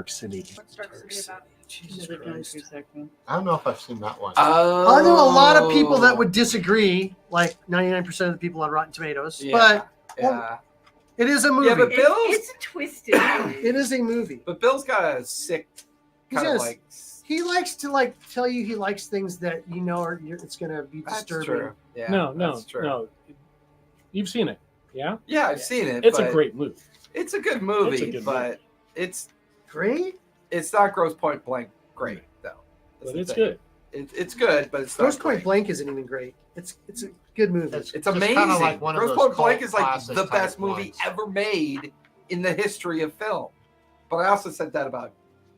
City. What's Dark City about? Jesus Christ. I don't know if I've seen that one. I know a lot of people that would disagree, like 99% of the people on Rotten Tomatoes, but it is a movie. Yeah, but Bill's It's a twisted movie. It is a movie. But Bill's got a sick kind of like. He likes to like tell you he likes things that you know are it's going to be disturbing. True. Yeah, No. You've seen it, yeah? Yeah, I've seen it. It's a great movie. It's a good movie, but it's great. It's not Gross Point Blank great though. But it's good. It's good, but it's Gross Point Blank isn't even great. It's a good movie. It's amazing. Like one Gross of Point those Blank is like classic the best type movie ones. ever made in the history of film. But I also said that about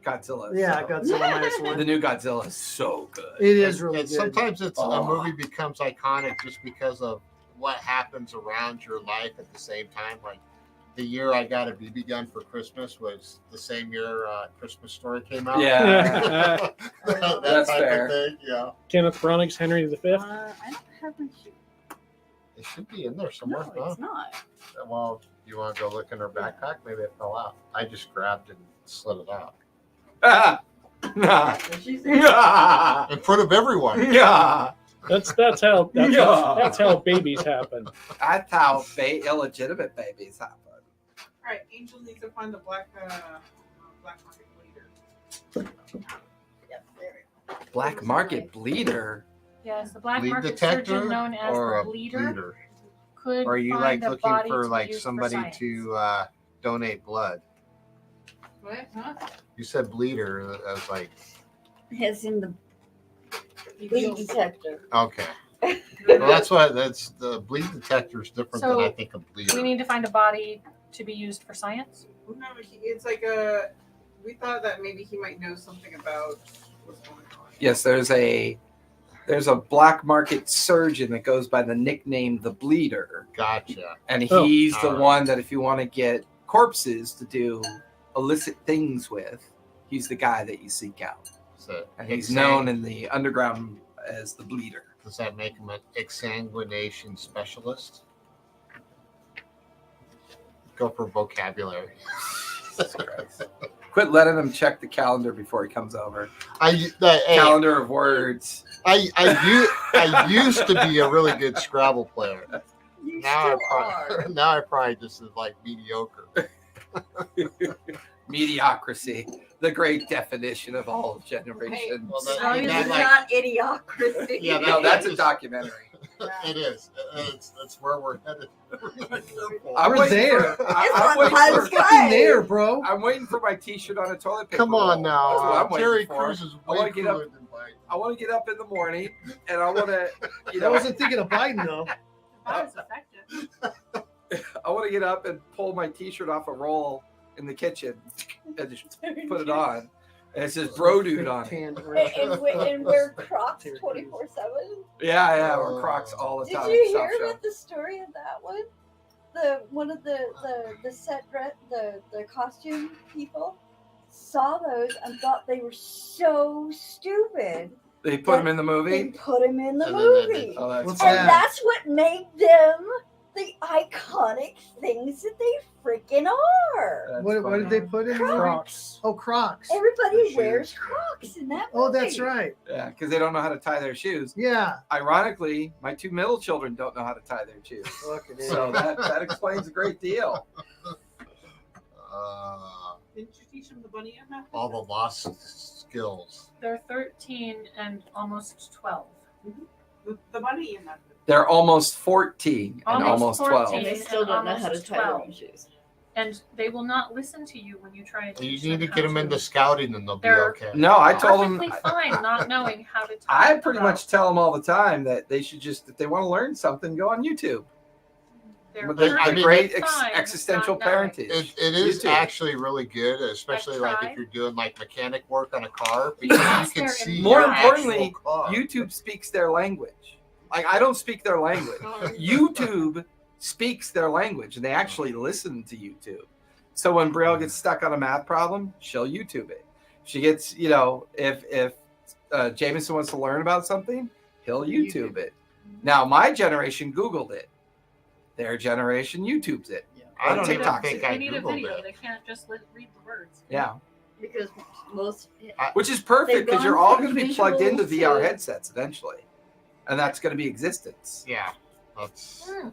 Godzilla. Yeah, so. Godzilla minus one. The new Godzilla is so good. It is really good. Sometimes a movie becomes iconic just because of what happens around your life at the same time. Like the year I got a BB gun for Christmas was the same year Christmas Story came out. Yeah. That's type fair. of thing, yeah. Kenneth Branagh's Henry V. I don't have my shoe. It should be in there somewhere. No, it's not. Well, you want to go look in her backpack? Maybe it fell out. I just grabbed it and slid it out. In front of everyone. Yeah. That's how babies happen. That's how illegitimate babies happen. All right, Angel needs to find the black market bleeder. Yep, there we go. Black market bleeder. Yes, the black Bleed market detector surgeon known as or the a bleeder could Or are you find like a looking body for to like use for somebody science. to donate blood? What? Huh? You said bleeder. I was like, As in the bleed detector. okay. Well, that's the bleed detector is different So, than I think a bleeder. We need to find a body to be used for science. No, it's like we thought that maybe he might know something about what's going on. Yes, there's a black market surgeon that goes by the nickname the Bleeder. Gotcha. And he's the alright. one that if you want to get corpses to do illicit things with, he's the guy that you seek out. So And he's known in the underground as the Bleeder. Does that make him an exsanguination specialist? Go for vocabulary. Quit letting him check the calendar before he comes over. Hey, Calendar of words. I used to be a really good Scrabble player. You Now still I probably just is like mediocre. Mediocrity, the great definition of all generations. Hey, well, that- No, that, it's like- not idiocracy. Yeah, No, that's a documentary. It is. That's where we're headed. I'm We're waiting there. For, It's I'm, on waiting the for, highest Fucking there, bro. I'm waiting for my T-shirt on a toilet paper. Come on roll. That's what now. I'm waiting Terry for. Crews is I way wanna get up- cooler than Biden. I want to get up in the morning and I want to, I wasn't thinking of Biden though. That was effective. I want to get up and pull my T-shirt off a roll in the kitchen and just put it on. And it says "Bro Dude" on it. Tanned And wear Crocs 24/7. Yeah, we're Crocs all the Did time. you Stop hear show. about the story of that one? One of the set the costume people saw those and thought they were so stupid. They put them in the They movie. put them in the And then they movie, did- Oh, that's What's and that? that's what made them the iconic things that they freaking are. That's What funny. did they put in? Crocs. Oh, Crocs. Everybody shoes. wears Crocs in that movie. Oh, that's right. Yeah, because they don't know how to tie their shoes. Yeah. Ironically, my two middle children don't know how to tie their shoes. Fucking So that explains a great deal. Didn't you teach him the bunny ear method? All the lost skills. They're 13 and almost 12. The bunny ear method. They're almost 14 and Almost almost 12. 14. And they still don't know how to Almost tie their 12. own shoes. And they will not listen to you when you try and You teach need to how get them into scouting and they'll be They're- okay. No, I told them. Perfectly fine not knowing how to tie I a pretty bow. much tell them all the time that they should just, if they want to learn something, go on YouTube. They're But the perfectly great fine existential not knowing. parentage. It is YouTube. actually really good, especially like tried. if you're doing like mechanic work on a car, because Yes, you can they're see More your importantly, actual car. YouTube speaks their language. Like I don't speak their language. YouTube speaks their language, and they actually listen to YouTube. So when Braille gets stuck on a math problem, she'll YouTube it. She gets, if Jameson wants to learn about something, he'll YouTube it. Now my generation Googled it. Their generation YouTubes it. I don't They even TikToks think it. I They need a Googled video. it. They can't just read the words. Yeah. because most. Which is perfect They've because you're gone all from going to be plugged into visual VR to- headsets eventually, and that's going to be existence. Yeah, that's Hmm.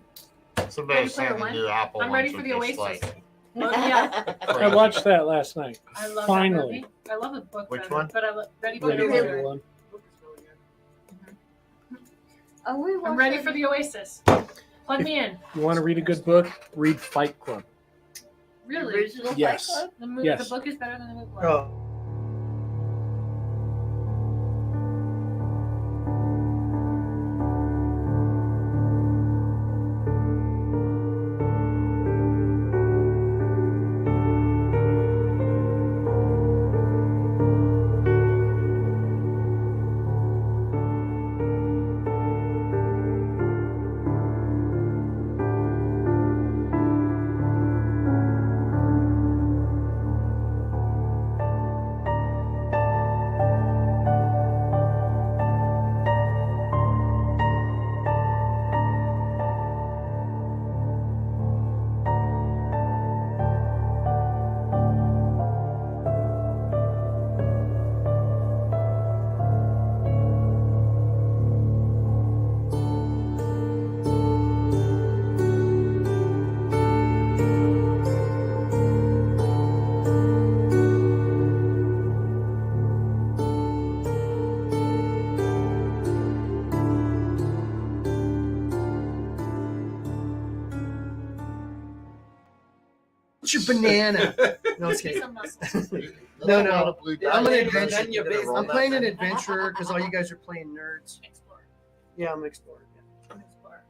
somebody Ready was for the saying the one? new Apple I'm ready ones for are the just Oasis. like Oh, yeah. I watched that last night. I love Finally. that movie. I love the book. Which better, one? But I love Ready for Ready the for Oasis. the one. Book is really good. Oh, we I'm watched ready that- for the Oasis. Plug me in. You want to read a good book? Read Fight Club. Really? Original Yes. Fight Club? The Yes. book is better than the movie. Oh, what's your banana? No, it's See kidding. some muscles. No, That's a lot no. of blue I'm dice. an adventure. Then you basically- I'm playing an adventurer because all you guys are playing nerds. Explore. Yeah, I'm an explorer. Explore.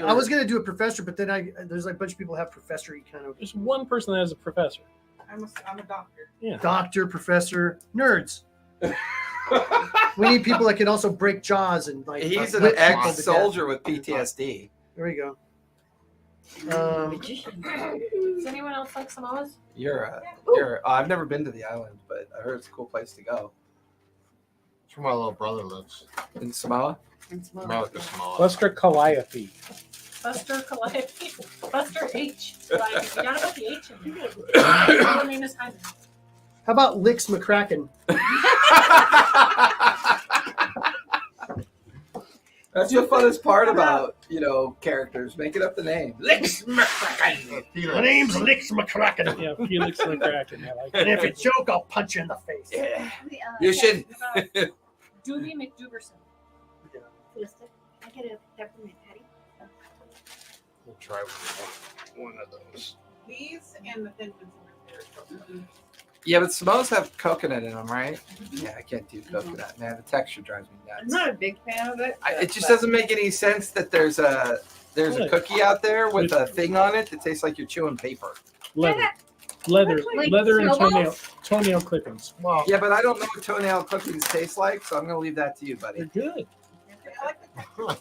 I was gonna do a professor, but then there's like a bunch of people who have professor-y kind of There's one person that has a professor. I'm a doctor. Yeah. doctor, professor, nerds. We need people that can also break jaws and like. He's an whip people to death. ex-soldier with PTSD. There we go. Magician. Does anyone else like Samoas? I've never been to the island, but I heard it's a cool place to go. That's where my little brother lives. In Samoa? And smoke. America Samoa. Buster Calliope. Buster Calliope. Buster H. Calliope. You gotta put the H in there. My middle name is Hyman. How about Licks McCracken? That's the funnest part about, characters. Making up the name. Licks Felix. My name's Licks McCracken. Yeah, Felix the Kraken. I like And that. if you joke, I'll punch you in the face. Yeah. The, You should. Doobie McDuberson. Felicity, I get a peppermint patty. We'll try one of those. These and the thin ones are my favorite. Yeah, but Samoas have coconut in them, right? Yeah, I can't do coconut, man. The texture drives me I'm nuts. not a big fan of it. It just doesn't make any sense that there's a Really? cookie out there with a thing on it that tastes like you're chewing paper. Leather Like and snowballs? toenail clippings. Well, Yeah, but I don't know what toenail cookies taste like, so I'm gonna leave that to you, buddy. They're good. I like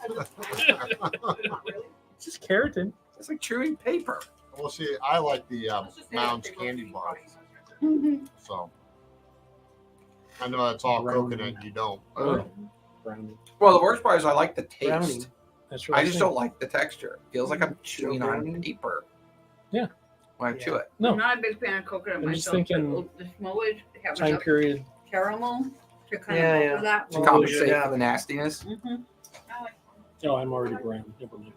the texture. Not really. It's just keratin. It's like chewing paper. we'll see. I like the Let's just say Mounds they go candy deep bar. frying. So I know that's all Brownie. coconut. You don't. Brownie. Well, the worst part is I like the taste. Brownie. That's what I just think. don't like the texture. It feels like I'm chewing on brownie? paper. Yeah. When I chew it. No. I'm not a big fan of coconut I'm just myself. thinking but the Samoas have Time enough period. caramel to kind Yeah, of yeah. over that. To Oh, compensate yeah. for the nastiness. Mm-hmm. I like Oh, I'm already brown. Never mind.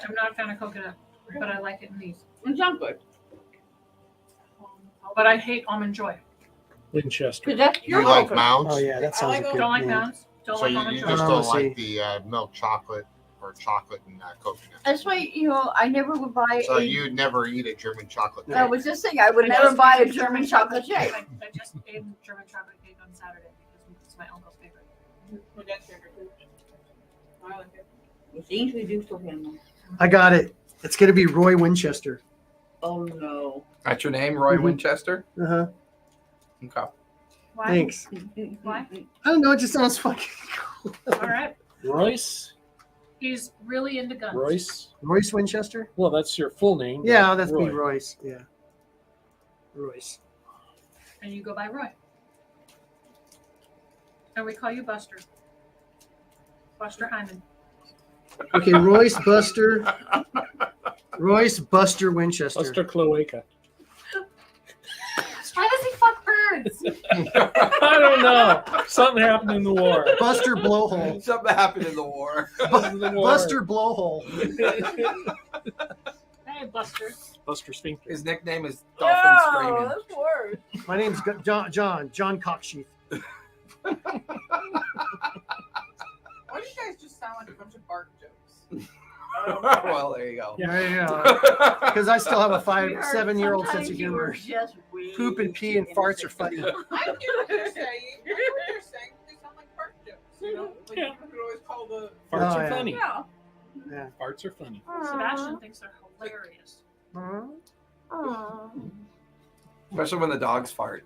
I'm not a fan of coconut, but I like it in these. It's not good. But I hate almond joy. Winchester. Because that's You your like coconut. Mounds? Oh yeah, that sounds like like those. good. Don't like yeah. mounds. Don't So like you almond just joy. don't let's like see. the milk chocolate or chocolate and coconut. That's why, I never would buy So a. you'd never eat a German chocolate I cake. was just saying, I would I never just buy a made German chocolate cake. I just ate German chocolate cake on Saturday because it's my uncle's favorite. my dad's favorite food. I like it. The things we do for him. I got it. It's gonna be Roy Winchester. Oh no. That's your name, Roy Mhm. Winchester? Uh huh. Okay. Why? Thanks. Why? I don't know. It just sounds fucking cool. All right. Royce. He's really into guns. Royce. Royce Winchester. Well, that's your full name. but Yeah, that's Roy. me, Royce. Yeah. Royce. And you go by Roy. And we call you Buster. Buster Hyman. Okay, Royce Buster. Royce Buster Winchester. Buster Cloaca. I don't know. Something happened in the war. Buster Blowhole. Something happened in the war. Buster Blowhole. Hey, Buster. Buster Sphincter. His nickname is Dolphin Oh, Screaming. that's worse. My name's John Cocksheath. Why do you guys just sound like a bunch of bark jokes? Well, there you go. Yeah, because I still have a 7-year-old sense Sometimes of you were humor. just Poop and pee and farts are funny. I hear what they're saying. I hear what they're saying. They sound like bark jokes. You know, like Yeah. you could always call the. Farts Oh, are yeah. funny. Yeah. Yeah. Farts are funny. Sebastian thinks they're hilarious. Especially when the dogs fart.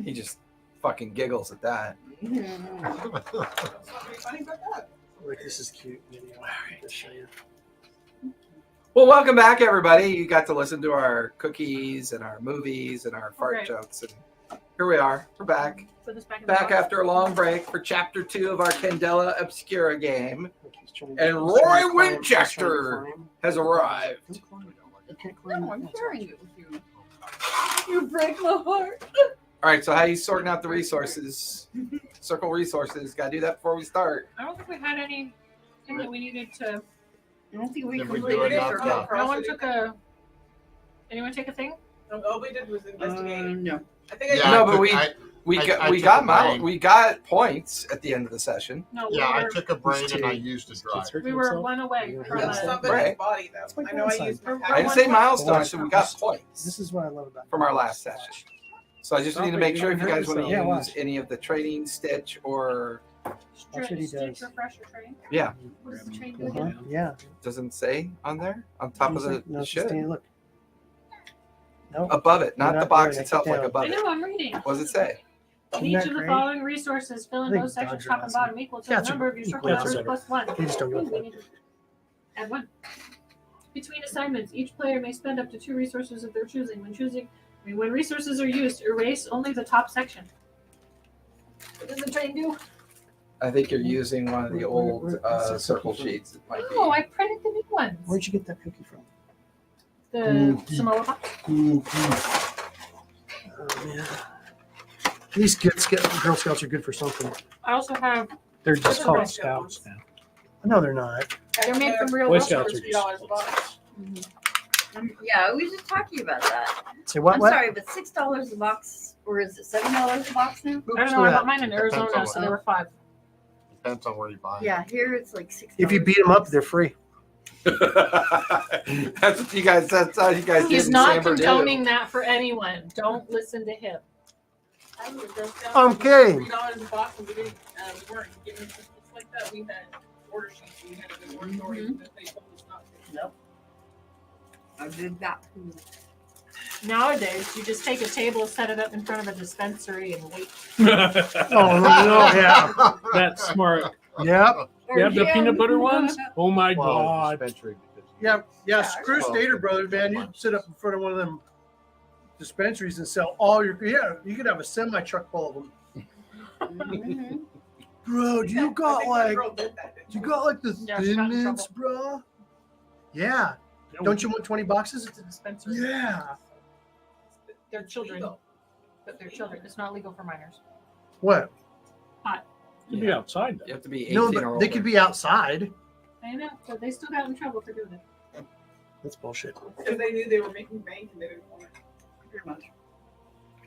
He just fucking giggles at that. That's not very funny about that. Like, this is cute video. I'll show you. Well, welcome back, everybody. You got to listen to our cookies and our movies and our fart Okay. jokes. And here we are. We're back. Put this back in the Back box. after a long break for Chapter 2 of our Candela Obscura game Look, he's trying And he's Roy trying to climb, Winchester he's trying to has arrived. climb. You can't climb. No, I'm sharing it with you. You break my heart. All right, so how you sorting out the resources? Circle resources. Got to do that before we start. I don't think we had anything that we needed to. I don't think we Did we do completed it. enough or stuff? No one took a. Anyone take a thing? All we did was investigate. No. I think I Yeah, No, I but took- we- I- We I got we took got a break. we got points at the end of the session. No, yeah, I we were, took a brain and I used a drive. we were one away Yeah. from That's the. somebody's Right. body, though. That's my I know I grandson. used my I I didn't say One- milestone. I Watch. said we got points This is what I love about from our this. last session. So I just need to make sure if you guys want to Yeah, use watch. any of the training stitch or Watch what he Stitch does. refresher train. yeah, What does the train do Uh-huh. again? Yeah. doesn't say on there on top of the No, it's shit just- look. No. above it, not You're the not box doing it. itself, Get like down. above I it. know, I'm reading. What does it say? Isn't Each that of the great? following resources fill in I think those sections dogs are top and awesome. bottom equal to the Cats are number of your circle equal. numbers plus one. They just don't go Ooh, for we it. need to add one. Between assignments, each player may spend up to 2 resources of their choosing. When resources are used, erase only the top section. What does the train do? I think you're using one of the old Where's the circle cookie from? sheets. It might Oh, be. I printed the new ones. Where'd you get that cookie from? The Samoa box. Oh, man. These Girl Scouts are good for something. I also have. They're Those just are called Boy Scouts now. No, they're not. They're made from real Boy Girl Scouts Scouts. are $3 a box. Yeah, we were just talking about that. Say what? I'm What? sorry, but $6 a box, or is it $7 a box now? I don't Oops, know. look I at bought that. mine in Arizona, so they were 5. Depends on where you buy it. Yeah, here it's like $6. If you beat them up, they're free. That's what you guys. That's how you guys. He's did in not San Bernardino. condoning that for anyone. Don't listen to him. I was a Girl Scout. I'm kidding. $3 a box, and we didn't. We weren't getting just like that. We had order sheets. We had a good order story that they told us not to. I did that. Nowadays, you just take a table, set it up in front of a dispensary, and wait. Oh, no, yeah. That's smart. Yep. You have the peanut butter ones? Oh my Well, god. dispensary because Yeah, Yeah, screw well, Stater Brothers, man. You sit up in front of one of them dispensaries and sell all your. Yeah, you could have a semi truck full of them. Mhm. Bro, do you I got think like the girl did that, didn't you she? got like the Yeah, she got in thin trouble. mints, bro? Yeah. Don't you want 20 boxes? It's a dispensary. Yeah. They're children, Legal. but they're children. It's not legal for minors. What? You'd be outside You though. have to be 18 No, or but older. they could be outside. I know, but they still got in trouble for doing it. That's bullshit. Because they knew they were making bank and they didn't want it. Pretty much.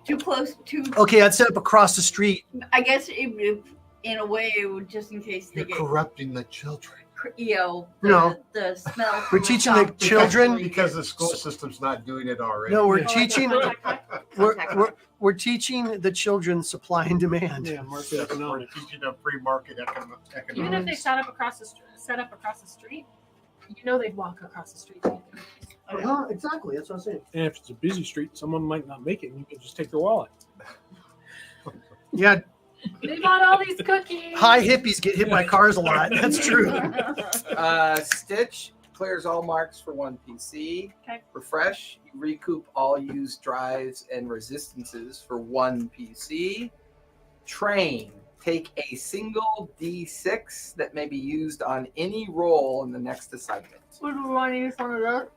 Too close, too. Okay, I'd set up across the street. I guess in a way, it would just in case they you're get, corrupting the children. the smell. We're from teaching the the children. Because the school system's not doing it already. No, we're Oh, teaching. We're teaching the children supply and demand. Yeah, market We're economics. teaching a free market Even if they economics. set up across the street, you know they'd walk across the street. Exactly. That's what I'm saying. And if it's a busy street, someone might not make it and you can just take their wallet. Yeah, They bought all these cookies. high hippies get hit by cars a lot. That's true. Stitch clears all marks for 1 PC. Okay. Refresh, you recoup all used drives and resistances for 1 PC. Train, take a single D6 that may be used on any roll in the next assignment. What do I need for that?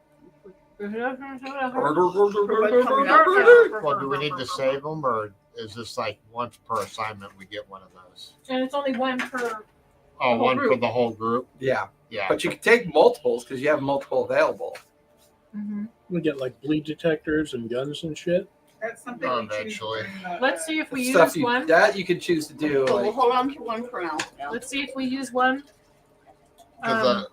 Well, do we need to save them or is this like once per assignment we get one of those? And it's only one per. Oh, whole one for group. the whole group? Yeah. Yeah. But you can take multiples because you have multiple available. Mm-hmm. We get like bleed detectors and guns and shit. That's something we choose to Eventually. bring the- Let's see if we Stuff use one. that you could choose to do. So we'll Like, hold on to one for now. Yeah. Let's see if we use one. 'Cause,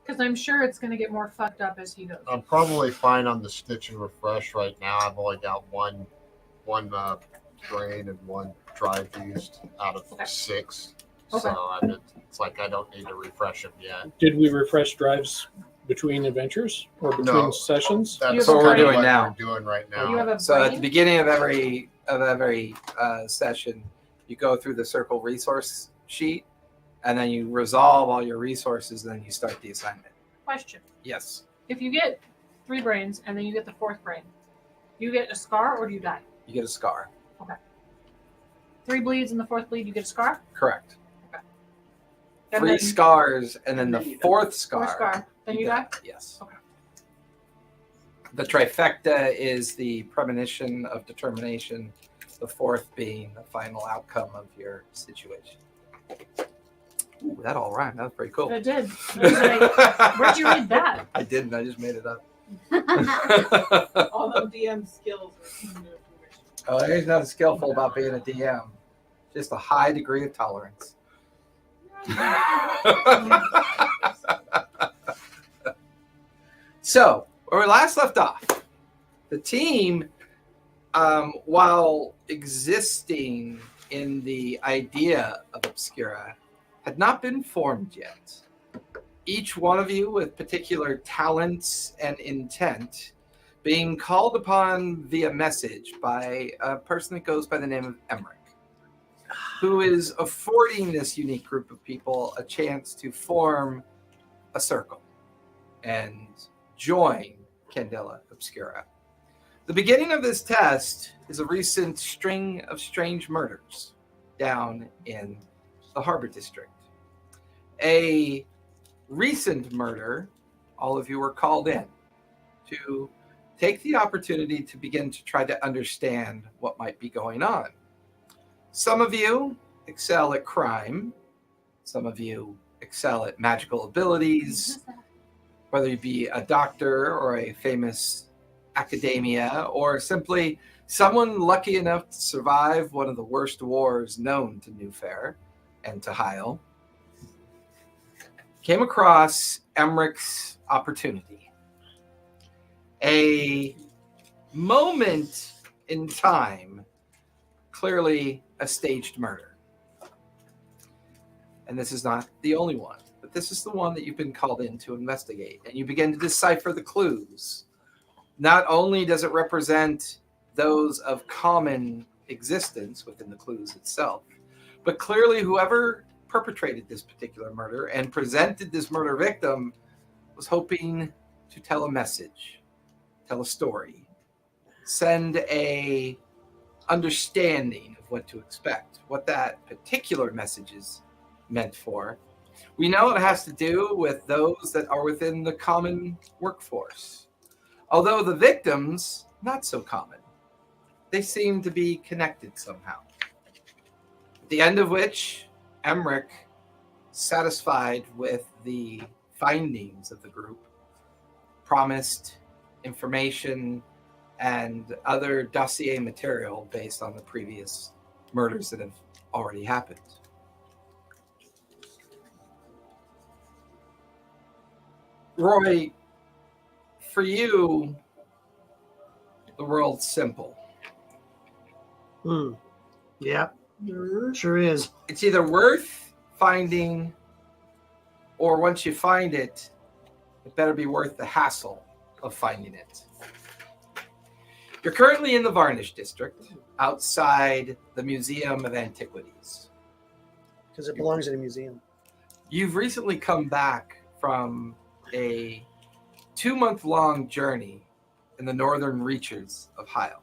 Because I'm sure it's going to get more fucked up as he goes. I'm probably fine on the stitch and refresh right now. I've only got one drain and one drive used out of Okay. 6. Okay. So it's like I don't need to refresh them yet. Did we refresh drives between adventures or between No. sessions? That's have a what we're kind of doing what now. We're doing right now. You have a so at the brain? beginning of every session, you go through the circle resource sheet, and then you resolve all your resources, and then you start the assignment. Question. Yes. If you get 3 brains and then you get the 4th brain, you get a scar or do you die? You get a scar. 3 bleeds and the 4th bleed, you get a scar? Correct. And 3 then scars, and then the then you die. 4th scar. 4th scar. Then you die? Yes. Okay. The trifecta is the premonition of determination, the 4th being the final outcome of your situation. Ooh, that all rhymed. That was pretty cool. It did. I was like, where'd you read that? I didn't. I just made it up. All the DM skills are in the information. Oh, there's nothing skillful about being a DM. Just a high degree of tolerance. So, where we last left off, the team, while existing in the idea of Obscura, had not been formed yet. Each one of you with particular talents and intent being called upon via message by a person that goes by the name of Emmerich, who is affording this unique group of people a chance to form a circle and join Candela Obscura. The beginning of this test is a recent string of strange murders down in the Harbor District. A recent murder, all of you were called in to take the opportunity to begin to try to understand what might be going on. Some of you excel at crime. Some of you excel at magical abilities, whether you be a doctor or a famous academia, or simply someone lucky enough to survive one of the worst wars known to Newfaire and to Hale. Came across Emmerich's opportunity. A moment in time, clearly a staged murder. And this is not the only one, but this is the one that you've been called in to investigate. And you begin to decipher the clues. Not only does it represent those of common existence within the clues itself, but clearly whoever perpetrated this particular murder and presented this murder victim was hoping to tell a message, tell a story, send a understanding of what to expect, what that particular message is meant for. We know it has to do with those that are within the common workforce. Although the victims, not so common. They seem to be connected somehow. At the end of which, Emmerich, satisfied with the findings of the group, promised information and other dossier material based on the previous murders that have already happened. Roy, for you, the world's simple. Yep. Sure is. It's either worth finding, or once you find it, it better be worth the hassle of finding it. You're currently in the Varnish District, outside the Museum of Antiquities. Because it belongs in a museum. You've recently come back from a 2-month-long journey in the northern reaches of Hale.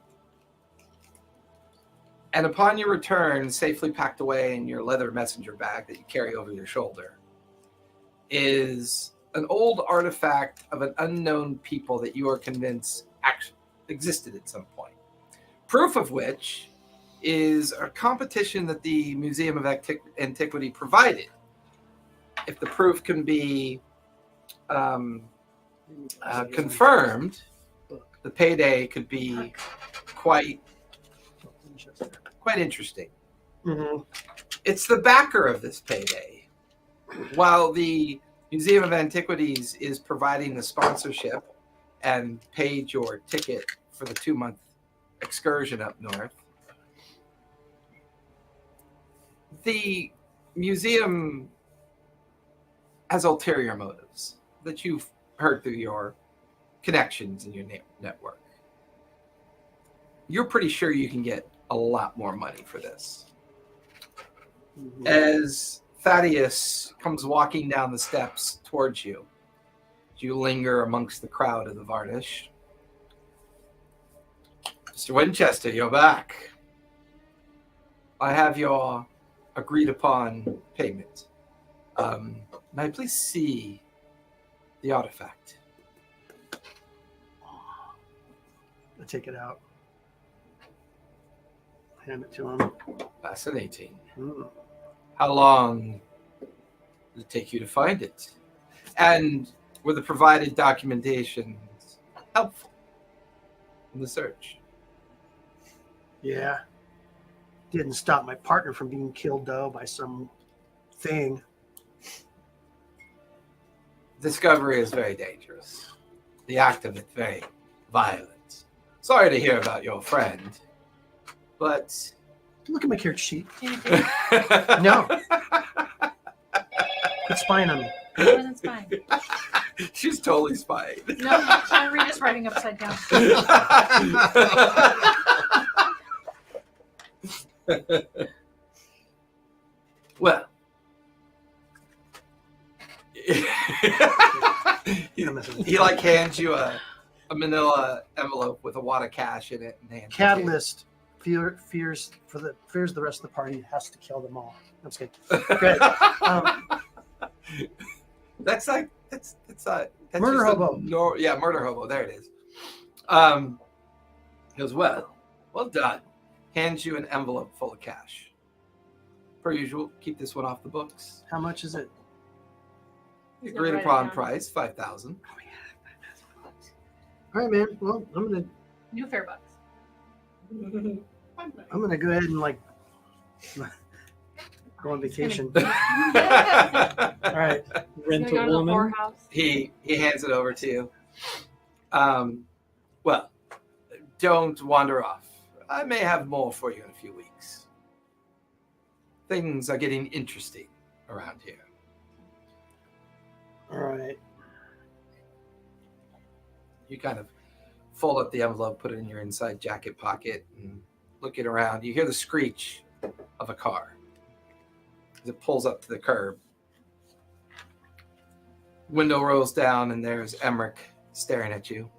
And upon your return, safely packed away in your leather messenger bag that you carry over your shoulder, is an old artifact of an unknown people that you are convinced actually existed at some point. Proof of which is a competition that the Museum of Antiquity provided. If the proof can be confirmed, the payday could be quite interesting. Mm-hmm. It's the backer of this payday. While the Museum of Antiquities is providing the sponsorship and paid your ticket for the 2-month excursion up north, the museum has ulterior motives that you've heard through your connections in your network. You're pretty sure you can get a lot more money for this. Mm-hmm. As Thaddeus comes walking down the steps towards you, you linger amongst the crowd of the Varnish. Mr. Winchester, you're back. I have your agreed upon payment. May I please see the artifact? I take it out. Hand it to him. Fascinating. Mm. How long did it take you to find it? And were the provided documentation helpful in the search? Yeah. Didn't stop my partner from being killed, though, by some thing. Discovery is very dangerous. The act of it very violent. Sorry to hear about your friend, but... Look at my character sheet. No. Quit spying on me. I wasn't spying. She's totally spying. No, I'm trying to read his writing upside down. Well, he like hands you a manila envelope with a wad of cash in it and hands it to you. Catalyst fears the rest of the party has to kill them all. I'm just kidding. Great. That's murder hobo. Murder hobo. There it is. He goes, well done. Hands you an envelope full of cash. Per usual, keep this one off the books. How much is it? Agreed upon price, 5,000. Oh yeah, 5,000 bucks. All right, man. Well, I'm Newfaire bucks. gonna go ahead and go on vacation. All right. Rent Gonna a go to the woman. whorehouse. He hands it over to you. Well, don't wander off. I may have more for you in a few weeks. Things are getting interesting around here. All right. You kind of fold up the envelope, put it in your inside jacket pocket, and looking around. You hear the screech of a car as it pulls up to the curb. Window rolls down, and there's Emmerich staring at you.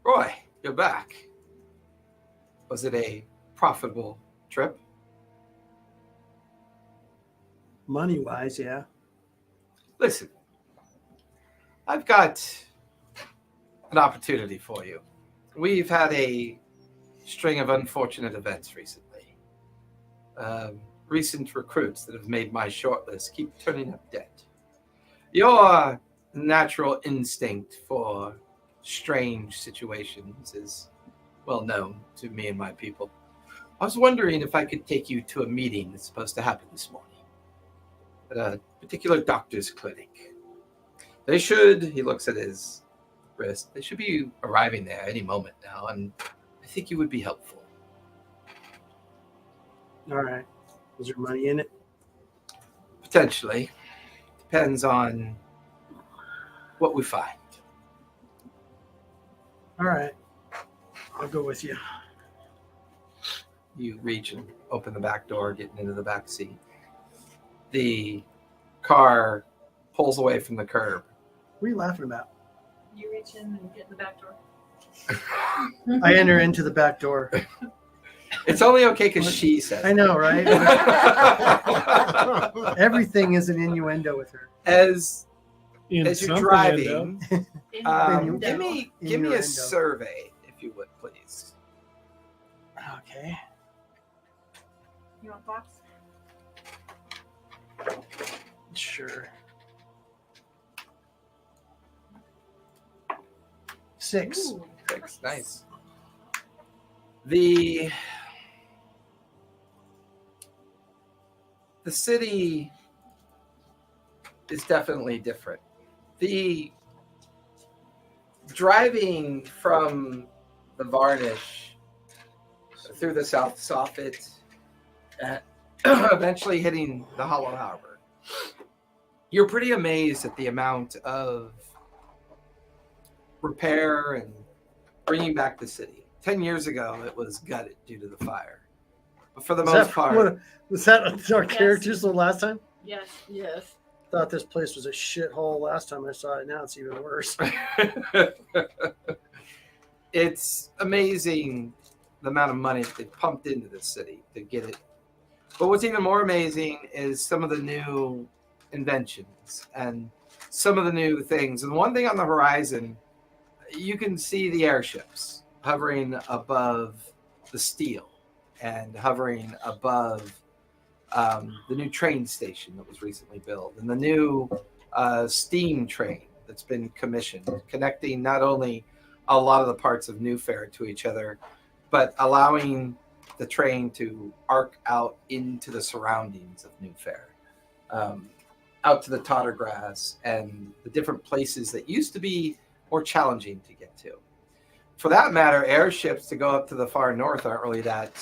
Roy, you're back. Was it a profitable trip? Money-wise, yeah. Listen, I've got an opportunity for you. We've had a string of unfortunate events recently. Recent recruits that have made my shortlist keep turning up dead. Your natural instinct for strange situations is well known to me and my people. I was wondering if I could take you to a meeting that's supposed to happen this morning at a particular doctor's clinic. They should, he looks at his wrist, they should be arriving there any moment now, and I think you would be helpful. All right. Is there money in it? Potentially. Depends on what we find. All right. I'll go with you. You reach and open the back door, getting into the back seat. The car pulls away from the curb. What are you laughing about? You reach in and get in the back door. I enter into the back door. It's only okay because she says I know, right? Everything is an innuendo with her. As In you're some driving, In give me a Innuendo. survey, if you would, please. Oh, Okay. You want thoughts? Sure. 6. Ooh, Six. Nice. The city is definitely different. The driving from the Varnish through the South Soffit, eventually hitting the Hollow Harbor, you're pretty amazed at the amount of repair and bringing back the city. 10 years ago, it was gutted due to the fire. But for the most part, Was that our characters the last time? yes. Yes. Thought this place was a shithole last time I saw it. Now it's even worse. it's amazing the amount of money they pumped into this city to get it. But what's even more amazing is some of the new inventions and some of the new things. And one thing on the horizon, you can see the airships hovering above the steel and hovering above the new train station that was recently built and the new steam train that's been commissioned, connecting not only a lot of the parts of Newfaire to each other, but allowing the train to arc out into the surroundings of Newfaire, out to the Tottergrass and the different places that used to be more challenging to get to. For that matter, airships to go up to the far north aren't really that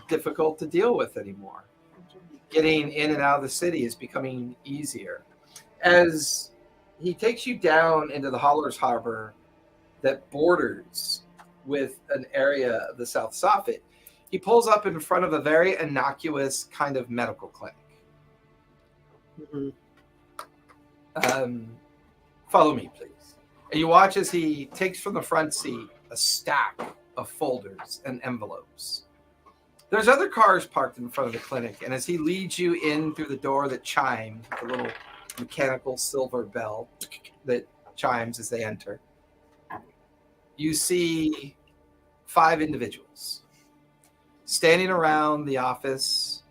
difficult to deal with anymore. Getting in and out of the city is becoming easier. As he takes you down into the Hollers Harbor that borders with an area of the South Soffit, he pulls up in front of a very innocuous kind of medical clinic. Follow me, please. And you watch as he takes from the front seat a stack of folders and envelopes. There's other cars parked in front of the clinic, and as he leads you in through the door that chimes, the little mechanical silver bell that chimes as they enter, you see 5 individuals standing around the office.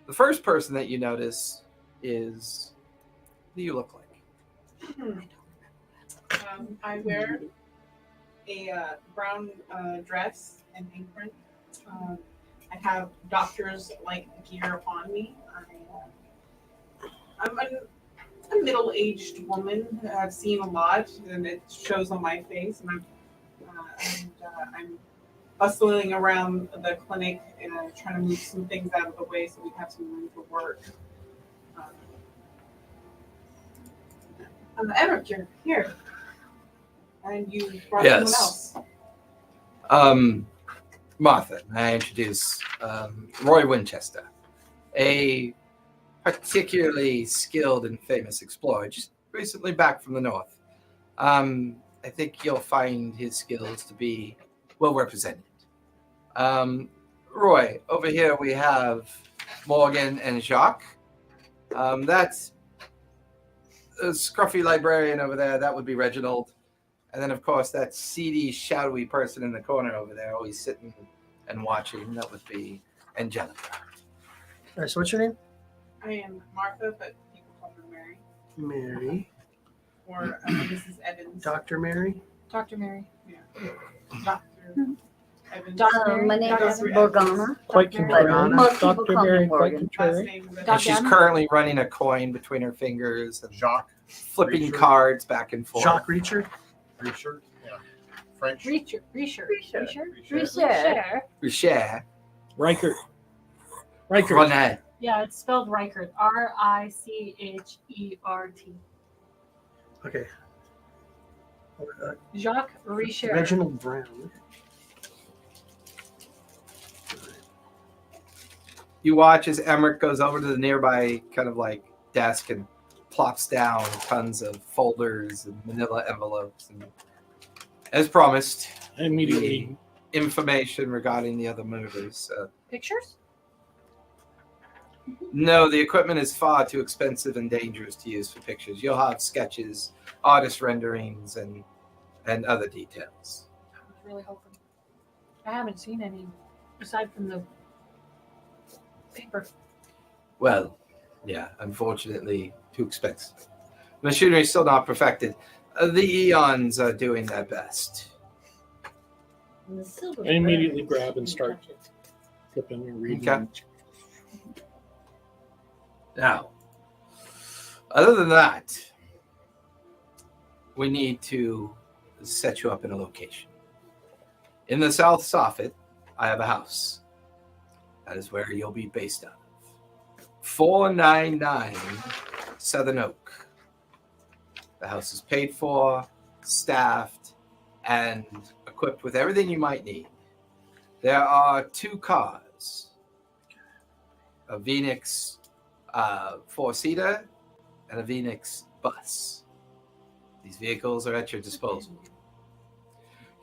The first person that you notice is, what do you look like? I wear a brown dress and apron. I have doctor's-like gear upon me. I'm a middle-aged woman. I've seen a lot, and it shows on my face. And I'm bustling around the clinic and trying to move some things out of the way so we have some room for work. Eric, you're here. And you brought someone else. Martha, I introduce Roy Winchester, a particularly skilled and famous explorer, just recently back from the north. I think you'll find his skills to be well represented. Roy, over here we have Morgan and Jacques. That's a scruffy librarian over there. That would be Reginald. And then, of course, that seedy, shadowy person in the corner over there, always sitting and watching. That would be Angelica. All right, so what's your name? I am Martha, but people call me Mary. Mary. Or Mrs. Evans. Dr. Mary? Dr. Mary. Yeah. Dr. Evans. My name is Dr. Morgana. Quite But contrary. most people Dr. call me Mary, quite Morgan. Last contrary. name is And she's Dr. currently running a coin between her fingers and Jacques flipping Reacher. cards back and forth. Jacques Reacher? Reacher, yeah. French. Reacher. Richard. Riker. Riker. René. Yeah, it's spelled Reichert. Richert. Okay. Jacques Richard. Reginald Brown. You watch as Emmerich goes over to the nearby kind of like desk and plops down tons of folders and manila envelopes. And as promised, Immediately. information regarding the other movers. Pictures? No, the equipment is far too expensive and dangerous to use for pictures. You'll have sketches, artist renderings, and other details. I was really hoping. I haven't seen any aside from the paper. Well, yeah, unfortunately, too expensive. Machinery is still not perfected. The Eons are doing their best. And the silver I immediately birds. grab and start flipping and reading. Okay. Now, other than that, we need to set you up in a location. In the South Soffit, I have a house. That is where you'll be based out of. 499 Southern Oak. The house is paid for, staffed, and equipped with everything you might need. There are 2 cars, a Phoenix 4-seater and a Phoenix bus. These vehicles are at your disposal.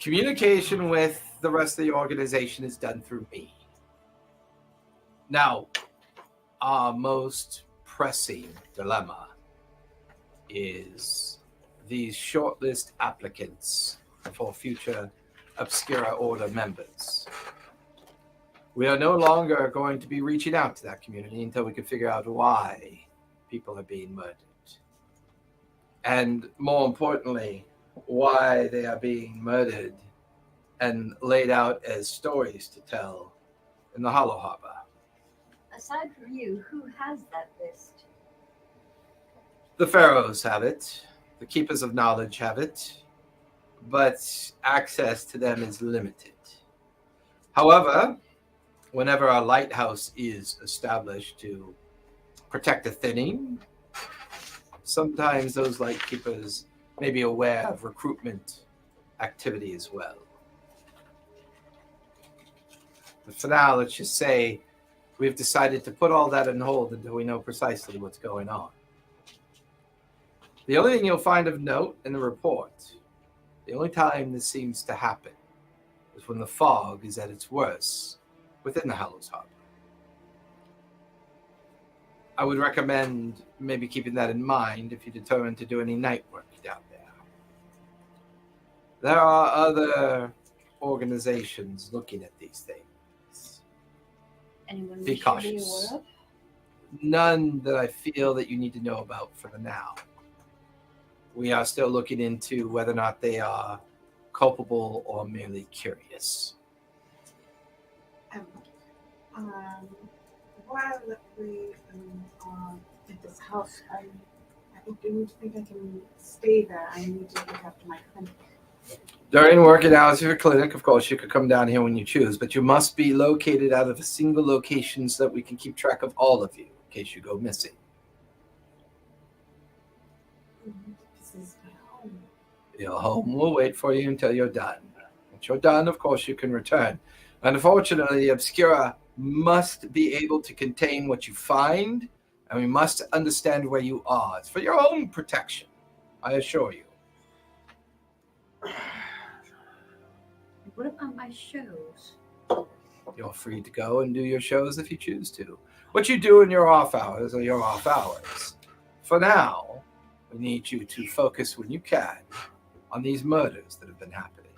Communication with the rest of the organization is done through me. Now, our most pressing dilemma is these shortlist applicants for future Obscura Order members. We are no longer going to be reaching out to that community until we can figure out why people are being murdered. And more importantly, why they are being murdered and laid out as stories to tell in the Hollow Harbor. Aside from you, who has that list? The Pharaohs have it. The Keepers of Knowledge have it. But access to them is limited. However, whenever a lighthouse is established to protect a thinning, sometimes those light keepers may be aware of recruitment activity as well. But for now, let's just say we've decided to put all that on hold until we know precisely what's going on. The only thing you'll find of note in the report, the only time this seems to happen, is when the fog is at its worst within the Hallows Harbor. I would recommend maybe keeping that in mind if you determine to do any night work down there. There are other organizations looking at these things. Anyone Be we should be cautious. aware of? None that I feel that you need to know about for the now. We are still looking into whether or not they are culpable or merely curious. While we at this house, I don't think I can stay there. I need to look after my clinic. During working hours of your clinic, of course, you could come down here when you choose, but you must be located out of a single location so that we can keep track of all of you in case you go missing. This is my home. Your home will wait for you until you're done. Once you're done, of course, you can return. Unfortunately, Obscura must be able to contain what you find, and we must understand where you are. It's for your own protection, I assure you. What about my shows? You're free to go and do your shows if you choose to. What you do in your off hours are your off hours. For now, we need you to focus when you can on these murders that have been happening.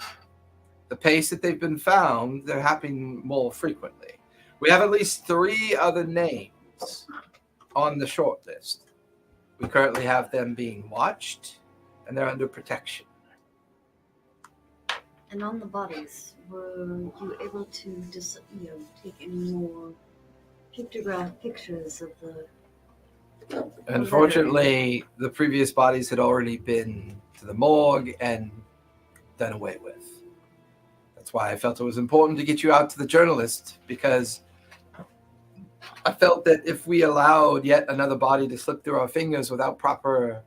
The pace that they've been found, they're happening more frequently. We have at least 3 other names on the short list. We currently have them being watched, and they're under protection. And on the bodies, were you able to just, take any more pictures of the... Unfortunately, the previous bodies had already been to the morgue and done away with. That's why I felt it was important to get you out to the journalist, because I felt that if we allowed yet another body to slip through our fingers without proper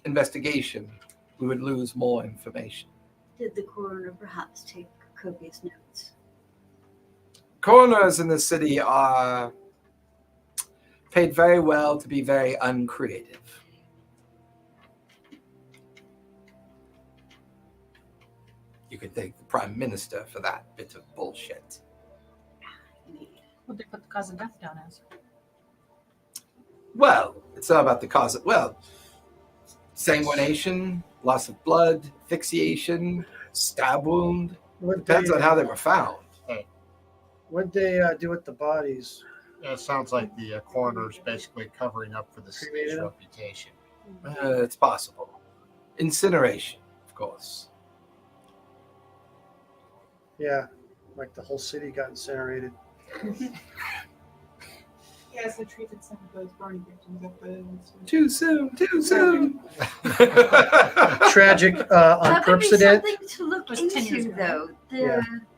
investigation, we would lose more information. Did the coroner perhaps take copious notes? Coroners in the city are paid very well to be very uncreative. You could thank the Prime Minister for that bit of bullshit. What they put the cause of death down as? Well, it's not about the cause of, sanguination, loss of blood, asphyxiation, stab wound. Depends on how they were found. What'd they do with the bodies? Yeah, it sounds like the coroner's basically covering up for the city's Cremated 'em? reputation. It's possible. Incineration, of course. Yeah, like the whole city got incinerated. Yes, I treated some of those burn victims at the. Too soon. Too soon. Tragic That would be unprecedented. something to look It was 10 years into, ago. though.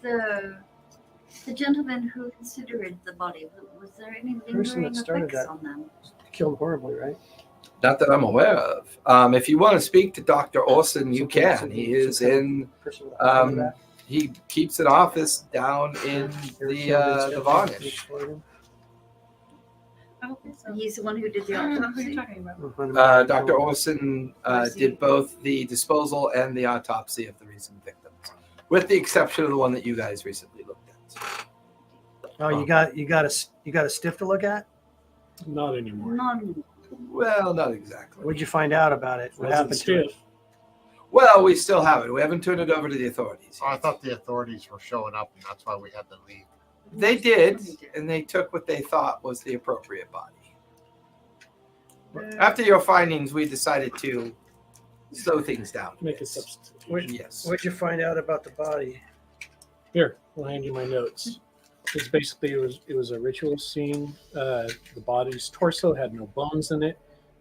Yeah. The gentleman who incinered the body, was there any Person that lingering started effects that. on them? Killed horribly, right? Not that I'm aware of. If you want to speak to Dr. Orson, you can. He is in. Person with that. He keeps an office down in the Varnish. I don't think so. He's the one who did the I don't know who autopsy. you're talking about. Dr. Orson did both the disposal and the autopsy of the recent victims, with the exception of the one that you guys recently looked at. Oh, you got a stiff to look at? Not anymore. None. Well, not exactly. What'd you find out about it? What Wasn't happened to it? stiff. Well, we still have it. We haven't turned it over to the authorities. Oh, I thought the authorities were showing up, and that's why we had to leave. They did, and they took what they thought was the appropriate body. After your findings, we decided to slow things down. Make a substitution. Yes. What'd you find out about the body? Here, I'll hand you my notes. It's basically it was a ritual scene. The body's torso had no bones in it.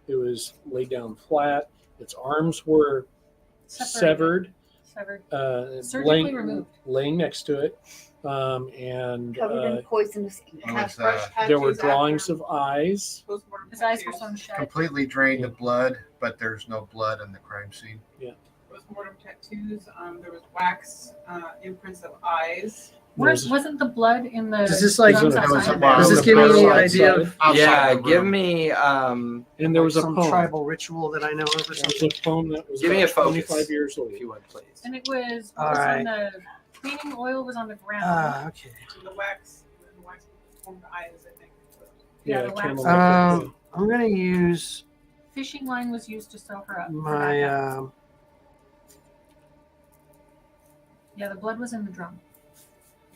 It was laid down flat. Its arms were severed, Surgically removed. laying next to it, and Covered in poisonous ink. It was, there were drawings of eyes. His eyes were sewn shut. completely drained of blood, but there's no blood on the crime scene. Postmortem tattoos. There was wax imprints of eyes. Wasn't the blood in the? Does this, like- drums There was outside a there? bar. Does this give me any idea of Outside Yeah, the give room. me And there was a some poem. tribal ritual that I know of or There was something? a poem that was Give me a about focus. 25 years old. if you would, please. And it was, All what was right. on the cleaning oil was on the ground. Ah, okay. The wax formed eyes, I think. Yeah, the wax. camel. I'm gonna use Fishing line was used to sew her up. my Yeah, the blood was in the drum.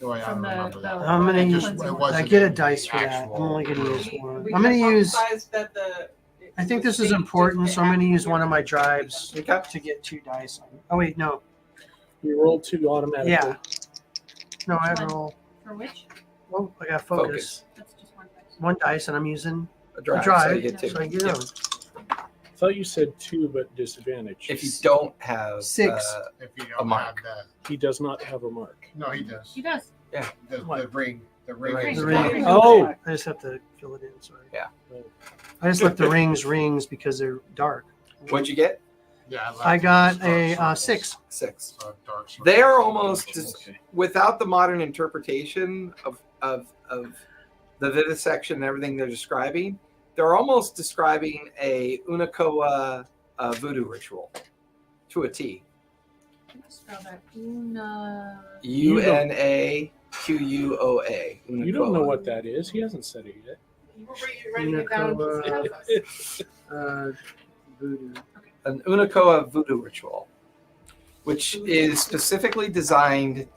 Oh, yeah, I From the- remember that. the- I'm gonna It use. just- it I wasn't get a the dice for that. I'm actual- only gonna use one. We I'm gonna use. hypothesized that I think this is important, so I'm gonna use one of my drives Okay. to get 2 dice. Oh wait, no. You rolled 2 automatically. Yeah. No, I roll. For which? Well, I got focus. That's just one dice. 1 dice, and I'm using A a drive. drive, So you get two. so I get Yep. them. I thought you said 2, but disadvantage. If you don't have 6. If you A don't mark. have He does not have a mark. no, he does. He does. The ring. The ring. ring. is The blocked. ring. Oh. I just have to fill it in. Sorry. Yeah. I just left the rings because they're dark. what'd you get? Yeah, I got a dark circles. 6. 6. Dark circles. They are almost Okay. without the modern interpretation of the vivisection and everything they're describing. They're almost describing a Unakoa voodoo ritual to a T. Can I spell that? Una. Unaquoa. You don't know what that is. He hasn't said it yet. You were writing it down. Voodoo. An Unakoa voodoo ritual, which is specifically designed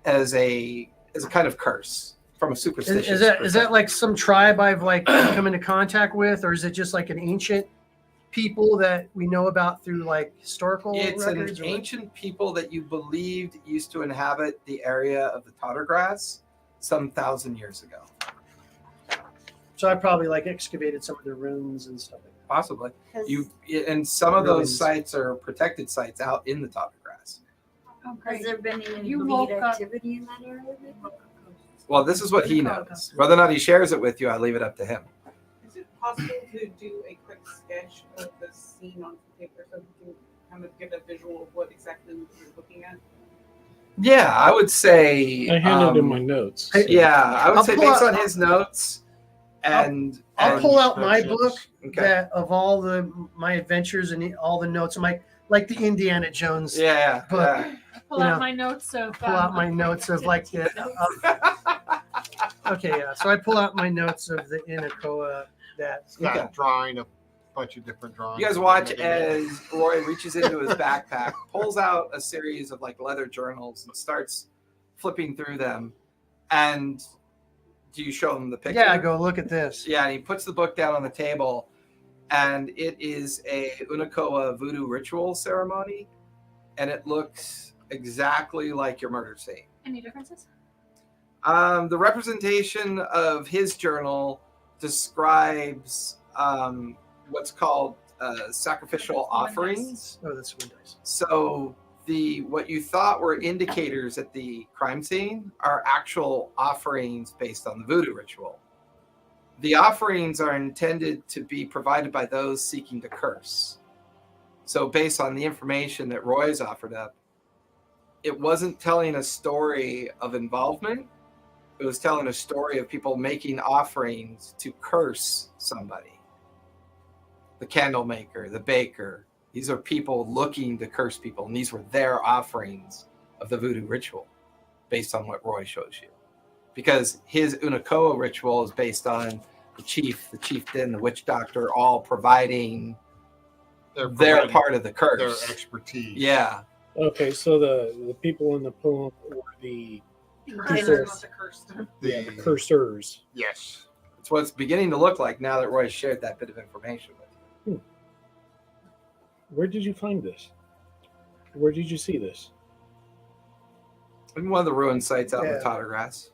as a kind of curse from a superstitious. Is that perspective. like some tribe I've like come into contact with, or is it just like an ancient people that we know about through like historical It's an records? or what? ancient people that you believed used to inhabit the area of the Tottergrass some 1,000 years ago. So I probably like excavated some of their ruins and stuff like that. Possibly. 'Cause And some of those Ruins. sites are protected sites out in the Tottergrass. Oh, has great. there been any You bleed woke up- activity in that area? maybe? Well, this is what he knows. Whether or not he shares it with you, I leave it up to him. Is it possible to do a quick sketch of the scene on paper so we can kind of get a visual of what exactly we're looking at? Yeah, I would say. I handed him my notes. I- so- Yeah, I would I'll say pull based out- on his notes and. I'll and- pull out my descriptions. book Okay. that of all my adventures and all the notes. I'm like the Indiana Jones. Yeah. But- yeah. Pull you out know, my notes of. Pull out my notes of like the. Okay, yeah. So I pull out my notes of the Inakoa that. It's got Okay. a drawing, a bunch of different drawings. You guys watch as Roy reaches into his backpack, pulls out a series of like leather journals, and starts flipping through them. And do you show him the picture? Yeah, go look at this. Yeah, and he puts the book down on the table, and it is a Unakoa voodoo ritual ceremony, and it looks exactly like your murder scene. Any differences? The representation of his journal describes what's called sacrificial offerings. Oh, that's wind dice. So what you thought were indicators at the crime scene are actual offerings based on the voodoo ritual. The offerings are intended to be provided by those seeking to curse. So based on the information that Roy's offered up, it wasn't telling a story of involvement. It was telling a story of people making offerings to curse somebody. The candle maker, the baker, these are people looking to curse people, and these were their offerings of the voodoo ritual based on what Roy shows you. Because his Unakoa ritual is based on the chief, the chieftain, the witch doctor, all providing their part of the curse. Their expertise. Yeah. Okay, so the people in the poem were the Cursors. the cursors. Yes. It's what it's beginning to look like now that Roy shared that bit of information with you. Where did you find this? Where did you see this? In one of the ruined sites out in Yeah. the Tottergrass.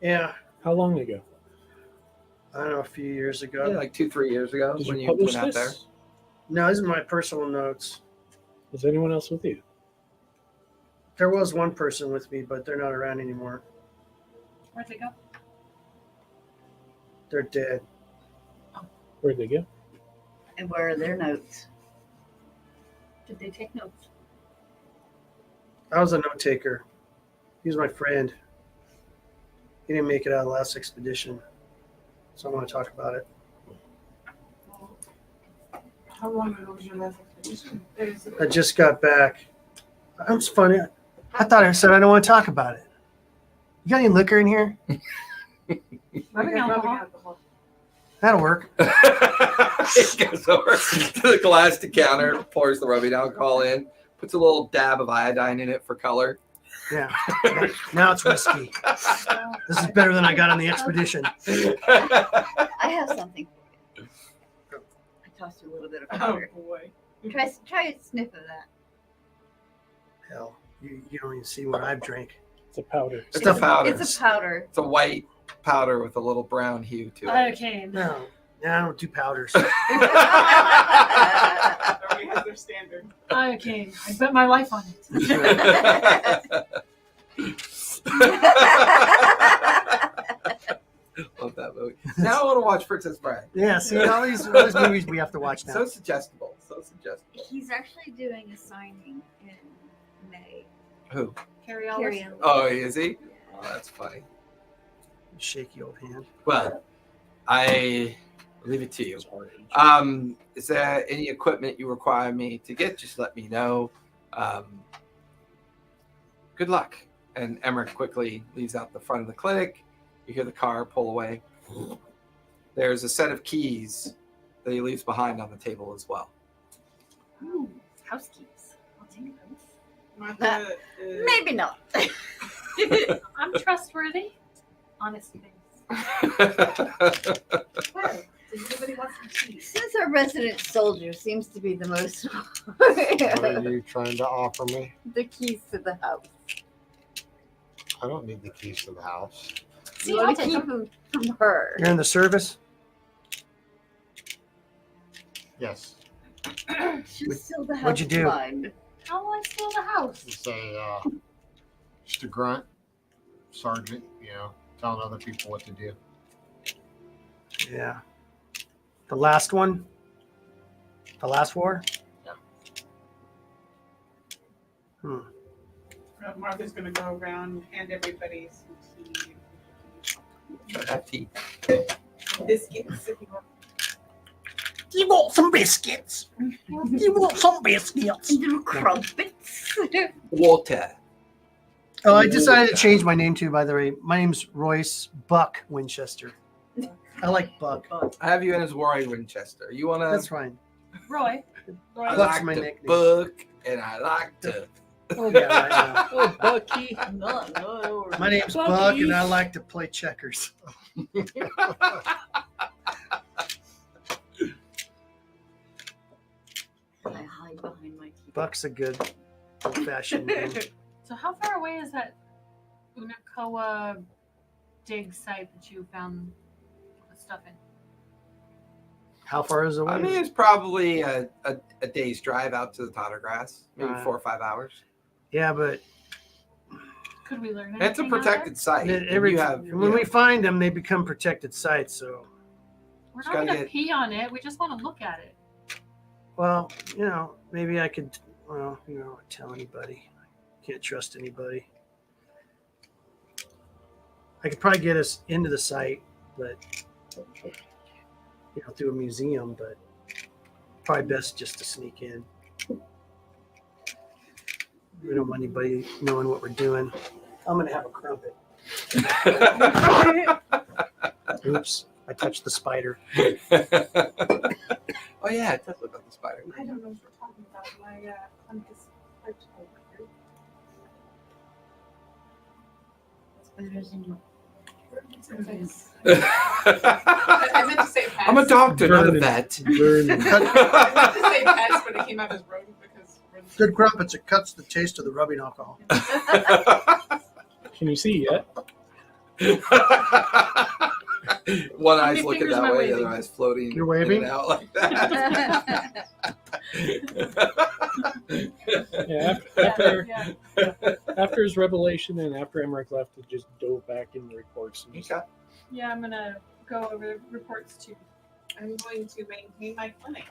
Yeah, How long ago? I don't know, a few years ago. Yeah, like 2-3 years ago Did when you you publish went out there. this? No, these are my personal notes. Was anyone else with you? There was one person with me, but they're not around anymore. Where'd they go? They're dead. Where'd they go? And where are their notes? Did they take notes? I was a note taker. He was my friend. He didn't make it out of the last expedition, so I want to talk about it. How long ago was your last expedition? I just got back. That's funny. I thought I said I don't want to talk about it. You got any liquor in here? Rubbing alcohol. That'll work. It goes over to the glass decanter, pours the rubbing alcohol in, puts a little dab of iodine in it for color. Yeah. Now it's whiskey. This is better than I got on the expedition. I have something for you. I tossed you a little bit of Oh powder. boy. Try a sniff of that. Hell, you don't even see what I've drank. It's a powder. It's a powder. It's a powder. It's a white powder with a little brown hue to it. Lidocaine. No, I don't do powders. Everybody has their standard. Lidocaine. I bet my life on it. Love that movie. Now I want to watch Princess Bride. Yeah, see, all these movies we have to watch now. So suggestible. So suggestible. He's actually doing a signing in May. Who? Carry all Carry this. on. Oh, is he? Oh, that's funny. Shaky old hand. Well, I leave it to you. It's hard. Is there any equipment you require me to get? Just let me know. Good luck. And Emmerich quickly leaves out the front of the clinic. You hear the car pull away. There's a set of keys that he leaves behind on the table as well. Ooh, house keys. I'll take those. Martha, Maybe not. I'm trustworthy. Honest things. Well, does anybody want some keys? Since our resident soldier seems to be the most What are you trying to offer me? the keys to the house. I don't need the keys to the house. See, You I'll want to take keep them. them from her. You're in the service? Yes. She'll steal the house What'd you do? blind. How will I steal the house? It's just a grunt, sergeant, telling other people what to do. Yeah. The last one? The last war? Yeah. Martha's gonna go around and hand everybody some tea. Biscuits. If you want. You want some biscuits? You want some biscuits? Little crumpets. Water. Oh, I decided to change my name too, by the way. My name's Royce Buck Winchester. I like Buck. I have you in as Roy Winchester. You want to? That's fine. Roy. I Buck's like my to nickname. book and I like to. Oh, yeah, right now. Oh, Bucky. No. My name's Bucky. Buck, and I like to play checkers. I hide behind my keyboard. Buck's a good old-fashioned name. So how far away is that Unakoa dig site that you found the stuff in? How far is it away? I mean, it's probably a day's drive out to the Tottergrass, maybe Right. 4 or 5 hours. Yeah, but Could we learn anything? It's a out there? protected site. and every, you have, when we find them, they become protected sites. So, We're Just not gotta going to get- pee on it. We just want to look at it. well, maybe I could, tell anybody. Can't trust anybody. I could probably get us into the site, but through a museum, but probably best just to sneak in. We don't want anybody knowing what we're doing. I'm gonna have a crumpet. Oops, I touched the spider. oh yeah, it does look like a spider. I don't know what you're talking about. My clinic is quite over here. Spiders in your I meant to say pets. I'm a doctor, not a Vernon. vet. Burn. I meant to say pets, but it came out as rodent because rodents. Good crumpets. It cuts the taste of the rubbing alcohol. Can you see yet? One How eye's many looking fingers that am I way, the waving? other eye's floating. You're waving? in and out like that. Yeah. After his revelation and after Emmerich left, he just dove back in the reports. And just, Okay. Yeah, I'm going to go over the reports too. I'm going to maintain my clinic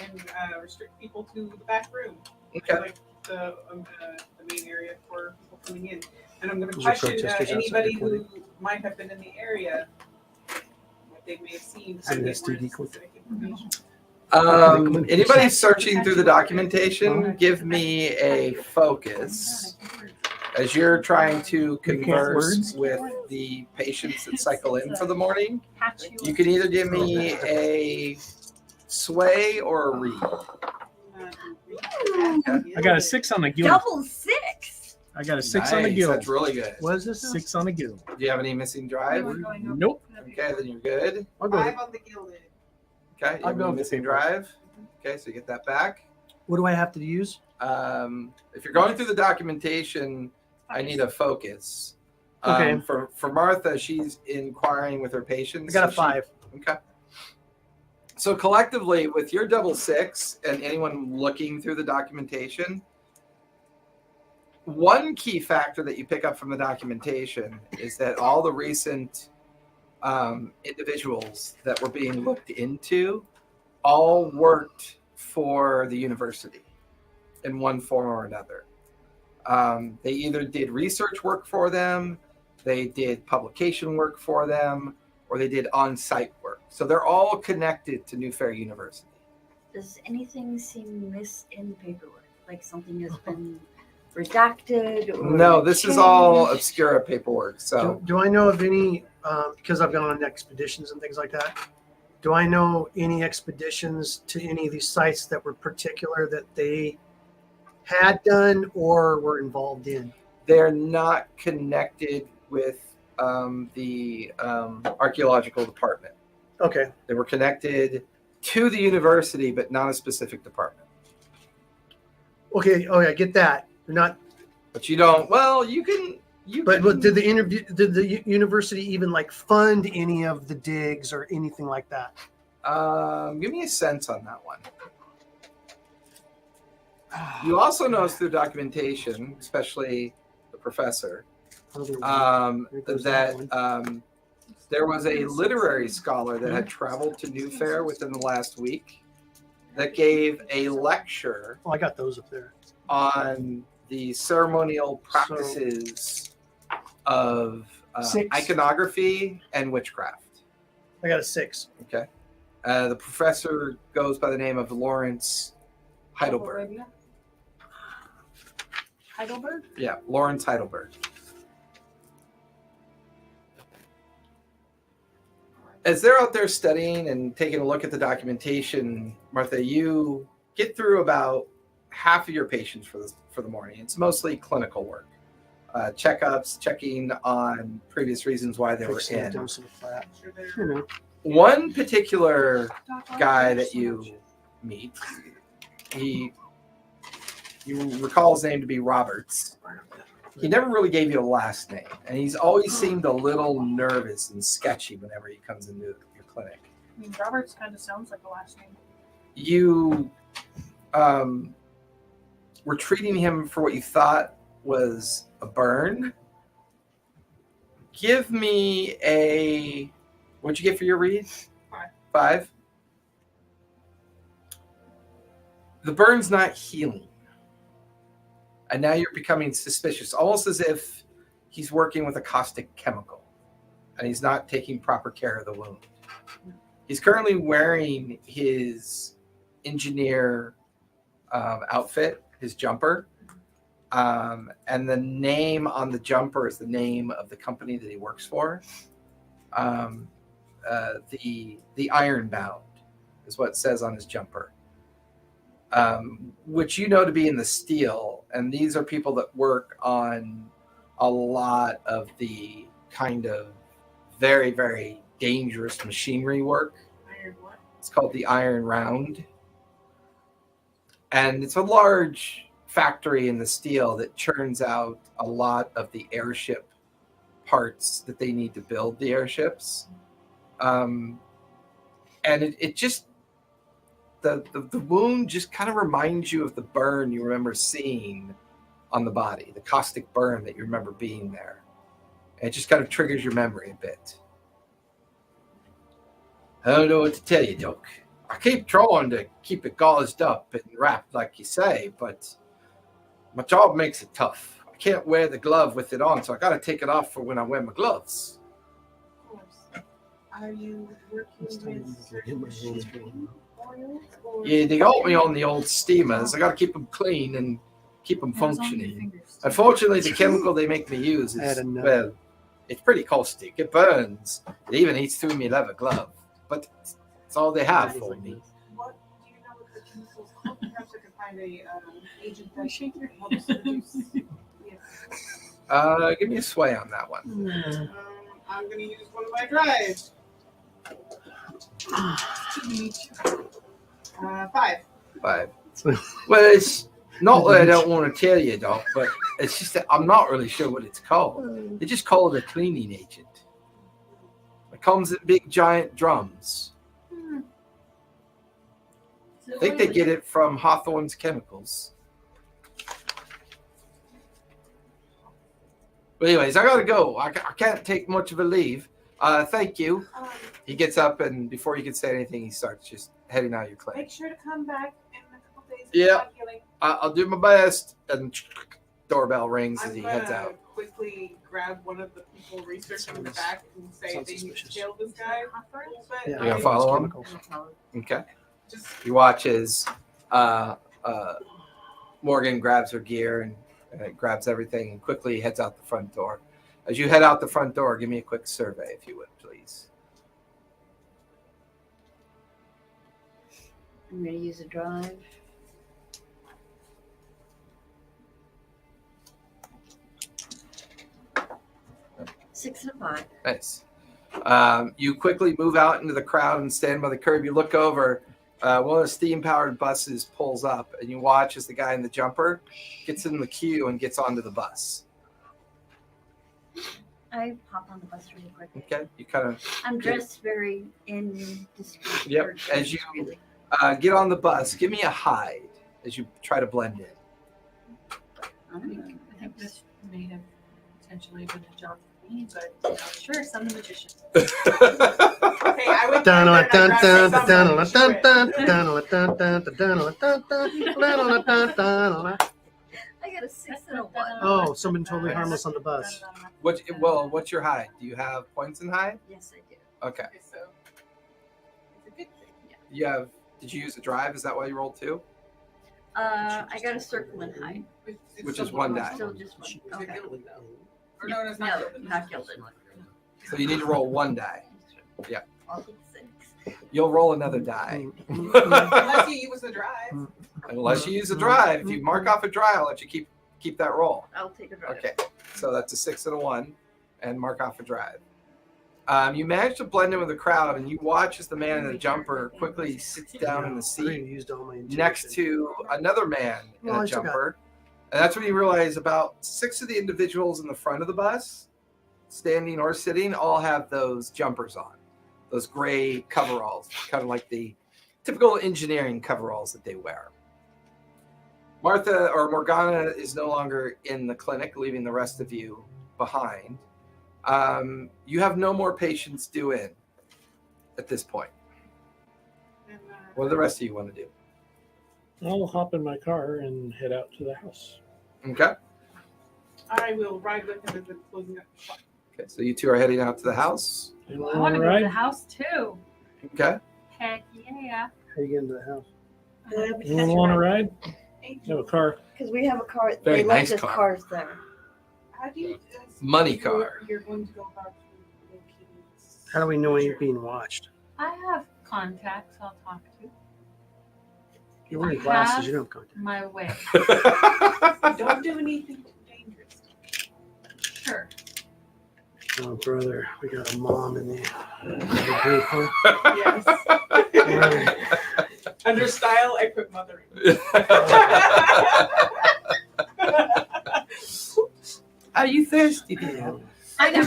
and restrict people to the back room, Okay. like the main area for people coming in. And I'm going to Those are question protesters outside anybody your who might have been in the area, what they may have seen. Is it an to get more STD code? specific information. Anybody searching through the documentation, give me a focus as you're trying to converse words? with the patients that cycle in for the morning. Catch You can either give me a sway or a read. I got a 6 on the guild. Double 6. I got a 6 on the Nice, guild. that's really good. What is this? 6 on the guild. Do you have any missing drive? Nope. Okay, then you're good. I'll go. Five on the gilded. Okay, you I'll have go any with missing paper. drive. Okay, so you get that back. What do I have to use? If you're going through the documentation, I need a focus. Okay. For Martha, she's inquiring with her patients. I got a so 5. Okay. So collectively, with your double 6 and anyone looking through the documentation, one key factor that you pick up from the documentation is that all the recent individuals that were being looked into all worked for the university in one form or another. They either did research work for them, they did publication work for them, or they did on-site work. So they're all connected to Newfaire University. Does anything seem miss in the paperwork? Like something has been redacted or No, this is all changed? Obscura paperwork. So Do I know of any, because I've gone on expeditions and things like that, do I know any expeditions to any of these sites that were particular that they had done or were involved in? they're not connected with the archaeological department. Okay. They were connected to the university, but not a specific department. Okay. Oh, yeah, I get that. They're not. But you don't. Well, you can. But did the university even like fund any of the digs or anything like that? Give me a sense on that one. You also notice through documentation, especially the professor, that there was a literary scholar that had traveled to Newfaire within the last week that gave a lecture Oh, I got those up there. on the ceremonial practices of 6. iconography and witchcraft. I got a 6. Okay. The professor goes by the name of Lawrence Heidelberg. Heidelberg? Yeah, Lawrence Heidelberg. As they're out there studying and taking a look at the documentation, Martha, you get through about half of your patients for the morning. It's mostly clinical work, checkups, checking on previous reasons why they were Fixing the in. dose of the flat. Sure they're- You know, One particular Doc, why guy are there that so you much? meet, you recall his name to be Roberts. He never really gave you a last name, and he's always seemed a little nervous and sketchy whenever he comes into your clinic. I mean, Roberts kind of sounds like a last name. You were treating him for what you thought was a burn. Give me a... What'd you get for your read? 5. The burn's not healing. And now you're becoming suspicious, almost as if he's working with a caustic chemical and he's not taking proper care of the wound. He's currently wearing his engineer outfit, his jumper. And the name on the jumper is the name of the company that he works for. The Ironbound is what it says on his jumper. Which you know to be in the steel, and these are people that work on a lot of the kind of very, very dangerous machinery work. Iron what? It's called the Iron Round, and it's a large factory in the steel that churns out a lot of the airship parts that they need to build the airships. And it just the wound just kind of reminds you of the burn you remember seeing on the body, the caustic burn that you remember being there. And it just kind of triggers your memory a bit. I don't know what to tell you, Doc. I keep trying to keep it gauzed up and wrapped like you say, but my job makes it tough. I can't wear the glove with it on, so I got to take it off for when I wear my gloves. Of course. Are you working with certain machinery oils? Or Yeah, they got me on the old steamers. I got to keep them clean and keep them Hands on your functioning. fingers. Unfortunately, the chemical they make me use Add is, a nut. well, it's pretty caustic. It burns. It even eats through my leather glove. But it's all they have for me. what do you know what the chemicals called? Perhaps I could find a agent that helps reduce. Yeah. Give me a sway on that one. I'm gonna use one of my drives. 5. 5. Well, it's not that I don't want to tell you, Doc, but it's just that I'm not really sure what it's called. They just call it a cleaning agent. It comes in big giant drums. I think they get it from Hawthorne's Chemicals. But anyways, I gotta go. I can't take much of a leave. Thank you. He gets up, and before you can say anything, he starts just heading out of your clinic. Make sure to come back in a couple days. Yeah. Healing. I'll do my best. And doorbell rings as I'm he gonna heads out. quickly grab one of the people researching the back and say Sounds they need to suspicious. kill this guy a little bit. Yeah. You gonna follow him? Chemicals. Okay. Just You watch as Morgan grabs her gear and grabs everything and quickly heads out the front door. As you head out the front door, give me a quick survey, if you would, please. I'm going to use a drive. Six and a 5. Nice. You quickly move out into the crowd and stand by the curb. You look over. One of the steam-powered buses pulls up, and you watch as the guy in the jumper gets in the queue and gets onto the bus. I hop on the bus really quick. Okay. You kind of I'm dressed very indiscreet. Yep, or as you- really. get on the bus. Give me a hide as you try to blend in. I think this may have potentially been a job for me, but I'm not sure. Some magician. okay. I would Dun, find dun, that dun, and I dun, grabbed dun, some dun, shit. dun, dun, dun, dun, dun, dun, dun. I got a 6 and a 1. Oh, someone totally harmless on the bus. What's your hide? Do you have points in hide? Yes, I do. Okay. Okay, so it's a good thing. You have. Did you use a drive? Is that why you rolled 2? I got a circle and hide. It's Which still is one one. die. Still just one. Is it Okay. gilded though? Or no, it's not No, gilded. not gilded. So you need to roll 1 die. I'll take 6. You'll roll another die. Unless you use the drive. Unless you use a drive. If you mark off a drive, I'll let you keep that roll. I'll take a drive. Okay, so that's a 6 and a 1, and mark off a drive. You manage to blend in with the crowd, and you watch as the man in the jumper quickly sits down in the seat Used all my intuition. next to another man in Well, a I forgot. jumper. And that's when you realize about 6 of the individuals in the front of the bus, standing or sitting, all have those jumpers on, those gray coveralls, kind of like the typical engineering coveralls that they wear. Martha or Morgana is no longer in the clinic, leaving the rest of you behind. You have no more patients due in at this point. And, What do the rest of you want to do? I'll hop in my car and head out to the house. Okay. I will ride with him as it's closing up the shop. Okay, so you two are heading out to the house. Anyone I want to go ride? to the house too. Okay. Heck yeah. How you get into the house? Anyone want to ride? I have a car. Because we have a car. Very they nice left us car. cars there. How do you Money car. You're going to go about locating this. How do we know you're being watched? I have contacts I'll talk to. You're wearing I glasses. have You don't have contact. My way. Don't do anything too dangerous. Sure. Oh, brother, we got a mom in the group, huh? Yes. Under style, I put mothering. Are you thirsty, dear? I know.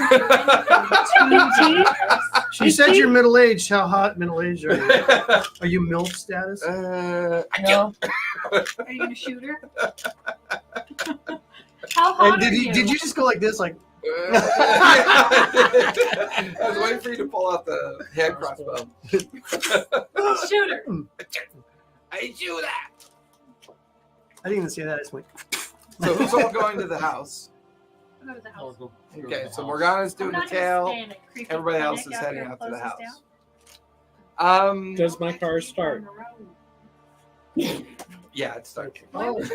She said you're middle aged. How hot middle aged are you? Are you MILF status? No. Are you gonna shoot her? How hot And are you? did you just go like this? Like, I was waiting for you to pull out the hand crossbow. Shoot her. I do that. I didn't even say that. I just went. So who's all going to the house? I'll go to the I'll house. go to Okay, the so house. Morgana's I'm doing the not gonna tail. stay in a creepy Everybody else clinic is heading after out to it the closes house. Does my car start? Yeah, it starts. Why would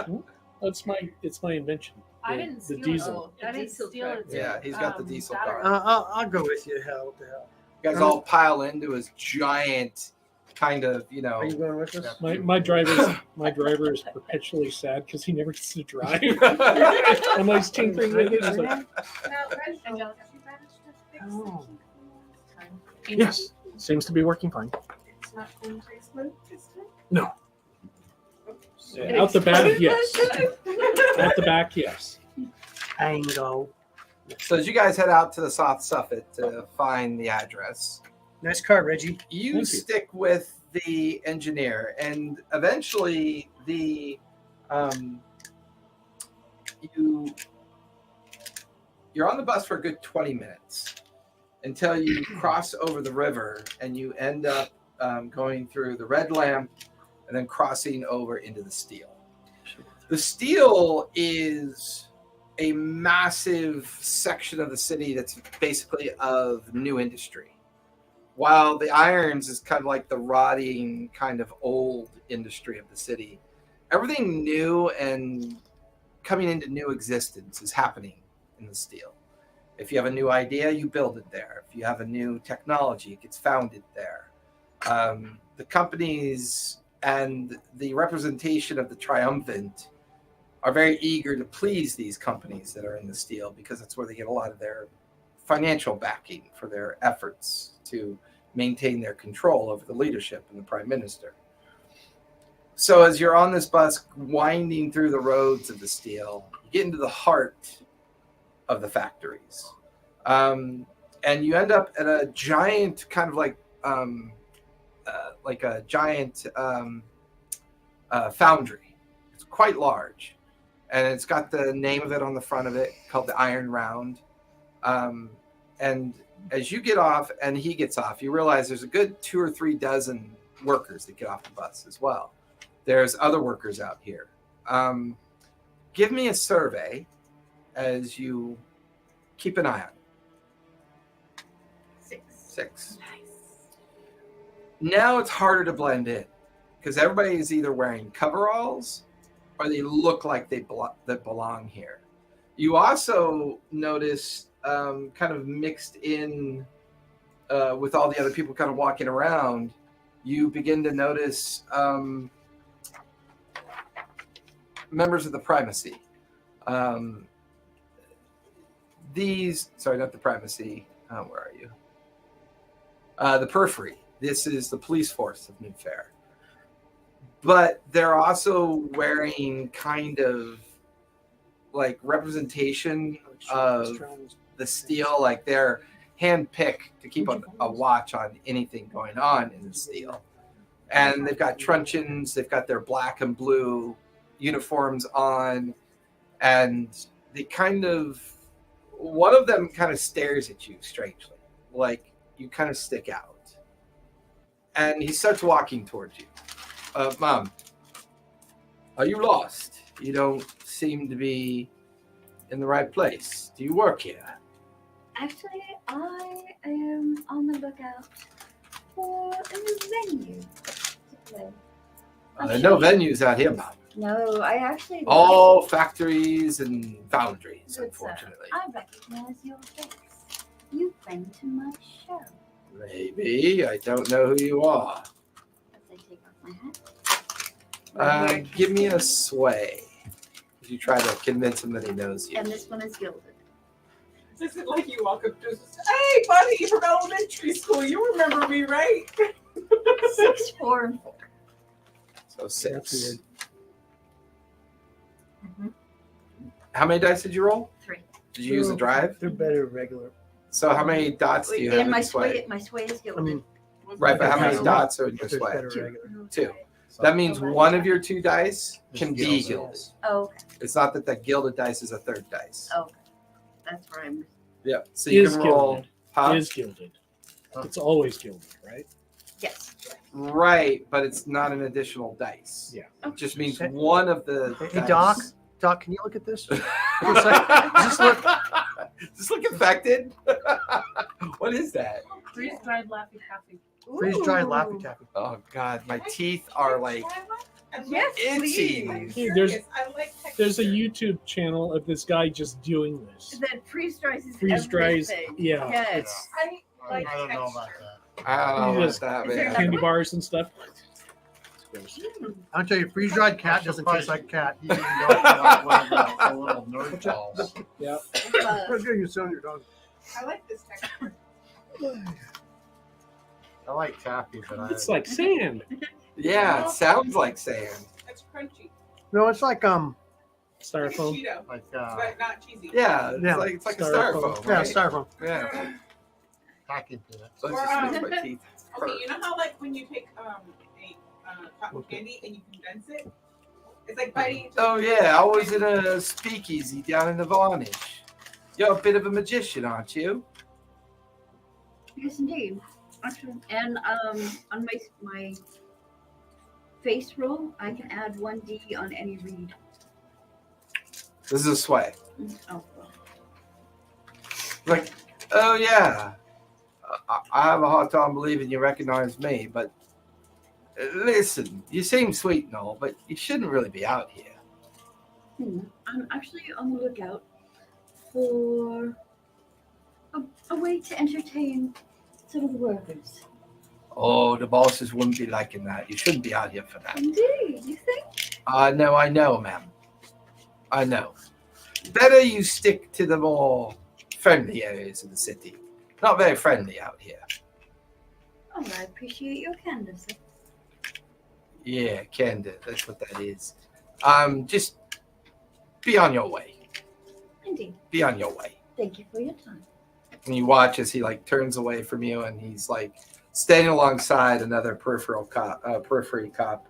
you It's my invention. I The- didn't the steal diesel. it. I didn't Diesel steal truck. it. Yeah, he's got the diesel battery. car. I'll go with you. Hell, the hell. You guys all pile into his giant kind of, you know. Are you going with us? My driver is perpetually sad because he never gets to drive. I'm always tinkering with it. He's like, Angelica. Oh. yes, seems to be working fine. It's not going to explode this time? No. Out the back, yes. Out the back, yes. Tango. So as you guys head out to the South Suffolk to find the address, Nice car, Reggie. you Thank you. stick with the engineer, and eventually you're on the bus for a good 20 minutes until you cross over the river, and you end up going through the Red Lamp and then crossing over into the Steel. The Steel is a massive section of the city that's basically of new industry, while the Irons is kind of like the rotting kind of old industry of the city. Everything new and coming into new existence is happening in the Steel. If you have a new idea, you build it there. If you have a new technology, it gets founded there. The companies and the representation of the triumvirate are very eager to please these companies that are in the Steel, because that's where they get a lot of their financial backing for their efforts to maintain their control over the leadership and the prime minister. So as you're on this bus winding through the roads of the Steel, you get into the heart of the factories. And you end up at a giant kind of like a giant foundry. It's quite large. And it's got the name of it on the front of it, called the Iron Round. And as you get off and he gets off, you realize there's a good 2 or 3 dozen workers that get off the bus as well. There's other workers out here. Give me a survey as you keep an eye on it. 6. Now it's harder to blend in because everybody is either wearing coveralls or they look like they belong here. You also notice kind of mixed in with all the other people kind of walking around, you begin to notice members of the primacy. Sorry, not the primacy. Where are you? The periphery. This is the police force of Newfaire. But they're also wearing kind of like representation of the steel, like they're handpicked to keep a watch on anything going on in the steel. And they've got truncheons, they've got their black and blue uniforms on, and they kind of, one of them kind of stares at you strangely, like you kind of stick out. And he starts walking towards you. Mom, are you lost? You don't seem to be in the right place. Do you work here? Actually, I am on the lookout for a new venue to play. There are no venues out here, Mom. No, I actually. All factories and foundries, Good, sir. unfortunately. I recognize your face. You've been to my show. Maybe. I don't know who you are. As I take off my hat. Give me a sway. As you try to convince him that he knows you. And this one is gilded. Is it like you walk up to us, hey, buddy, from elementary school, you remember me, right? 6, 4, and 4. So That's 6. weird. Mm-hmm. How many dice did you roll? 3. Did you use a drive? They're better regular. So how many dots do you have And my in sway? sway is I gilded. mean, Right, but how many Yeah. dots are in your they're sway? better 2. regular. 2. That means one of your 2 dice can be Gilded. gilded. Oh, okay. It's not that the gilded dice is a 3rd dice. Okay. That's where I'm. Yep. So you Is can roll. gilded. Huh? Is gilded. It's always gilded, right? Yes. Right, but it's not an additional dice. Yeah. It just means one of the Hey, dice. Doc, can you look at this? Does this look- this look infected? What is that? Freeze dried Laffy Taffy. Freeze dried Ooh. Laffy Taffy. Oh God, my teeth are like Yes, itchy. please. Hey, there's There's a YouTube channel of this guy just doing this. That freeze dries is Freeze dries, everything. yeah. Yes. I I don't know about texture. that. I don't know You about just- that, Is there man. Candy bars and stuff. It's gross. I'll tell you, freeze dried cat doesn't taste like cat. He didn't go for like one of the little nerd balls. Yeah. Uh, How dare you sell your dog? I like this texture. I like taffy, but It's like sand. Yeah, it sounds like sand. It's crunchy. No, it's like Like Styrofoam. Cheeto, like but not cheesy. Yeah, Yeah. it's like a Styrofoam. styrofoam. yeah, Right? styrofoam. Yeah. packing peanuts. So it just makes my teeth hurt. Okay, you know how like when you take a cotton candy and you condense it? It's like biting into Oh yeah, I was in a speakeasy down in the Varnish. You're a bit of a magician, aren't you? yes, indeed. Actually, and on my face roll, I can add 1d on any read. This is a sway. Oh, well. Like, oh yeah, I have a hard time believing you recognize me, but listen, you seem sweet and all, but you shouldn't really be out here. I'm actually on the lookout for a way to entertain some of the workers. Oh, the bosses wouldn't be liking that. You shouldn't be out here for that. Indeed, you think? No, I know, ma'am. I know. Better you stick to the more friendly areas of the city. Not very friendly out here. Oh, I appreciate your candor, sir. Yeah, candor. That's what that is. Just be on your way. Indeed. Be on your way. Thank you for your time. And you watch as he like turns away from you, and he's like standing alongside another periphery cop.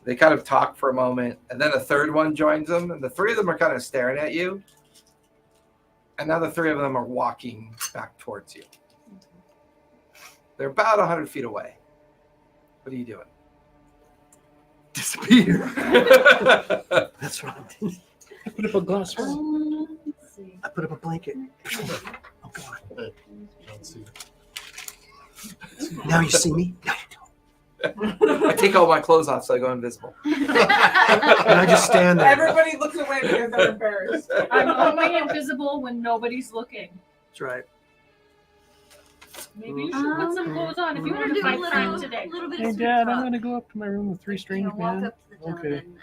They kind of talk for a moment, and then a third one joins them, and the 3 of them are kind of staring at you. And now the 3 of them are walking back towards you. They're about 100 feet away. What are you doing? Disappear. That's what I did. I put up a glass wall. Let's see. I put up a blanket. Oh God! Don't see it. Now you see me. Now you I take all my clothes off so I go invisible. don't. And I just stand there. Everybody looks away because they're embarrassed. I'm only invisible when nobody's looking. That's right. Maybe you should put some clothes on if you want to fight crime today. Little bit Hey, of Dad, I'm talk. going to go up to my room with 3 strange Walk men. up to the Okay. gentleman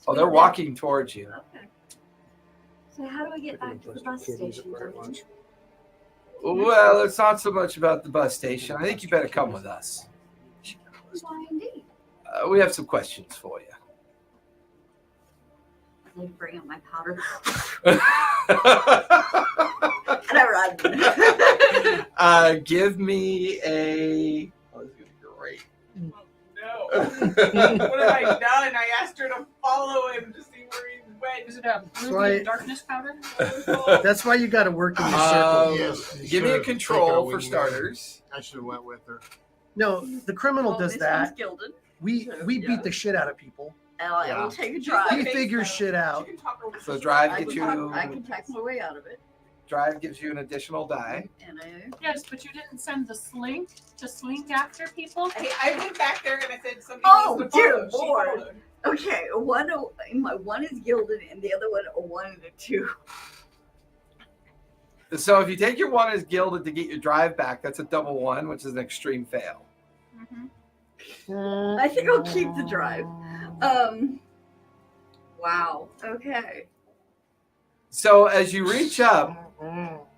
Oh, they're walking towards you. Okay. So how do I get back to the bus station? Gentlemen? Well, it's not so much about the bus station. I think you better come with us. Why indeed? We have some questions for you. I bring up my powder and I run. Give me a. Oh, this is gonna be great. No. What have I done? I asked her to follow him to see where he went. Is it a Right. ruby darkness powder? That's why you got to work in the circle. Yes, Give me a should've control taken a for wing starters. I should have went with her. No, the criminal Oh, does this that. one's gilded. We beat the shit out of people. And I Yeah. will take a He drive. figures shit out. You can talk over So the- drive I gets can you. tack my way out of it. Drive gives you an additional die. And I Yes, but you didn't send the slink to slink after people. Hey, I went back there and I said somebody Oh, needs to dear follow. She Lord. followed. okay, my one is gilded and the other one a 1 and a 2. So if you take your 1 as gilded to get your drive back, that's a double 1, which is an extreme fail. I think I'll keep the drive. Wow. Okay. So as you reach up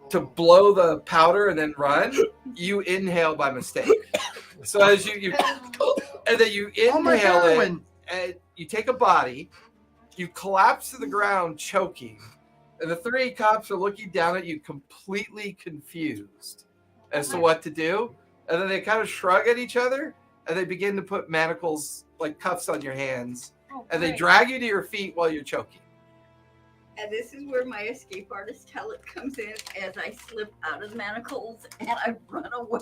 to blow the powder and then run, you inhale by mistake. So as you and then you Oh my inhale it, heroin! and you take a body, you collapse to the ground choking, and the 3 cops are looking down at you completely confused as to what to do. And then they kind of shrug at each other, and they begin to put manacles like cuffs on your hands, Oh, and they great. drag you to your feet while you're choking. And this is where my escape artist talent comes in as I slip out of the manacles and I run away.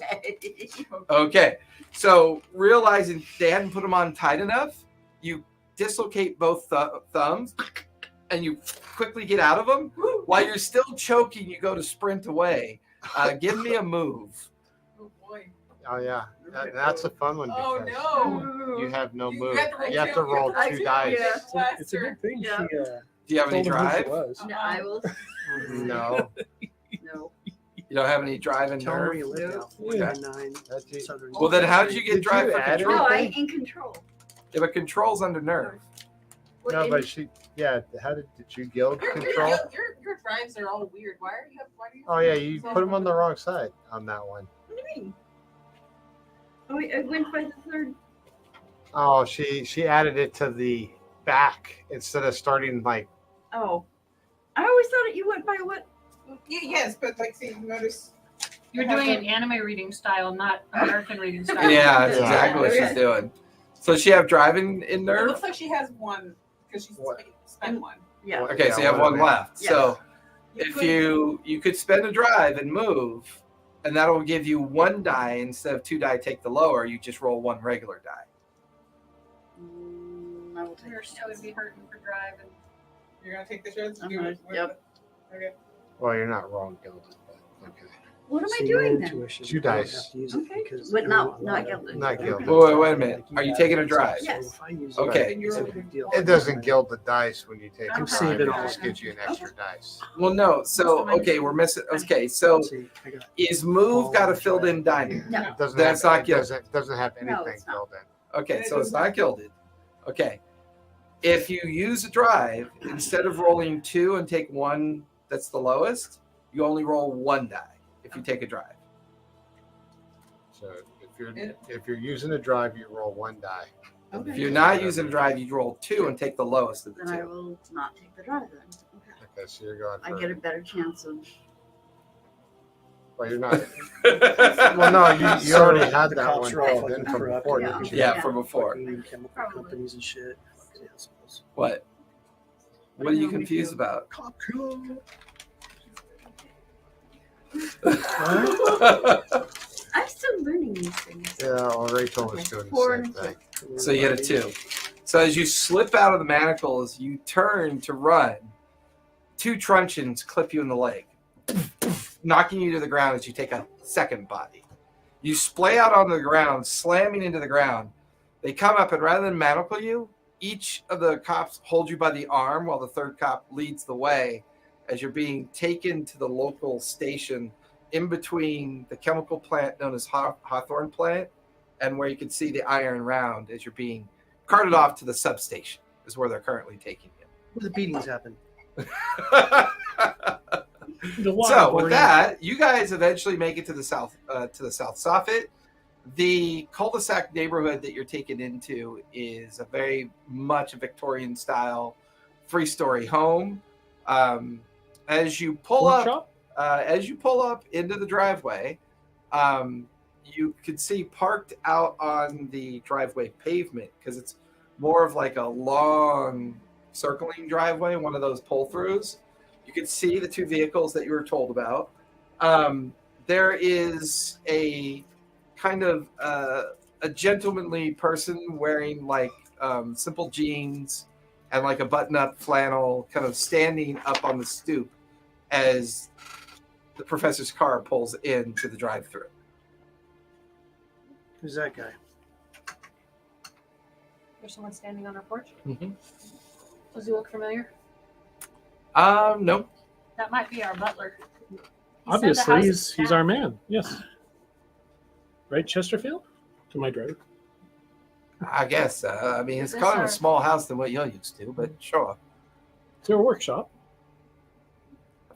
Okay, so realizing they hadn't put them on tight enough, you dislocate both thumbs, and you quickly get out of them. While you're still choking, you go to sprint away. Give me a move. Oh boy. Oh yeah, that's a fun one Oh because no. you have no You move. have to roll You have to two. roll I 2 do, dice. yeah. It's a good thing Yeah. she Do you have any told him who she drive? was. No, I will. No, No. You don't have any drive and Tell her nerve? you live now. Yeah. 49 that's it. Southern. Well, then how did you get Did drive you for add it? control? No, I in control. Yeah, but control's under nerve. Well, No, in- but how did you guild control? Your drives are all weird. Why are you? Oh yeah, you put them on the wrong side on that one. What do you mean? Oh, I went by the third. Oh, she added it to the back instead of starting like. Oh, I always thought you went by what? Yeah, yes, but like, see, notice. You're doing an anime reading style, not American reading style. Yeah, that's Yeah. exactly what she's doing. So she have driving in It nerve? looks like she has one because she's What? spent one. Yeah. Okay, so you have one left. Yeah. So if you could spend a drive and move, and that'll give you 1 die instead of 2 die. Take the lower. You just roll 1 regular die. I will take You're a still chance. would be hurting for driving. You're gonna take the shots. Yep. Okay. Well, you're not wrong gilded, but okay. What am I See, doing my then? intuition, 2 I don't dice. have to use it Okay. because But I not- don't not want gilded. Not Okay. gilded. Wait a minute. Are you taking a drive? Yes. So if I use Okay. it, it's a big deal. It doesn't gild the dice when you take I'm a saving drive. It all just of gives you an extra dice. Well, no. So okay, we're missing. Okay, so See, I got is move got a filled-in die? No. It doesn't That's have, not it gilded. doesn't have No, anything it's not. gilded. Okay, so it's not gilded. Okay. If you use a drive, instead of rolling 2 and take 1 that's the lowest, you only roll 1 die if you take a drive. So if you're using a drive, you roll 1 die. Okay. If you're not using a drive, you roll 2 and take the lowest of the Then I 2. will not take the drive then. Okay. Okay, so you're going I for. get a better chance of. Well, you're not. Well, no, you already had the that cops one are all filled in fucking from corrupt. before, Yeah. didn't you? Yeah, from before. Fucking chemical Probably. companies and shit. Fucking assholes. What? What are you confused about? Cop kill. I'm still learning these things. Yeah, well, Rachel was Okay, doing 4 the and same a thing. So you get a 2. So as you slip out of the manacles, you turn to run. 2 truncheons clip you in the leg, knocking you to the ground as you take a second body. You splay out onto the ground, slamming into the ground. They come up, and rather than manacle you, each of the cops hold you by the arm while the third cop leads the way as you're being taken to the local station in between the chemical plant known as Hawthorne Plant and where you can see the iron round as you're being carted off to the substation is where they're currently taking Where the beatings happen. you. The So with waterboarding. that, you guys eventually make it to the south soffit. The cul-de-sac neighborhood that you're taken into is a very much a Victorian style 3-story home. As you pull Workshop? up into the driveway, you could see parked out on the driveway pavement, because it's more of like a long circling driveway, one of those pull-throughs. You could see the 2 vehicles that you were told about. There is a kind of a gentlemanly person wearing like simple jeans and like a button-up flannel, kind of standing up on the stoop as the professor's car pulls into the drive-thru. Who's that guy? There's someone standing on our porch. Mm-hmm. Does he look familiar? No. That might be our butler. He said the Obviously, house he's is our man. Yes. Right, Chesterfield? To my driver. I guess. I mean, it's This kind of our- a small house than what you're used to, but sure. It's their workshop.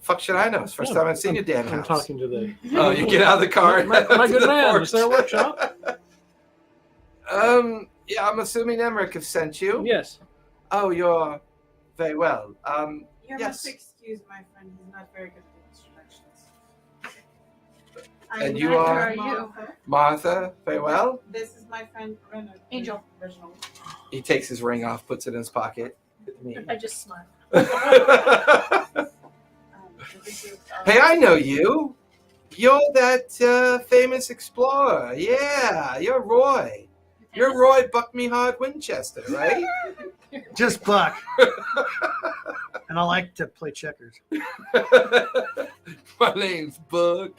Fuck should I know? It's the first time I've seen your damn I'm house. talking to the. Oh, you get out of the car. My good to the man, porch. it's their workshop. Yeah, I'm assuming Emmerich has sent you. Yes. Oh, you're very well. You Yes. must excuse my friend. He's not very good at introductions. And you Who are- are you? Martha. Martha, very well. This is my friend Renaud. Angel. Reginald. He takes his ring off, puts it in his pocket. Good to meet you. I just smile. This is, Hey, I know you. You're that famous explorer. Yeah, you're Roy. You're Roy Buck Me Hard Winchester, right? Just Buck. And I like to play checkers. My name's Buck,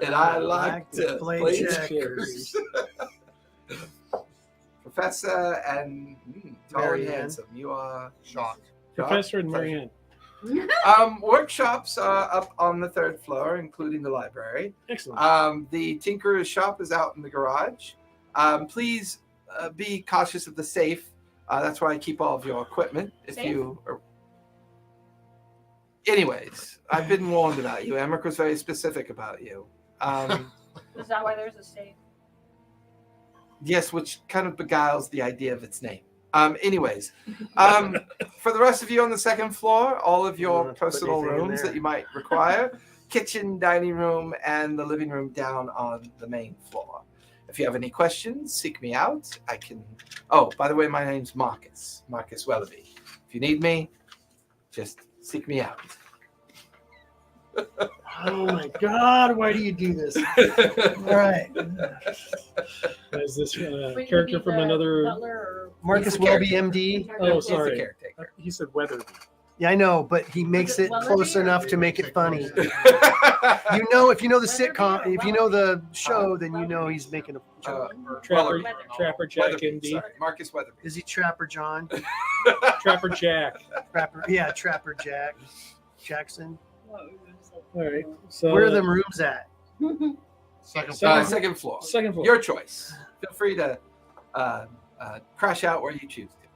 and I like to play checkers. Professor and tall and Marianne. handsome. You are Shocked. Professor and Marianne. Workshops are up on the 3rd floor, including the library. Excellent. The tinkerer's shop is out in the garage. Please be cautious of the safe. That's where I keep all of your equipment. If Safe? you are... Anyways, I've been warned about you. Emmerich was very specific about you. Is that why there's a safe? Yes, which kind of beguiles the idea of its name. Anyways, for the rest of you on the 2nd floor, all of You your don't have to put personal anything in rooms there. that you might require, kitchen, dining room, and the living room down on the main floor. If you have any questions, seek me out. I can... Oh, by the way, my name's Marcus Wellaby. If you need me, just seek me out. Oh my God, why do you do this? All right. Is this Wait, you character mean from the another? Butler or Marcus He's the Welby, character. MD. Oh, He's the sorry. caretaker. He said Weatherby. Yeah, I know, but he makes it Wellaby close or- enough to make it funny. Weatherby. You know, if you know the Weatherby sitcom, or if you know the Wellaby? show, then you know he's making a joke. Trapper, Weatherby. Trapper Jack, Weatherby, MD. sorry. Marcus Weatherby. Is he Trapper John? Trapper Jack. Trapper Jack. Jackson. All right. So Where are them rooms at? Second Second floor. Second floor. Your choice. Feel free to crash out where you choose to.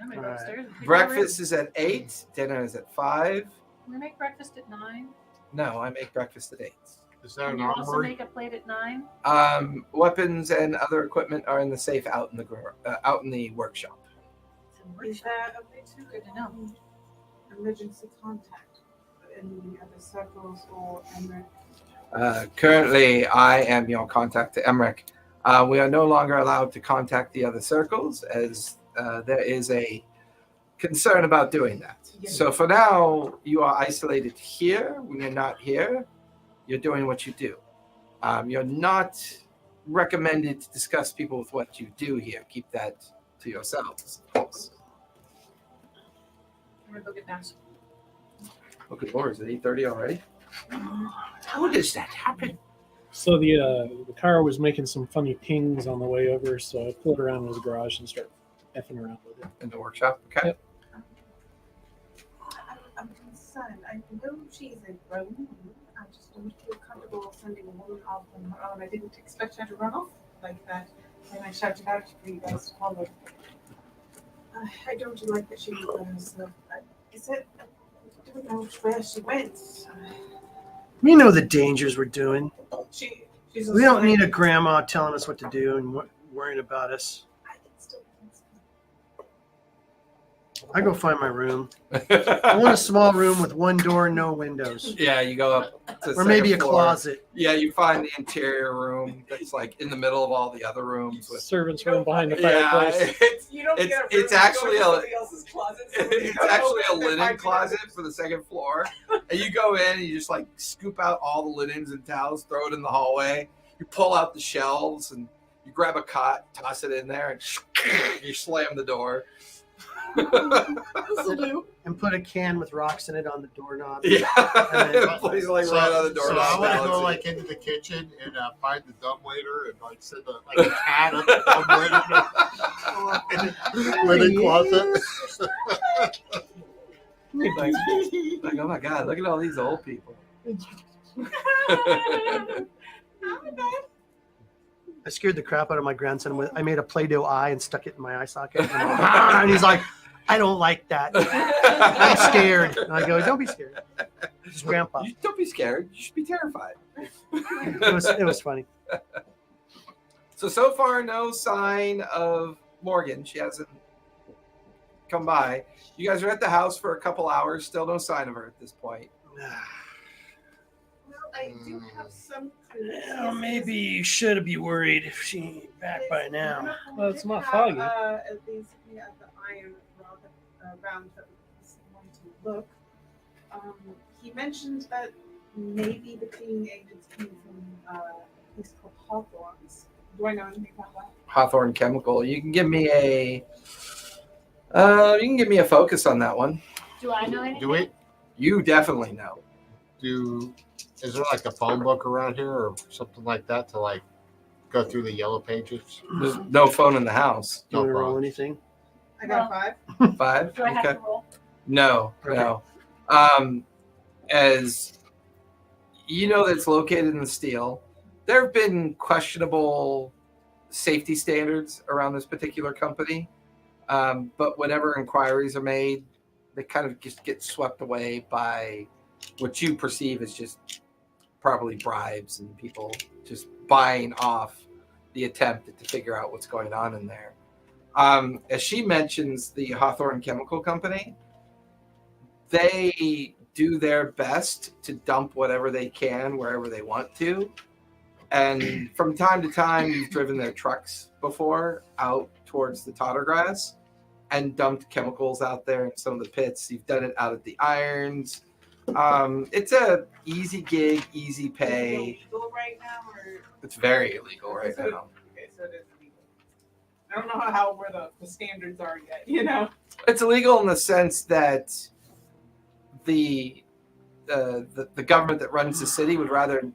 I'm gonna go Alright. upstairs. and pick my Breakfast is at 8. Dinner is at 5. room. We make breakfast at 9. No, I make breakfast at 8. Is that And an you also armory? make a plate at 9. Weapons and other equipment are in the safe out in the out in the workshop. Is that a way to Good to know. emergency contact in the other circles or Emmerich? Currently, I am your contact to Emmerich. We are no longer allowed to contact the other circles as there is a concern about doing that. Yes. So for now, you are isolated here. When you're not here, you're doing what you do. You're not recommended to discuss people with what you do here. Keep that to yourselves, of course. I'm gonna go get Max. Oh, good lord, is it 8:30 already? How does that happen? So the car was making some funny pings on the way over, so I pulled around in his garage and started effing around with it. In the workshop, okay? Yep. I'm concerned. I know she's a grown woman. I just don't feel comfortable sending a woman off on her own. I didn't expect her to run off like that. And I shouted out for you guys to follow. I don't like that she was. Is it? I don't know where she went. We know the dangers we're doing. She's. We don't need a grandma telling us what to do and worrying about us. I can still. I go find my room. I want a small room with one door, no windows, Yeah, you go up to the or maybe a second floor. closet. Yeah, you find the interior room that's like in the middle of all the other rooms. With Servant's room behind the yeah, fireplace. You don't It's- get a it's room, actually you go a- into somebody else's closet. So when you it's go actually a over, they linen find you closet for the second floor. And you go in and you just like scoop out all the linens and towels, throw it in the hallway. You pull out the shelves and you grab a cot, toss it in there, and you slam the door. This'll do. And put a can with rocks in it on the doorknob. Yeah, And please, like right on the door. So I want to go like into the kitchen and find the dumbwaiter and like send like a cat up the dumbwaiter linen closet. Like, oh my god, look at all these old people. I scared the crap out of my grandson with. I made a Play-Doh eye and stuck it in my eye socket, and he's like, "I don't like that. I'm scared." And I go, "Don't be scared. It's Grandpa." Don't be scared. You should be terrified. It was funny. So far, no sign of Morgan. She hasn't come by. You guys are at the house for a couple hours. Still no sign of her at this point. Well, I do have some clues. Well, maybe you should be worried if she ain't back by now. Well, it's not Have, foggy. At least we have the iron round that we want to look. He mentioned that maybe the cleaning agents came from a place called Hawthorne's. Do I know anything about that? Hawthorne Chemical. You can give me a. You can give me a focus on that one. Do I know anything? Do we? You definitely know. Is there like a phone book around here or something like that to like go through the yellow pages? There's no phone in the house. Do you want to No roll problem. anything? I got Well, 5. 5. Do I have Okay. to roll? No. Okay. No. As you know, that's located in the steel. There have been questionable safety standards around this particular company, but whenever inquiries are made, they kind of just get swept away by what you perceive as just probably bribes and people just buying off the attempt to figure out what's going on in there. As she mentions the Hawthorne Chemical Company, they do their best to dump whatever they can wherever they want to. And from time to time, you've driven their trucks before out towards the Tottergrass and dumped chemicals out there in some of the pits. You've done it out at the irons. It's a easy gig, easy Is it pay. illegal right now, or It's very illegal right now. okay, so it is illegal. I don't know where the standards are yet. You know. It's illegal in the sense that the government that runs the city would rather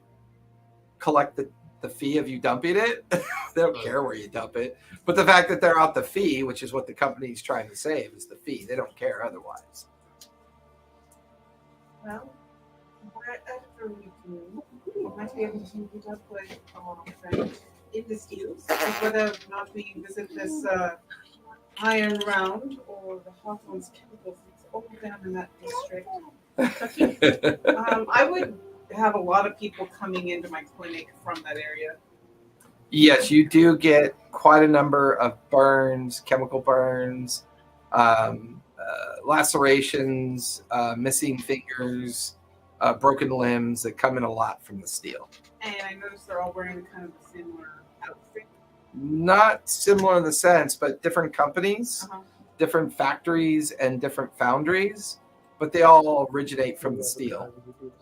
collect the fee of you dumping it. They don't care where you dump it. But the fact that they're out the fee, which is what the company's trying to save, is the fee. They don't care otherwise. Well, whatever we do, we might be able to meet up with our friend in the steels. Whether or not we visit this iron round or the Hawthorne's chemicals, it's all down in that district. I would have a lot of people coming into my clinic from that area. Yes, you do get quite a number of burns, chemical burns, lacerations, missing fingers, broken limbs that come in a lot from the steel. And I noticed they're all wearing kind of a similar outfit. Not similar in the sense, but different companies, Uh-huh. different factories, and different foundries, but they all originate from the steel.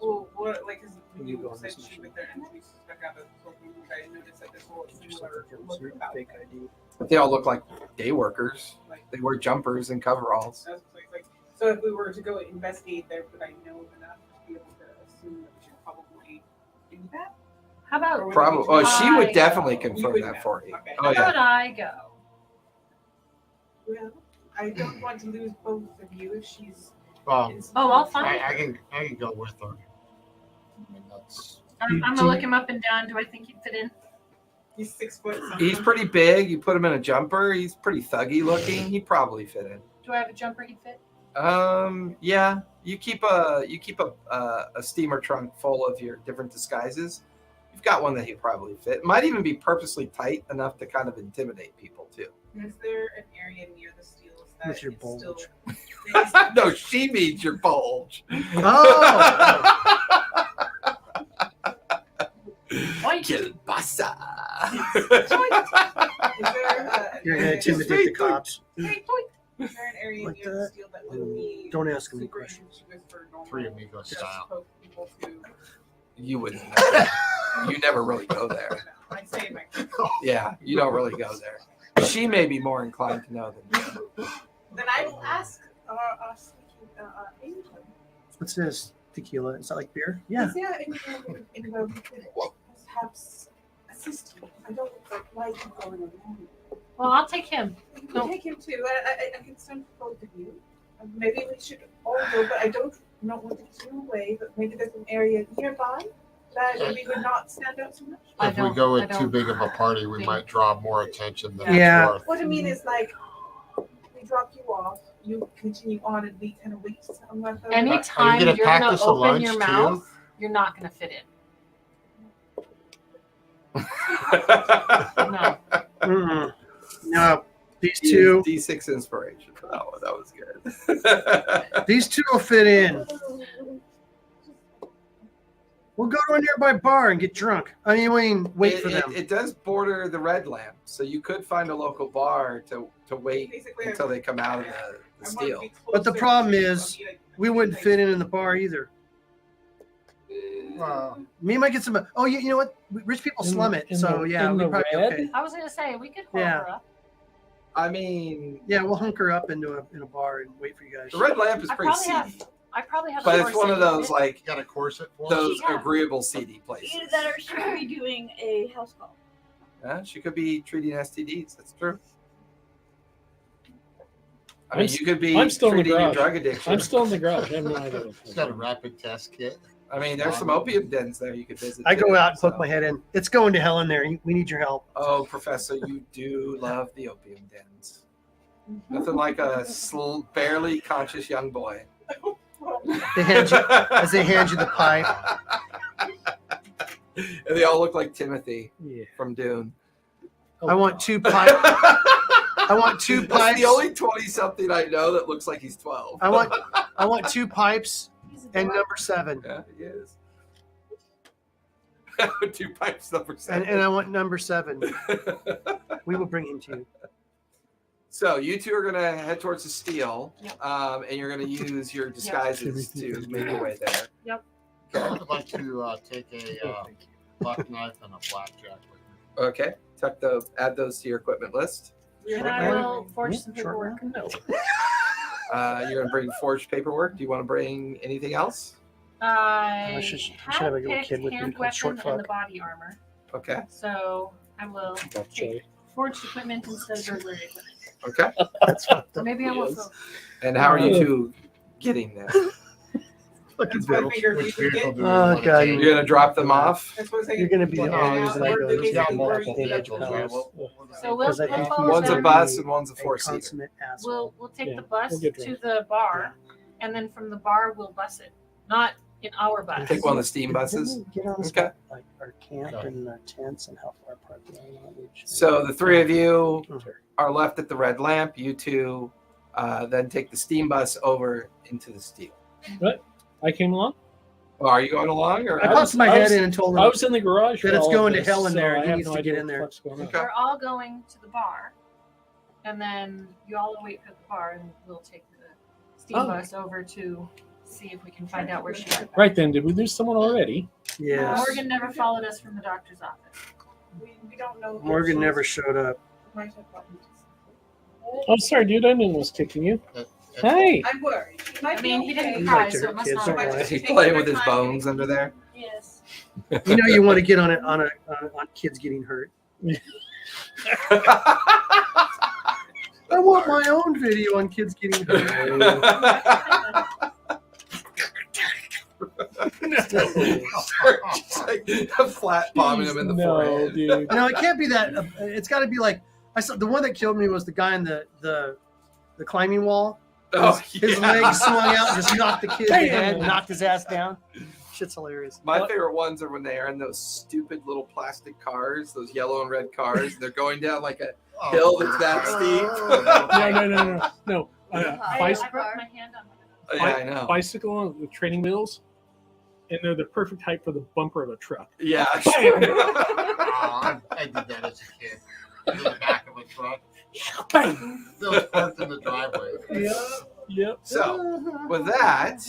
Well, what, like, is when you said she with their entries stuck out of the program, I noticed that there's a whole similar look about them. But they all look like day workers. They wear jumpers and coveralls. That's like, so if we were to go investigate there, would I know enough to be able to assume that we should probably do that? How about Or would Probably. it be Oh, too- she would I definitely know. You confirm would that know. for you. Okay. Oh how yeah. about I go? Well, I don't want to lose both of you if she's. Well, Oh, I'll find I can go with her. I mean, that's I'm gonna look him up and down. Do I think he'd fit in? He's 6 foot. Something. He's pretty big. You put him in a jumper. He's pretty thuggy looking. He'd probably fit in. Do I have a jumper he'd fit? Yeah. You keep a steamer trunk full of your different disguises. You've got one that he'd probably fit. It might even be purposely tight enough to kind of intimidate people too. Is there an area near the steels that With your it's bulge. still? No, she means your bulge. Oh, Oink. Kielbasa. Is there you're gonna an intimidate the cops. Is there an area Like near the that? steel that would be? Don't ask me super questions. innocuous for normal Three Amigos just style. poke people to- You would you never really go there. I say my. Yeah, you don't really go there. She may be more inclined to know than you. Then I will ask England. What's this? Tequila? Is that like beer? Yeah. Yeah, England could perhaps assist you. I don't like him going alone. Well, I'll take him. You can No. take him too. I can send for both of you. Maybe we should all go, but I don't want to get you away. But maybe there's an area nearby that we would not stand out so much. I If we don't- go I with too don't big of a party, we think- might draw more attention than Yeah. it's worth. What I mean is like we drop you off, you continue on, and we kind of wait for some left over. Anytime gonna you're pack gonna us a open lunch, your too? mouth, you're not gonna fit in. No. Mm-mm. No. These two. D6 inspiration for that one. That was good. These two will fit in. We'll go to a nearby bar and get drunk. I mean, wait for them. It does border the Red Lamp, so you could find a local bar to wait Basically, until they come out of the I want to steel. be But the closer problem to is, you. We wouldn't fit in the bar either. Well, Me might get some. Oh, you know what? Rich people In- slum it. in So the- yeah, in we'd the probably be red? okay. I was gonna say we could hold Yeah. her up. I mean, Yeah, we'll hunker up in a bar and wait for you guys. the Red Lamp is I pretty probably have. seedy, I probably have. but a it's one of corset those fit. like you got a corset for us? those Yeah. agreeable seedy places. Either that or she could be doing a house call. Yeah, she could be treating STDs. That's true. I I'm mean, s- you could be I'm still in the treating your garage. drug addiction. I'm still in the garage. I have no idea. It's got a rapid test kit. I mean, there's some opium dens there you could visit. I go too, out and poke so. my head in. It's going to hell in there. We need your help. Oh, Professor, you do love the opium dens. Nothing like a barely conscious young boy. They hand you, as they hand you the pipe. And they all look like Timothy Yeah. from Dune. I want 2 pipes. I want 2 That's pipes. the only 20-something I know that looks like he's 12. I want 2 pipes and number 7. Yeah, he is. 2 pipes, number 7. And I want number 7. We will bring him to you. So you two are gonna head towards the steel, Yep. And you're gonna use your disguises to make your way there. I would like to take a buck knife and a blackjack with me. Okay, add those to your equipment list. And I will forge some paperwork. No. You're gonna bring forged paperwork. Do you want to bring anything else? I should have a little picked kid with me hand called Short weapon and the Fuck. body armor. Okay. So I will That's take forged equipment instead of burglary equipment. Okay. That's what Or maybe I won't. Yes. And how are you two getting there? fucking That's what I bill. figured we Which would vehicle get. do we Oh, want to God. take? You're gonna drop them off. That's what I was You're going to be the Well, owners of that we're goes. basically Yeah, where multiple you- vehicles. Yeah. Right? So we'll Because I think follow he's One's a them. bus and one's a A four-seater. consummate asshole. We'll take Yeah, the bus we'll get to drunk. the bar, and then from the bar we'll bus it. Not in our bus. Take one of the steam buses. Didn't we get on this Okay. about, like our camp and our tents and how far apart they are on each? So the three of you Okay. are left at the Red Lamp. You two then take the steam bus over into the steel. I came along. Well, are you going along, or I popped my head in and told I him was in the garage. that for it's all of going to this, hell in so there and I he have needs no to idea get in what the there. fuck's going on. Okay. We're all going to the bar, and then you all wait for the bar, and we'll take the steam Oh. bus over to see if we can find out where she went. Right then, did we lose someone already? yes. Morgan never followed us from the doctor's office. We don't know. if Morgan she's- never showed up. might have gotten to- Oh, sorry, dude. I knew was kicking you. Hey. I'm worried. He might I be mean, he okay. didn't You cry, like to so hurt it must kids, not don't have worry. been. is he playing with his bones under there? Yes. You know you want to get on it on kids getting hurt. I want my own video on kids getting hurt. Just like flat bombing him in the no, forehead. dude. No, it can't be that. It's got to be like I saw the one that killed me was the guy in the climbing wall. His legs swung out and just knocked the kid in the head, and knocked his ass down. Shit's hilarious. My favorite ones are when they are in those stupid little plastic cars, those yellow and red cars. And they're going down like a hill that's that steep. No. I Bicycle, broke my hand on one of those. Yeah, I know. bicycle with training wheels, and they're the perfect height for the bumper of a truck. Yeah. I did that as a kid. In the back of a truck. Those parked in the driveway. Yep. So, with that,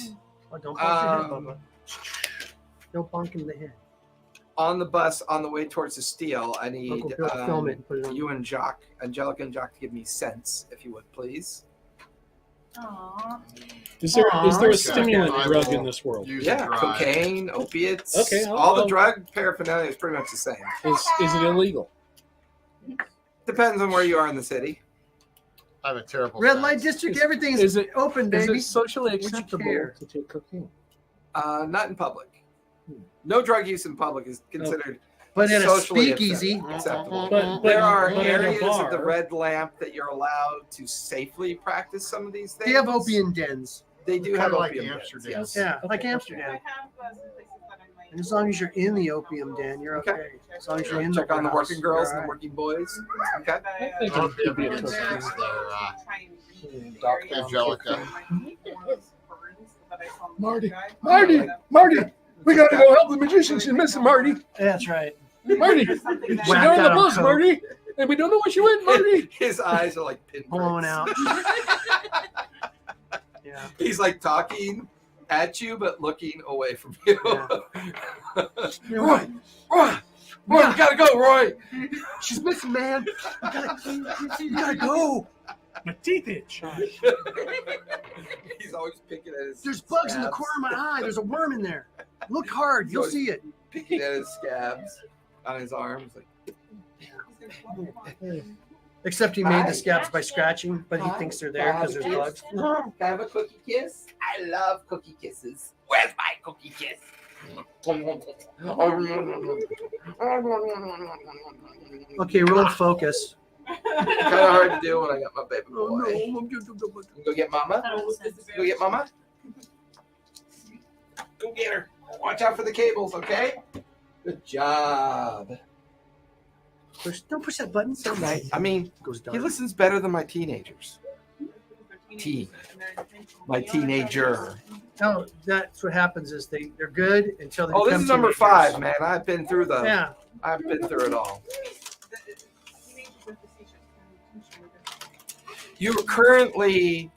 Oh, don't bonk your head, Bubba. Don't bonk him in the head. on the bus on the way towards the steel, I need Uncle Bill, film it and put it on. you and Jock, Angelica and Jock, to give me sense, if you would, please. Aww. Is there Aw, a okay. stimulant I drug will in this world? use Yeah, a drive. cocaine, opiates, Okay, all the I'll- drug paraphernalia is pretty much the same. Is it illegal? Depends on where you are in the city. I have a terrible Red light sense. district, Is- everything's is it- open, Is baby. it socially Would you acceptable care? to take cocaine? Not in public. No drug use in public is considered But in a socially speakeasy, acceptable. But There are but in a areas of the bar- red lamp that you're allowed to safely practice some of these things. they have opium dens. They do Kinda have like opium Amsterdam. dens, yes. Yeah, Okay. like I Amsterdam. have some places that I might. And as long as you're in the opium den, you're okay. Okay. As long as you're in Check on the warehouse, working girls you're and the all working boys. Okay. I think Oh, it could be a yeah, cocaine. it's there, Angelica. Marty, Marty, we gotta go help the magician. She's missing Marty. That's right. Marty, Whacked she got on out the on bus, coke. Marty, and we don't know where she went, Marty. His eyes are like pinpricks. Blowing out. Yeah. He's like talking at you, but looking away from you. Roy, we gotta go, Roy. She's missing, man. You gotta go. My teeth itch. He's always picking at his. There's bugs in the scabs. corner of my eye. There's a worm in there. Look hard. You'll see it. Picking at his scabs on his arms. Like, Except he made the scabs by scratching, but he thinks they're there because there's bugs. Can I have a cookie kiss? I love cookie kisses. Where's my cookie kiss? Okay, roll focus. Kind of hard to do when I got my baby boy. Oh, You go get mama. Go get mama. Go get her. Watch out for the cables, okay? Good job. Don't push that button. So Right. I mean, It goes he dark. listens better than my teenagers. My teenager. No, that's what happens is they're good until they Oh, this become is number teenagers. 5, man. I've been through the. Yeah. I've been through it all. You are currently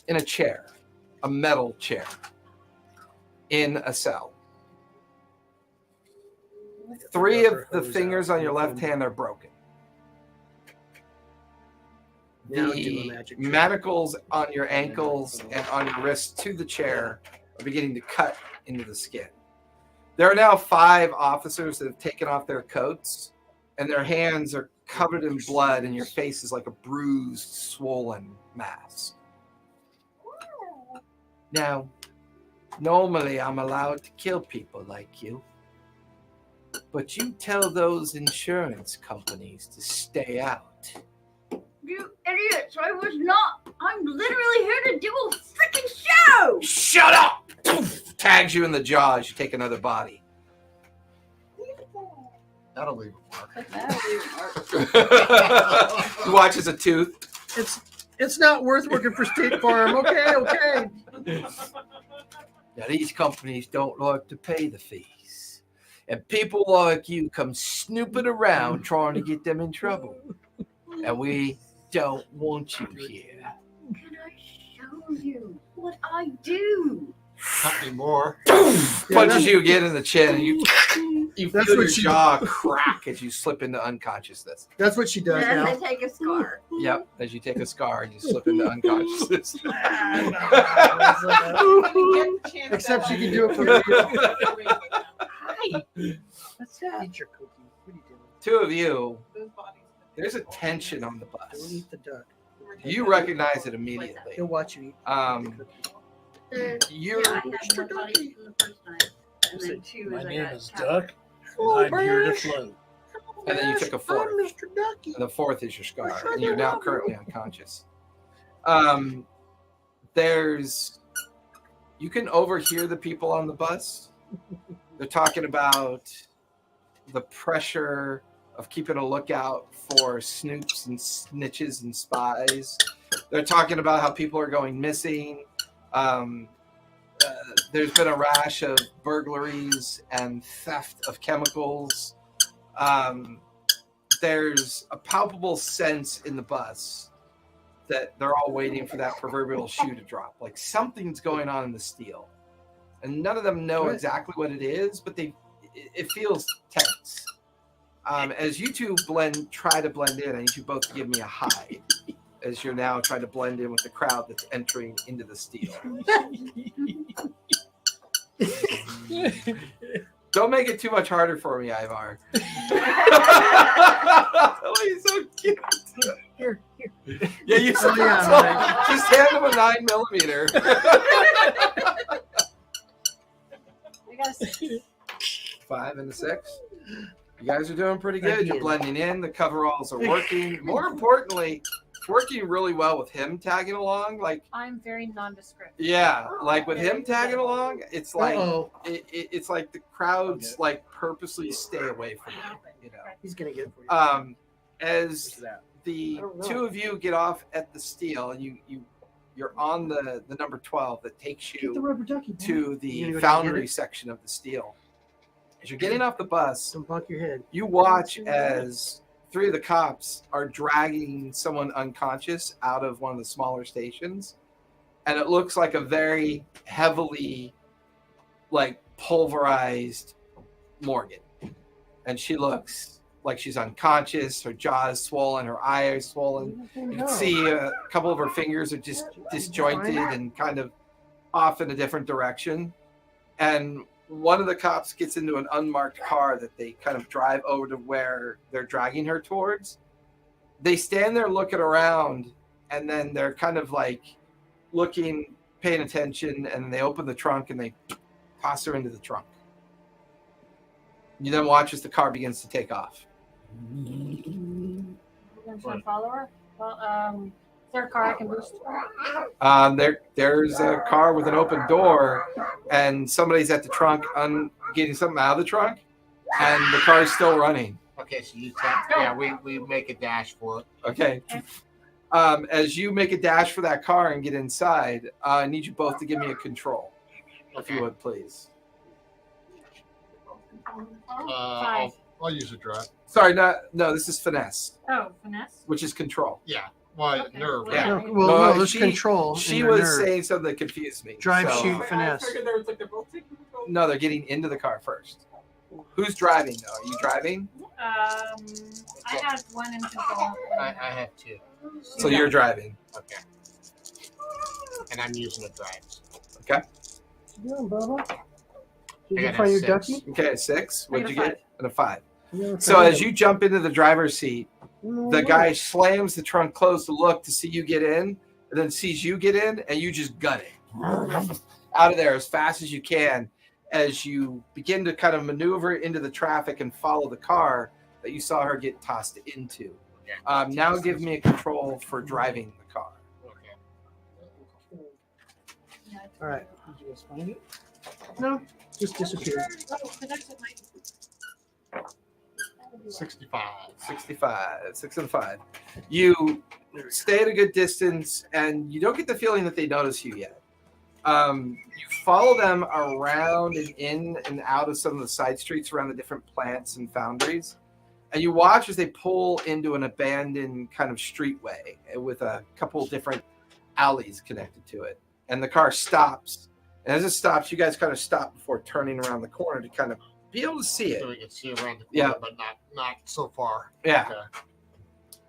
in a chair, a metal chair, in a cell. 3 of the fingers on your left hand are broken. Now do a The magic trick. manacles on your ankles and on your wrists to the chair are beginning to cut into the skin. There are now 5 officers that have taken off their coats, and their hands are covered in blood, and your face is like a bruised, swollen mass. Now, normally I'm allowed to kill people like you, but you tell those insurance companies to stay out. You idiots! I was not. I'm literally here to do a freaking show. Shut up! Tags you in the jaw as you take another body. That'll leave a mark. You watch as a tooth. It's not worth working for State Farm. Okay. Now, these companies don't like to pay the fees. And people like you come snooping around trying to get them in trouble. And we don't want you here. Can I show you what I do? Not anymore. Punches you again in the chin, and you That's feel what your she- jaw crack as you slip into unconsciousness. That's what she does And now. I take a scar. Yep, as you take a scar and you slip into unconsciousness. Except she can do it for real. Hi. Let's eat your cookie. What are you doing? 2 of you, there's a tension on the Don't bus. eat the duck. You recognize it immediately. He'll watch you eat Um, the cookie. You're yeah, I had one body from the first night, and then two My as I name got is captured. Duck, and I'm here to float. and then you took a fourth. I'm Mr. Ducky. And the fourth is your scar, and you're now currently unconscious. There's, you can overhear the people on the bus. They're talking about the pressure of keeping a lookout for snoops and snitches and spies. They're talking about how people are going missing. There's been a rash of burglaries and theft of chemicals. There's a palpable sense in the bus that they're all waiting for that proverbial shoe to drop. Like something's going on in the steel. And none of them know exactly what it is, but it feels tense. As you two try to blend in, I need you both to give me a hide as you're now trying to blend in with the crowd that's entering into the steel. Don't make it too much harder for me, Ivar. Oh, he's so cute. Here. Yeah, you said just hand him a 9mm. I got a 6. 5 and a 6. You guys are doing pretty good. You're blending in. The coveralls are working. More importantly, it's working really well with him tagging along. Like I'm very nondescript. yeah, like with him tagging along, it's like Uh-oh. it's like the crowds like purposely stay away from him. You know. He's gonna get it for you. As that? the I don't know. two of you get off at the steel, and you're on the number 12 that takes Get the you rubber ducky. boy. to You the gonna go foundry get it? section of the steel. As you're getting off the bus, Don't bunk your head. you watch as 3 of the cops are dragging someone unconscious out of one of the smaller stations, and it looks like a very heavily like pulverized Morgan, and she looks like she's unconscious. Her jaw is swollen, her eye is swollen. You can see a couple of her fingers are just disjointed and kind of off in a different direction. And one of the cops gets into an unmarked car that they kind of drive over to where they're dragging her towards. They stand there looking around, and then they're kind of like looking, paying attention, and they open the trunk and they toss her into the trunk. You then watch as the car begins to take off. We're gonna try and follow her. Well, is there a car I can boost? There's a car with an open door, and somebody's at the trunk getting something out of the trunk, and the car is still running. Okay, so you tap. Yeah, we make a dash for it. Okay. As you make a dash for that car and get inside, I need you both to give me a control, if you would, please. Five. I'll use a drive. Sorry, no, this is finesse, Oh, finesse. which is control. Yeah. Well, Okay. nerve. Yeah. No, well, No, no, there's she- control. She in your was nerve. saying something that confused me. Drive, so- shoot, finesse. I figured there was like they're both taking control. No, they're getting into the car first. Who's driving, though? Are you driving? I have one in control. I have 2. So you're driving. Okay. And I'm using a drive. Yeah, Bubba. Did I you got a find your 6. ducky? Okay, a 6. What'd I you got a get? And a 5. Yeah, So as you jump into the driver's seat, No the way. guy slams the trunk closed to look to see you get in, and then sees you get in, and you just gut it out of there as fast as you can as you begin to kind of maneuver into the traffic and follow the car that you saw her get tossed into. Now give me a control for driving the car. Okay. All right. Did you guys find it? No, just disappeared. Oh, the next one might. 65. 65, 6 and 5. You stay at a good distance, and you don't get the feeling that they notice you yet. You follow them around and in and out of some of the side streets around the different plants and foundries, and you watch as they pull into an abandoned kind of streetway with a couple different alleys connected to it. And the car stops. And as it stops, you guys kind of stop before turning around the corner to kind of be able to see it. So we can see around the corner, Yeah. but not so far. Yeah. Okay.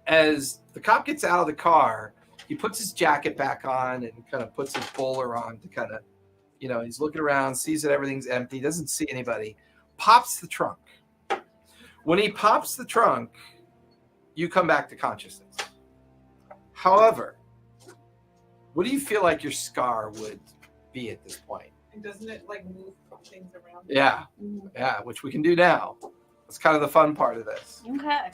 As the cop gets out of the car, he puts his jacket back on and kind of puts his bowler on to kind of, he's looking around, sees that everything's empty, doesn't see anybody, pops the trunk. When he pops the trunk, you come back to consciousness. However, what do you feel like your scar would be at this point. And doesn't it like move things around? Yeah, Mhm. yeah, which we can do now. That's kind of the fun part of this. Okay.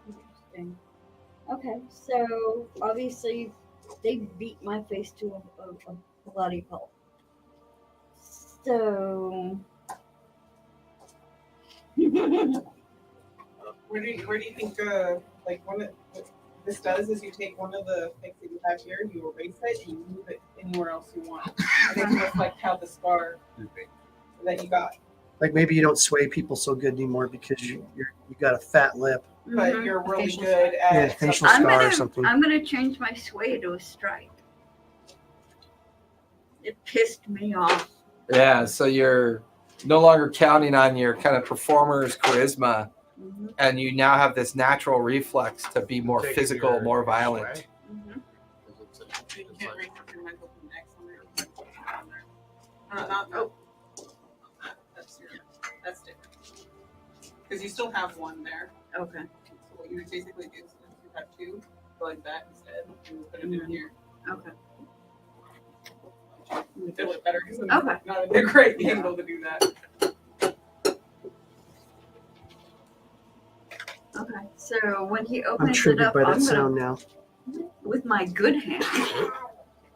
Interesting. Okay, so obviously they beat my face to a bloody pulp. So Where do you think like what this does is you take one of the things that you have here, you erase it, and you move it anywhere else you want. And it can reflect how the scar that you got. Like maybe you don't sway people so good anymore because you got a fat lip. But Mhm. you're really Facial good Yeah, at facial I'm scar or gonna something. I'm gonna change my sway to a stripe. It pissed me off. Yeah, so you're no longer counting on your kind of performer's charisma, Mhm. and you now have this natural reflex to be more Taking physical, your- more your violent. sway. Mhm. you can't erase your mental from X on there. Not that's different. Because you still have one there. Okay. So what you would basically do is you have two, go like that instead, and you put them in here. Okay. You feel it better because Okay. not a great angle to do that. Okay. So when he I'm opens it triggered up, by that I'm gonna, sound now. with my good hand,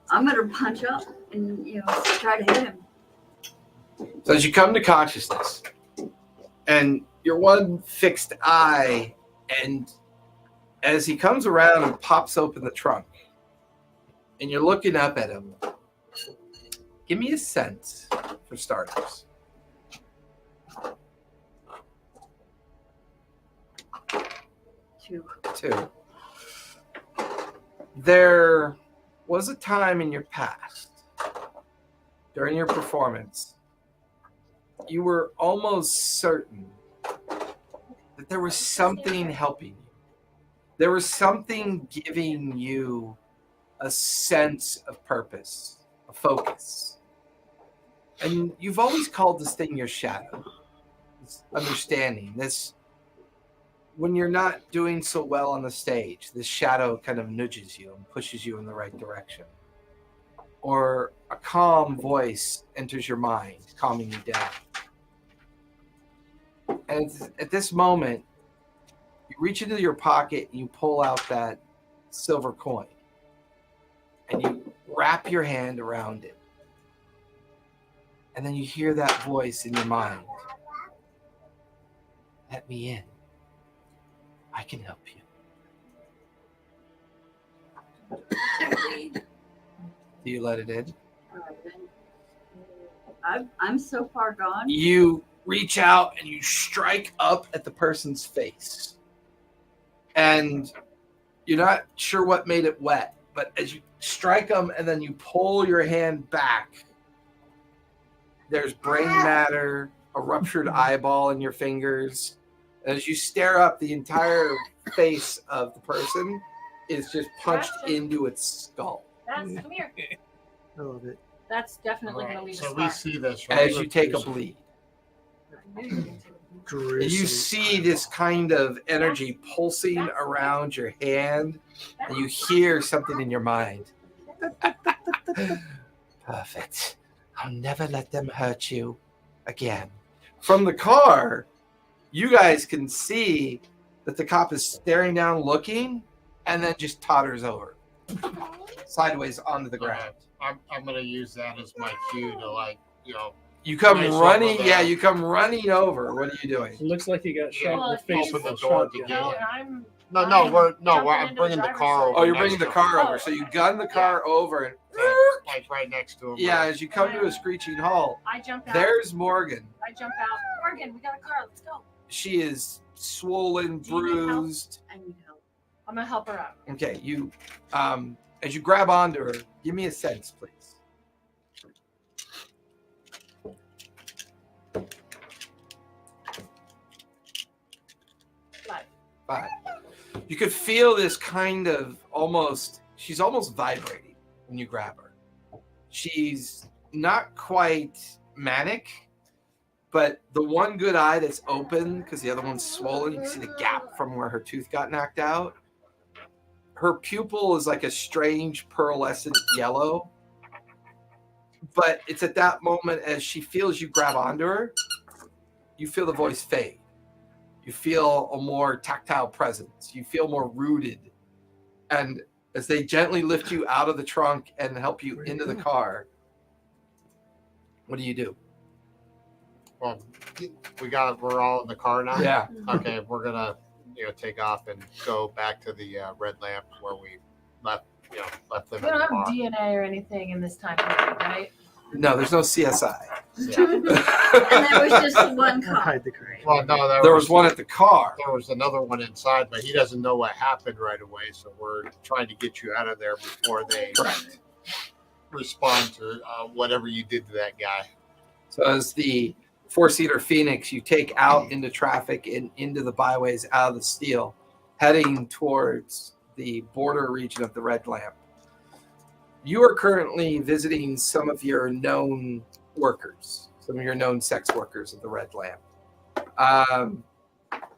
I'm gonna punch up and try to hit him. So as you come to consciousness, and your one fixed eye, and as he comes around and pops open the trunk, and you're looking up at him, give me a sense for starters. Two. There was a time in your past, during your performance, you were almost certain that there was something helping you. There was something giving you a sense of purpose, a focus. And you've always called this thing your shadow, this understanding, this when you're not doing so well on the stage, this shadow kind of nudges you and pushes you in the right direction. Or a calm voice enters your mind, calming you down. And at this moment, you reach into your pocket and you pull out that silver coin. And you wrap your hand around it. And then you hear that voice in your mind. Let me in. I can help you. Do you let it in? I'm so far gone. You reach out and you strike up at the person's face. And you're not sure what made it wet, but as you strike them and then you pull your hand back, there's brain matter, a ruptured eyeball in your fingers. As you stare up, the entire face of the person is just punched into its skull. Come here. I love it. That's definitely going to Right, leave a so scar. we see this, right? As you take a bleed. Gruesome. And you see this kind of energy pulsing around your hand, and you hear something in your mind. Perfect. I'll never let them hurt you again. From the car, you guys can see that the cop is staring down, looking, and then just totters over sideways onto the ground. I'm gonna use that as my cue to You come Nice running, over yeah, there. you come running over. What are you doing? It looks like you got shot in Well, the if face. open the with a door to shotgun. get No, in. I'm. No, jumping I'm into bringing the driver's car side. over. Oh, you're next bringing the to car him. over. So you gun the car over, and Like right next to him. yeah, as you come to a screeching halt, I jump out. there's Morgan. I jump out. Morgan, we got a car. Let's go. She is swollen, Do you need help? bruised. I need help. I'm gonna help her out. Okay, you, as you grab onto her, give me a sense, please. Five. You could feel this kind of she's almost vibrating when you grab her. She's not quite manic, but the one good eye that's open, because the other one's swollen, you can see the gap from where her tooth got knocked out. her pupil is like a strange pearlescent yellow. But it's at that moment as she feels you grab onto her, you feel the voice fade. You feel a more tactile presence. You feel more rooted. And as they gently lift you out of the trunk and help you into the car, what do you do? Well, we're all in the car now. Yeah. Okay, we're gonna take off and go back to the red lamp where we left them We in don't the have bar. DNA or anything in this time period, right? No, there's no CSI. And there was just the one I'll cop. hide the crane. Well, no, There was one at the car. There was another one inside, but he doesn't know what happened right away. So we're trying to get you out of there before they respond to whatever you did to that guy. So as the four-seater Phoenix, you take out into traffic and into the byways out of the steel, heading towards the border region of the red lamp. You are currently visiting some of your known workers, some of your known sex workers at the red lamp.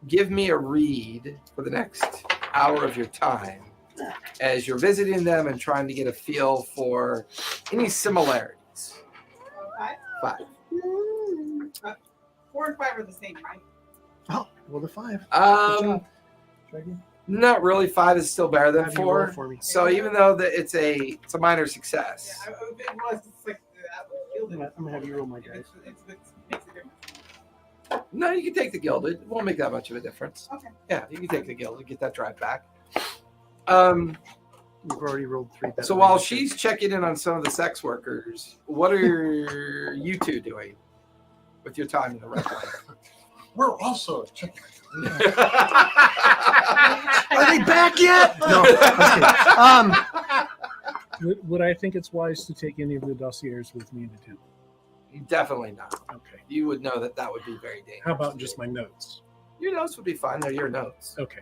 Give me a read for the next hour of your time as you're visiting them and trying to get a feel for any similarities. 5. 4 and 5 are the same, right? Oh, well, the 5. Good job. Dragon. Not really. 5 is still better than Have you roll 4. for me. So even though it's a minor success. Yeah, it was. It's like I'm gonna have you roll my dice. it makes a difference. No, you can take the gilded. It won't make that much of a difference. Okay. Yeah, you can take the gilded, get that drive back. You've already rolled 3. So while she's checking in on some of the sex workers, what are you two doing with your time in the red lamp? We're also checking. Are they back yet? No. Okay. Would I think it's wise to take any of the dossiers with me into town? Definitely not. Okay. You would know that would be very dangerous. How about just my notes? Your notes would be fine. They're your notes. Okay.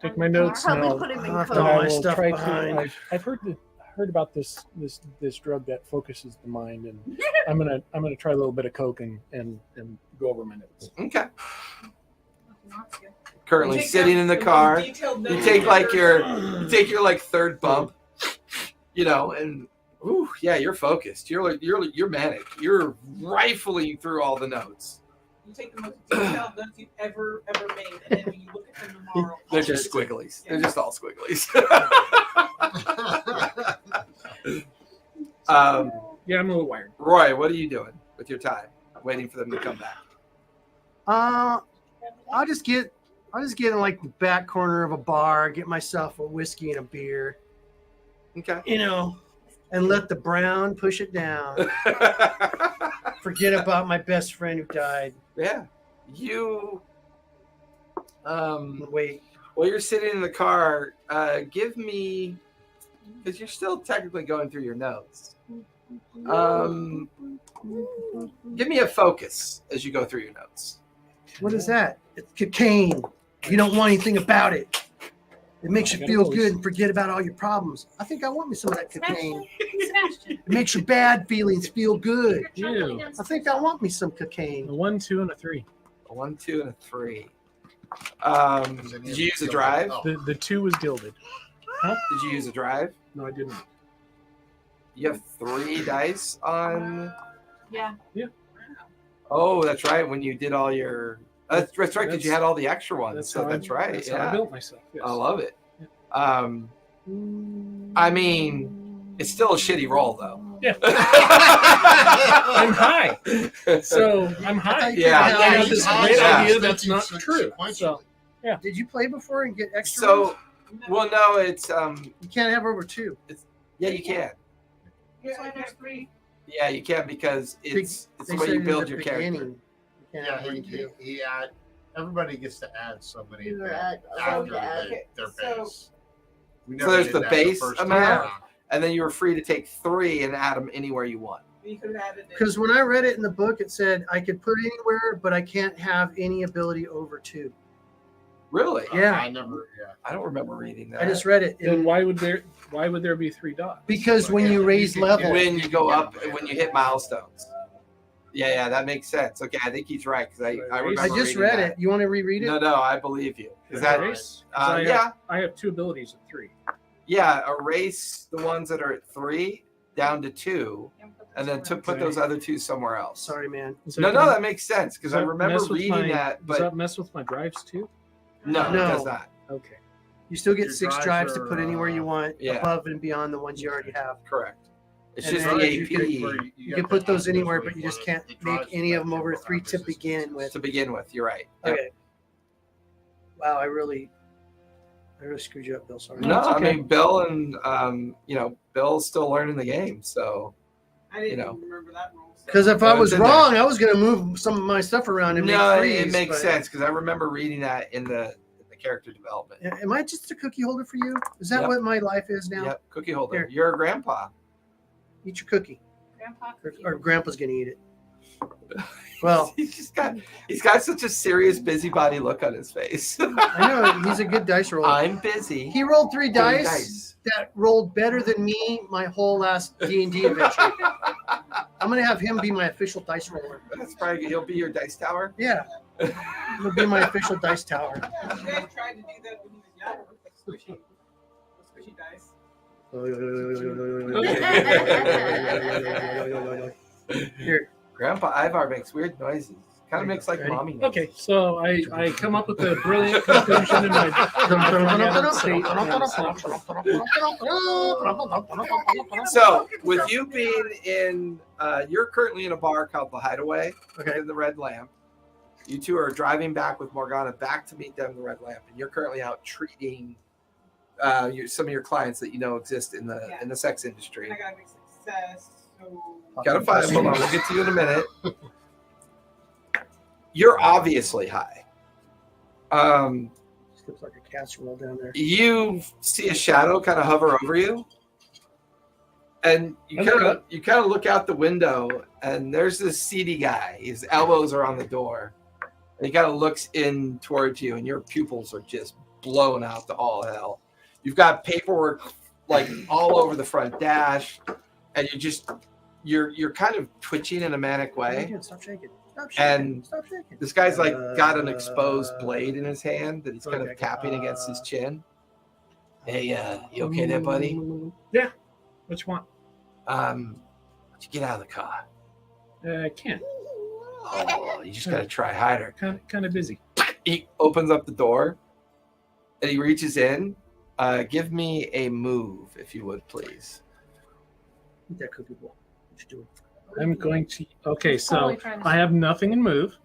Take my notes and Probably I'll, put him in I'll have to code. all I my will stuff try behind. to. I've heard about this drug that focuses the mind, and I'm gonna try a little bit of coke and go over my notes. Okay. Wants you. Currently You take sitting that- in the the car. detailed You notes. take your like third bump, and ooh, yeah, you're focused. You're manic. You're rifling through all the notes. You take the most detailed notes you've ever made, and then when you look at them tomorrow, They're just squigglies. They're just all squigglies. Yeah, I'm a little wired. Roy, what are you doing with your time? Waiting for them to come back. I'll just get in like the back corner of a bar, get myself a whiskey and a beer, Okay. and let the brown push it down. Forget about my best friend who died. Yeah. You. Wait. While you're sitting in the car, give me, because you're still technically going through your notes. Give me a focus as you go through your notes. What is that? It's cocaine. You don't want anything about it. It makes you feel good and forget about all your problems. I think I want me some of that cocaine. Sebastian. It makes your bad feelings feel good. You're choking Ew. against I think I want me some cocaine. A 1, 2, and a 3. A 1, 2, and a 3. Did you use a drive? Oh. The 2 was gilded. Did you use a drive? No, I didn't. You have 3 dice on. Yeah. Oh, that's right. When you did all your. That's right, because you had all the extra ones. So that's right. That's how I Yeah. built myself. Yes. I love it. I mean, it's still a shitty roll, though. Yeah. I'm high. So I'm high. Yeah. I got this great Yeah. idea that's not true. So Did you play before and get extra? So, ones? well, no, it's You can't have over 2. yeah, you can. Yeah, there's 3. Yeah, you can because it's They the way said you in build the your character. beginning, you can't Yeah, have more than 2. he add. Everybody gets to add so many You were after allowed to add. their So- base. We So never there's did the that base first time amount? around. And then you were free to take 3 and add them anywhere you want. You could have added it. Because when I read it in the book, it said I could put anywhere, but I can't have any ability over 2. Really? Yeah. I never. Yeah. I don't remember reading that. I just read it. then why would there be 3 dots? Because when you raise level, when you go up, when you hit milestones. Yeah, that makes sense. Okay, I think he's right because I remember I just reading read that. it. You want to reread it? No, I believe you. Is that Erase? 'Cause yeah? I have 2 abilities of 3. Yeah, erase the ones that are at 3 down to 2, and then put those other 2 somewhere else. Sorry, man. So No, can- that makes sense because does I that remember mess with reading my- that, Does but that mess with my drives too? no, it No. does not. Okay. You still get Your 6 drives drives to are, put anywhere you want, yeah. above and beyond the ones you already have. Correct. It's And just then the you AP You can put those anywhere, but you just can't make any of them over 3 to begin with. to begin with. You're right. Yep. Okay. Wow, I really screwed you up, Bill. Sorry. No, it's I okay. mean Bill and Bill's still learning the game, so I didn't You know. even remember that rule. So. Because if I It's was in there. wrong, I was going to move some of my stuff around and no, make threes. it makes but- sense because I remember reading that in the character development. Am I just a cookie holder for you? Is that Yep. what my life is now? Yep, cookie holder. Here. You're a grandpa. Eat your cookie, Grandpa. or Grandpa's going to eat it. Well, he's got such a serious busybody look on his face. I know he's a good dice roller. I'm busy. He rolled 3 doing dice that rolled better than me my whole last D&D adventure. I'm going to have him be my official dice roller. That's probably he'll be your dice tower. Yeah, he'll be my official dice tower. You guys tried to do that when he was younger with the squishy dice. Here, Grandpa Ivar makes weird noises. Kind of makes like Ready? mommy noises. Okay, so I come up with a brilliant conclusion in my So, with you being in, you're currently in a bar called the Hideaway Okay. in the Red Lamp. You two are driving back with Morgana back to meet them in the Red Lamp, and you're currently out treating some of your clients that you know exist in the sex industry. I got a big success. So Gotta find. Hold on, we'll get to you in a minute. You're obviously high. looks like a casserole down there. You see a shadow kind of hover over you, and you kind of look out the window, and there's this seedy guy. His elbows are on the door, and he kind of looks in towards you, and your pupils are just blown out to all hell. You've got paperwork like all over the front dash, and you're kind of twitching in a manic way. Stop shaking. And Stop shaking. This guy's like got an exposed blade in his hand that he's kind of tapping against his chin. Hey, you okay there, buddy? Yeah. What you want? Why don't you get out of the car? I can't. Oh, you just gotta try harder. Kind of busy. He opens up the door and he reaches in. Give me a move, if you would, please. Eat that cookie bowl. What you doing? I'm going to. Okay, so Totally trying to- I have nothing in move.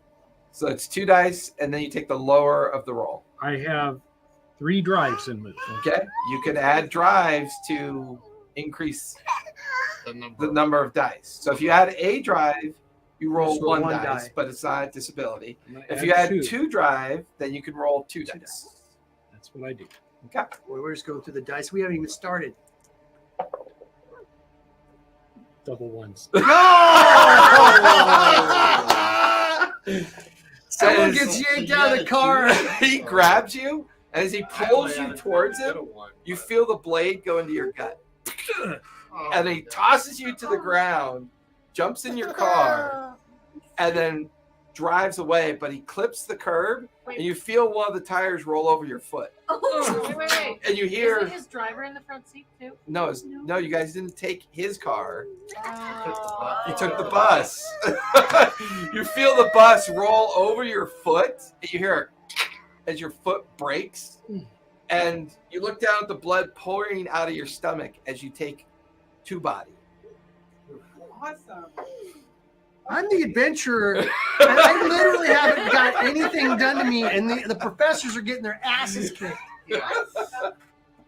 So it's 2 dice, and then you take the lower of the roll. I have 3 drives in move. Okay, you can add drives to increase the number of dice. So if you add a drive, you roll Just roll 1 one dice, die. but it's not a disability. I'm gonna If you add 2. 2 drive, then you can roll 2 dice. That's what I do. Okay. Boy, we're just going through the dice. We haven't even started. Double ones. Someone gets yanked out of the car. He grabs you, and as he pulls you towards him, you feel the blade go into your gut. And he tosses you to the ground, jumps in your car, and then drives away. But he clips the curb, and you feel one of the tires roll over your foot. Wait. And you hear, Isn't his driver in the front seat too? no, you guys didn't take his car. Oh. You took the bus. You feel the bus roll over your foot. And you hear as your foot breaks. And you look down at the blood pouring out of your stomach as you take 2 body. awesome. I'm the adventurer. And I literally haven't got anything done to me, and the professors are getting their asses kicked.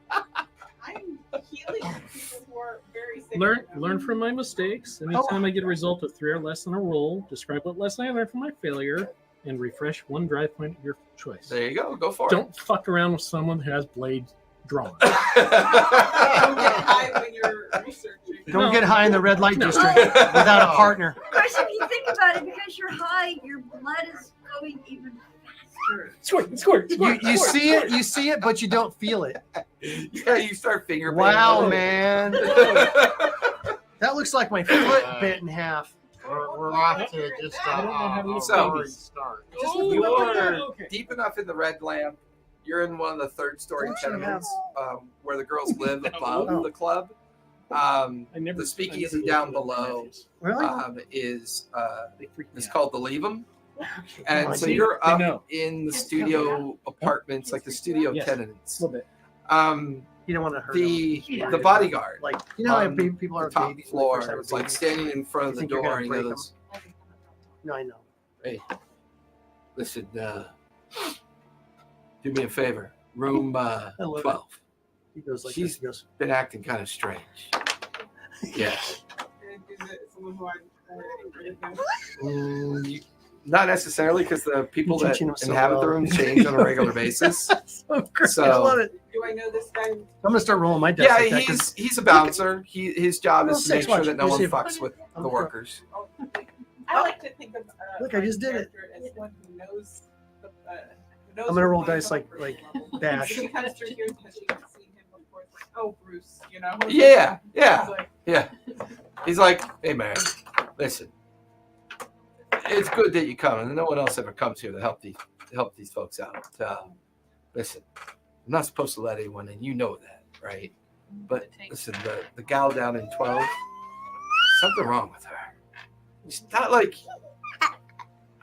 I'm healing people who are very sick. Learn from my mistakes. Anytime I get a result of 3 or less on a roll, describe what lesson I learned from my failure, and refresh 1 drive point of your choice. There you go. Go for Don't fuck around with someone who has blade drawn. Don't get high when you're researching. Don't get high in the red light No. district without a partner. Of course, if you think about it, because you're high, your blood is going even faster. Squirt. You see it, but you don't feel it. Yeah, you start finger Wow, painting. man. That looks like my foot bent in half. We're off to just I don't know how to use story babies. start. You're Okay. deep enough in the red lamp. You're in one of the third-story Don't you tenements where the girls live above Oh. the club. I never, The speakeasy I never down looked at below Matthews. Really? is They freak me it's out. called the Leave 'em. And I so see. you're I up know. in the studio apartments, like the studio Yes. tenements. A little bit. You don't want to hurt The them. the bodyguard Like, you know how on people the are top babies when they floor first have a is like baby? standing in front of You the think you're door gonna and break goes, No, I know. "Hey, listen, do me a favor. Room love it. 12. He goes like She's- this. He goes, Been acting kind of strange." Yeah. Is it someone who I Not necessarily, because the people You're that teaching them so inhabit the well. room change on a regular basis. so great. I So- love it. do I know this guy? I'm gonna start rolling my dice. Yeah, like that 'cause he's a bouncer. His job Roll is to make six, sure watch. that no Let me one see if- fucks with I'm the pro. workers. Oh, I like to think of Look, I my just did it. character as one who knows the, who knows I'm gonna where roll my dice like comfort level. dash. She comes through here because she has seen him before. It's like, oh, Bruce, you know? Yeah, It's yeah, like, yeah. He's like, "Hey, man, listen. It's good that you come, and no one else ever comes here to help these folks out. Listen, I'm not supposed to let anyone in. You know that, right? But listen, the gal down in 12, something wrong with her. She's not like,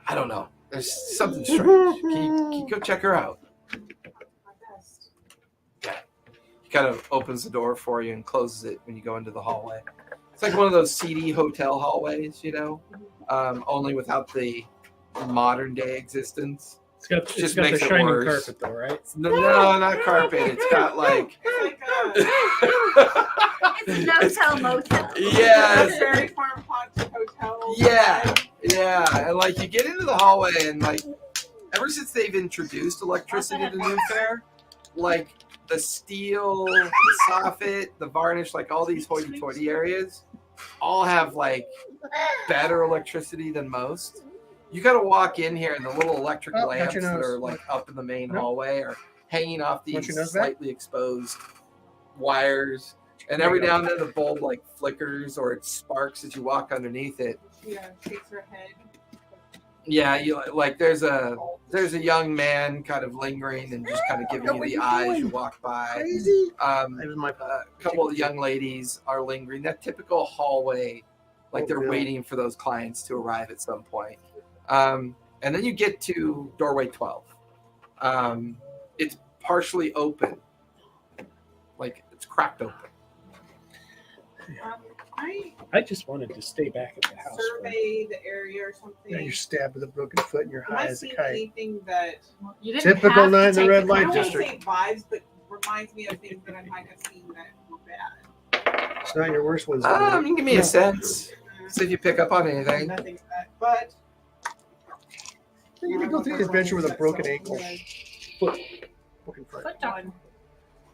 I don't know. There's something strange. Can you go check her out?" my best. He kind of opens the door for you and closes it when you go into the hallway. It's like one of those seedy hotel hallways, only without the modern day existence. It's Just got the makes it shining worse. carpet though, right? No, not carpet. It's got like, It's It's a no-tell motel. like yes, a Fairy Farm Haunted Hotel. Yeah. yeah, and like you get into the hallway and like, ever since they've introduced electricity to Newfaire, like the steel, the soffit, the varnish, like all these hoity-toity areas, all have like better electricity than most. You got to walk in here, and the little electric Oh, got lamps your that nose. are like up in the main Nope. hallway are hanging off Want these your nose back? slightly exposed wires, and every now and then the bulb like flickers or it sparks as you walk underneath it. Yeah, shakes her head. Yeah, you like there's a young man kind of lingering and just kind of giving you What the are you eyes doing? you walk by. Crazy. It was my A couple of young ladies are lingering. That typical hallway, like Oh, they're really? waiting for those clients to arrive at some point. And then you get to doorway 12. It's partially open, like it's cracked open. I I just wanted to stay back at the house. survey the area or something. Yeah, you're stabbed with a broken foot and you're Am high I as a seeing kite. anything that You didn't Typical have to night in the take red the light I call. don't district. want to say vibes, but reminds me of things that I might have seen that were bad. It's not your worst ones. though. You give me a sense. See if you pick up on anything. Nothing bad, but You can go through the adventure with a broken ankle. Foot. Broken foot. Foot doctor.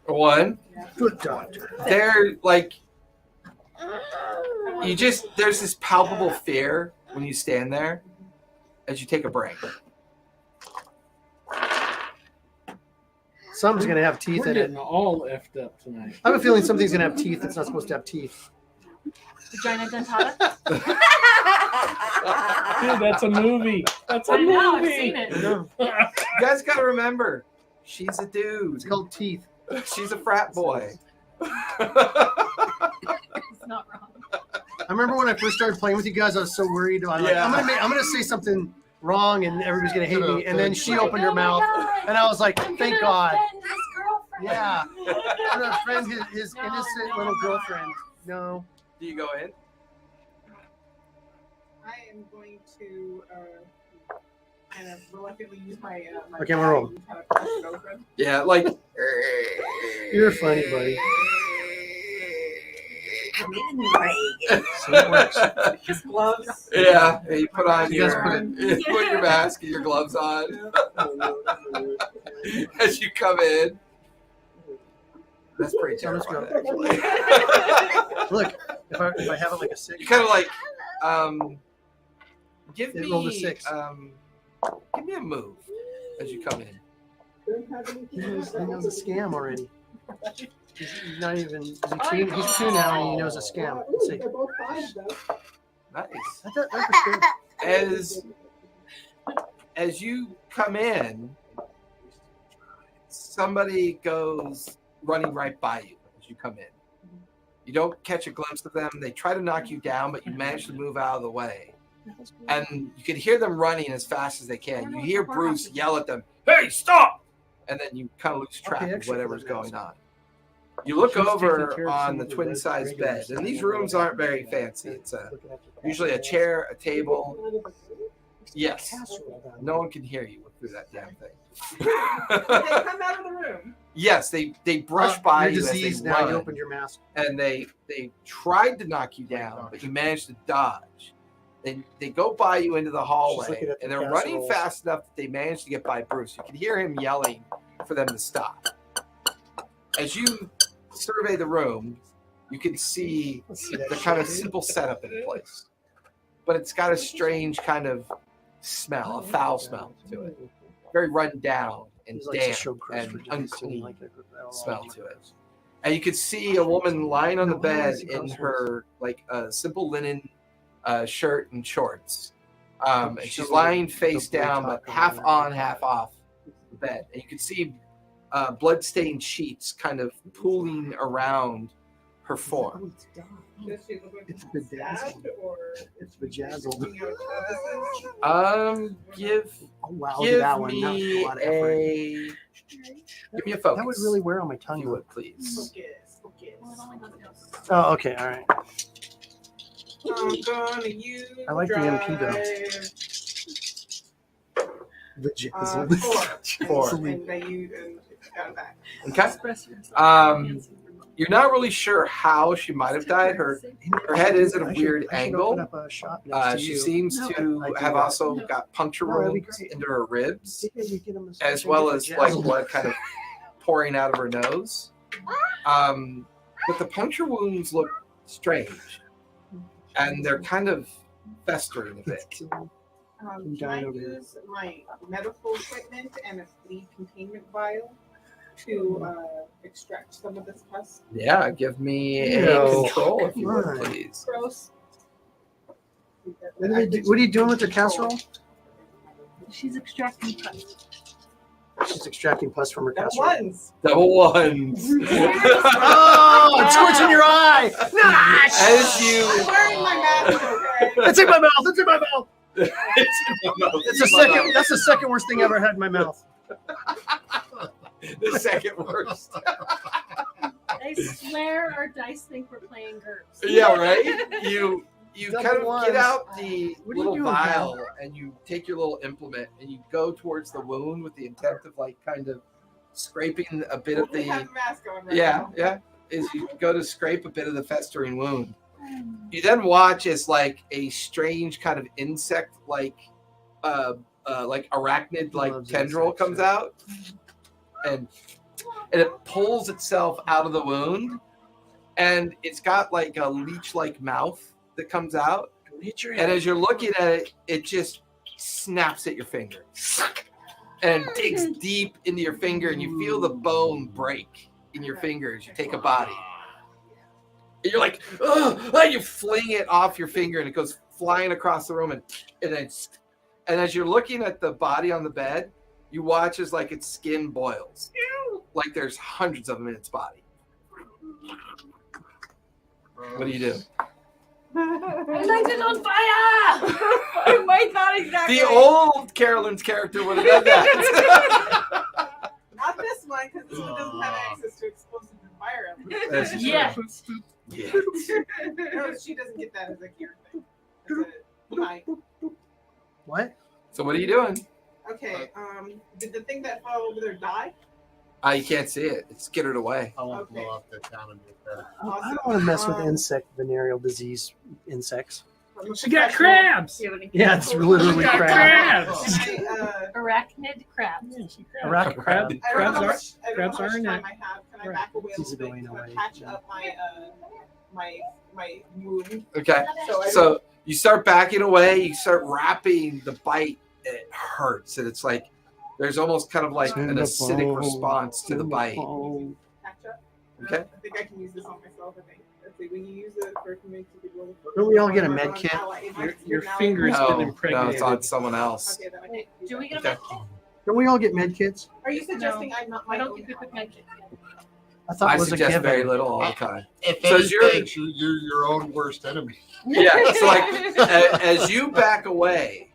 One, Foot doctor. they're like there's this palpable fear when you stand there as you take a break. Something's gonna have teeth We're in it. getting all effed up tonight. I have a feeling something's gonna have teeth that's not supposed to have teeth. Vagina dentata. Dude, that's a movie. That's a I know, I've movie. seen it. No, You guys got to remember, she's a dude. it's called teeth. She's a frat boy. It's not wrong. I remember when I first started playing with you guys, I was so worried. I'm like, Yeah. I'm gonna say something wrong and everybody's gonna hate me. And then she opened her mouth, and I was like, thank God. Yeah, I'm gonna friend his No, innocent no, little no. girlfriend. No, Do you go in? I am going to kind of reluctantly use my Okay, I'm gonna roll. and kind of push it open. Yeah, like you're funny, buddy. So it works. Gloves. yeah. You put on You guys your put you put your mask and your gloves on as you come in. That's pretty So I'm just terrifying, gonna- actually. Look, if I have it like a six, You kind of like give It me rolled a six. give me a move as you come in. he knows a scam already. He's not even. He's two now, and he knows a scam. Let's see. Nice. That was good. As you come in, somebody goes running right by you as you come in. You don't catch a glimpse of them. They try to knock you down, but you manage to move out of the way. And you can hear them running as fast as they can. You hear Bruce yell at them, "Hey, stop!" And then you kind of lose track of whatever's going on. You look over on the twin-sized bed, and these rooms aren't very fancy. It's usually a chair, a table. Yes. No one can hear you through that damn thing. They come out of the room. Yes, they brush by you as they now you run, opened your mask. and they tried to knock you down, but you managed to dodge. They go by you into the looking hallway, at the and they're running casseroles. fast enough that they manage to get by Bruce. You can hear him yelling for them to stop. As you survey the room, you can see the kind of simple setup in place, but it's got a strange kind of smell, a foul smell to it. Very run down and He likes to show damp Chris and for doing unclean like that. smell to it. And you could see a woman lying on the bed in her like simple linen shirt and shorts. And she's lying face down, but half on, half off the bed. And you can see blood-stained sheets kind of pooling around her form. Does she look like It's she's bedazzled. stabbed, or It's bedazzled. looking out crevices? Give Oh, wow, look at that one. That was a me lot of effort. give me a focus. That would really wear on my if tongue. you would, please. Focus. Oh, okay, all right. I'm gonna use I like the MP though. Bedazzled. 4. Four. And I used and got it back. Okay. Express yourself. You're not really sure how she might have died. Her head is at a weird angle. She seems to have also got puncture No, that'd be wounds great. into her ribs, as well as like blood kind of pouring out of her nose. But the puncture wounds look strange, and they're kind of festering a bit. Can I use my medical equipment and a bleed containment vial to extract some of this pus? Yeah, give me a No. control if you would, Right. please. Gross. What are you doing with the casserole? She's extracting pus. She's extracting pus from her Double casserole. ones. Double ones. Oh, it's squirting in your eye. As you, I'm wearing my mask, okay? It's in my mouth. It's in my mouth. it's in my mouth. It's the second. That's the second worst thing I ever had in my mouth. The second worst. I swear our dice think we're playing GURPS. Yeah, right. You Double kind of ones. get out the What are you little doing, vial pal? and you take your little implement and you go towards the wound with the intent of like kind of scraping a bit of We the have a mask on right yeah now. yeah. Is you go to scrape a bit of the festering wound. You then watch as like a strange kind of insect like arachnid like Loves tendril insects, comes yeah. out and it pulls itself out of the wound and it's got like a leech like mouth that comes out, Hit your and head. as you're looking at it, it just snaps at your finger and digs deep into your finger, and you feel the bone break in your finger as you take a body. And you're like, oh, you fling it off your finger, and it goes flying across the room, and as you're looking at the body on the bed, you watch as like its skin boils, like there's hundreds of them in its body. What do you do? I light it on fire! I might not exactly. The old Carolyn's character would have done that. Not this one, because this one doesn't have access to explosive and fire That's true. Yeah. Yeah. No, she doesn't get that as a gear thing. As a knight. What? So what are you doing? Okay, did the thing that fell over there die? You can't see it. It's skittered away. I want to Okay. blow up the town of Newfaire. I don't want to mess with insect venereal disease insects. She got crabs. Do you have any- Yeah, it's literally Got crab. crabs. Arachnid crab. Arach- Crab. I don't Crabs know how are. much, I don't know Crabs how are much in time it. I have. Can I Right. back away a These little are bit? going Can I away. patch up my wound? Okay. So, So you start backing away. You start wrapping the bite. It hurts, and it's like there's almost kind of like an acidic response to the bite. patch up. Okay. I think I can use this on myself. I think. That's exactly. When you use it for makes a big roll. Don't we all get a med kit? Your finger's been No, impregnated. it's on someone else. Okay, then I can't Do we get that. a med kit? Don't we all get med kits? Are you suggesting I'm not my I don't own think we put med kit. I thought I it was a suggest given. very little all the time. If So as anything, you're your own worst enemy. Yeah, so like as you back away,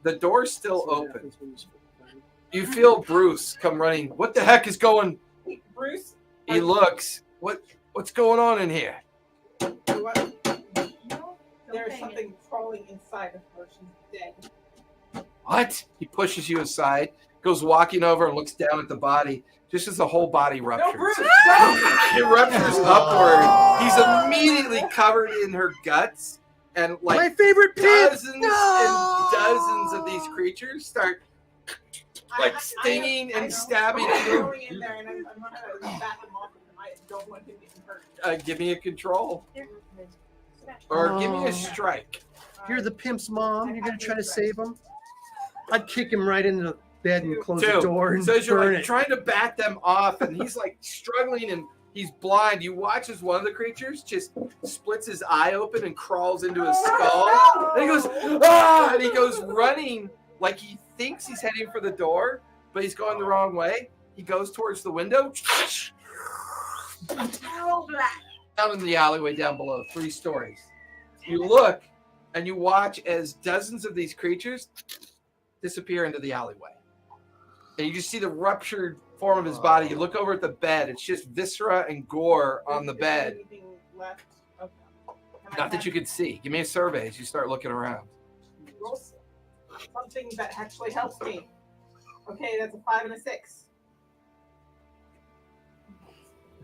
the door's still open. You feel Bruce come running. What the heck is going? Wait, Bruce? He looks. What's going on in here? What? No, There's something crawling inside of her. She's dead. What? He pushes you aside, goes walking over and looks down at the body, just as the whole body ruptures. No, Bruce! No! It ruptures upward. He's immediately covered in her guts, and My like favorite pig. dozens No! and dozens of these creatures start like stinging I and know. stabbing I'm you. going in there and I'm not going to back him off of him. I don't want him getting hurt. Give me a control, or give me Oh. a strike. You're the pimp's mom. You're gonna try to save him. I'd kick him right into the bed and close Two. the door and So as you're burn like it. trying to back them off, and he's like struggling and he's blind. You watch as one of the creatures just splits his eye open and crawls into his skull. And he goes, ah! And he goes running like he thinks he's heading for the door, but he's going the wrong way. He goes towards the window. Down in the alleyway down below, 3 stories. You look and you watch as dozens of these creatures disappear into the alleyway. And you just see the ruptured form of his body. You look over at the bed. It's just viscera and gore on the Is there bed. anything left of them? Can I Not that have you can see. Give me a survey as you start looking around. roll something that actually helps me. Okay, that's a 5 and a 6.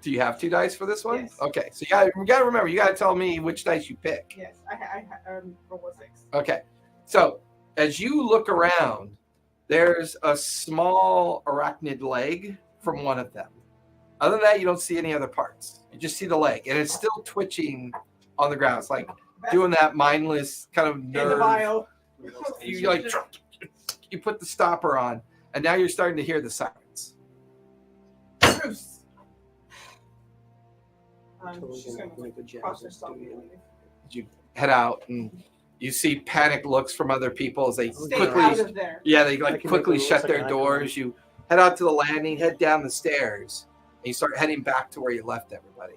Do you have 2 dice for this one? Yes. Okay. So you got to remember, you got to tell me which dice you pick. Yes, I roll a 6. Okay. So as you look around, there's a small arachnid leg from one of them. Other than that, you don't see any other parts. You just see the leg, and it's still twitching on the ground. It's like doing that mindless kind of in the nerve. vial. You like you put the stopper on, and now you're starting to hear the sirens. Bruce. Totally She's gonna gonna make a jazz cross and herself. do You head out, and you see panic looks from other people as they Stay quickly, out of there. they I like can quickly make a shut little their second doors. You head out to the landing, head down the stairs, and you start heading back to where you left everybody.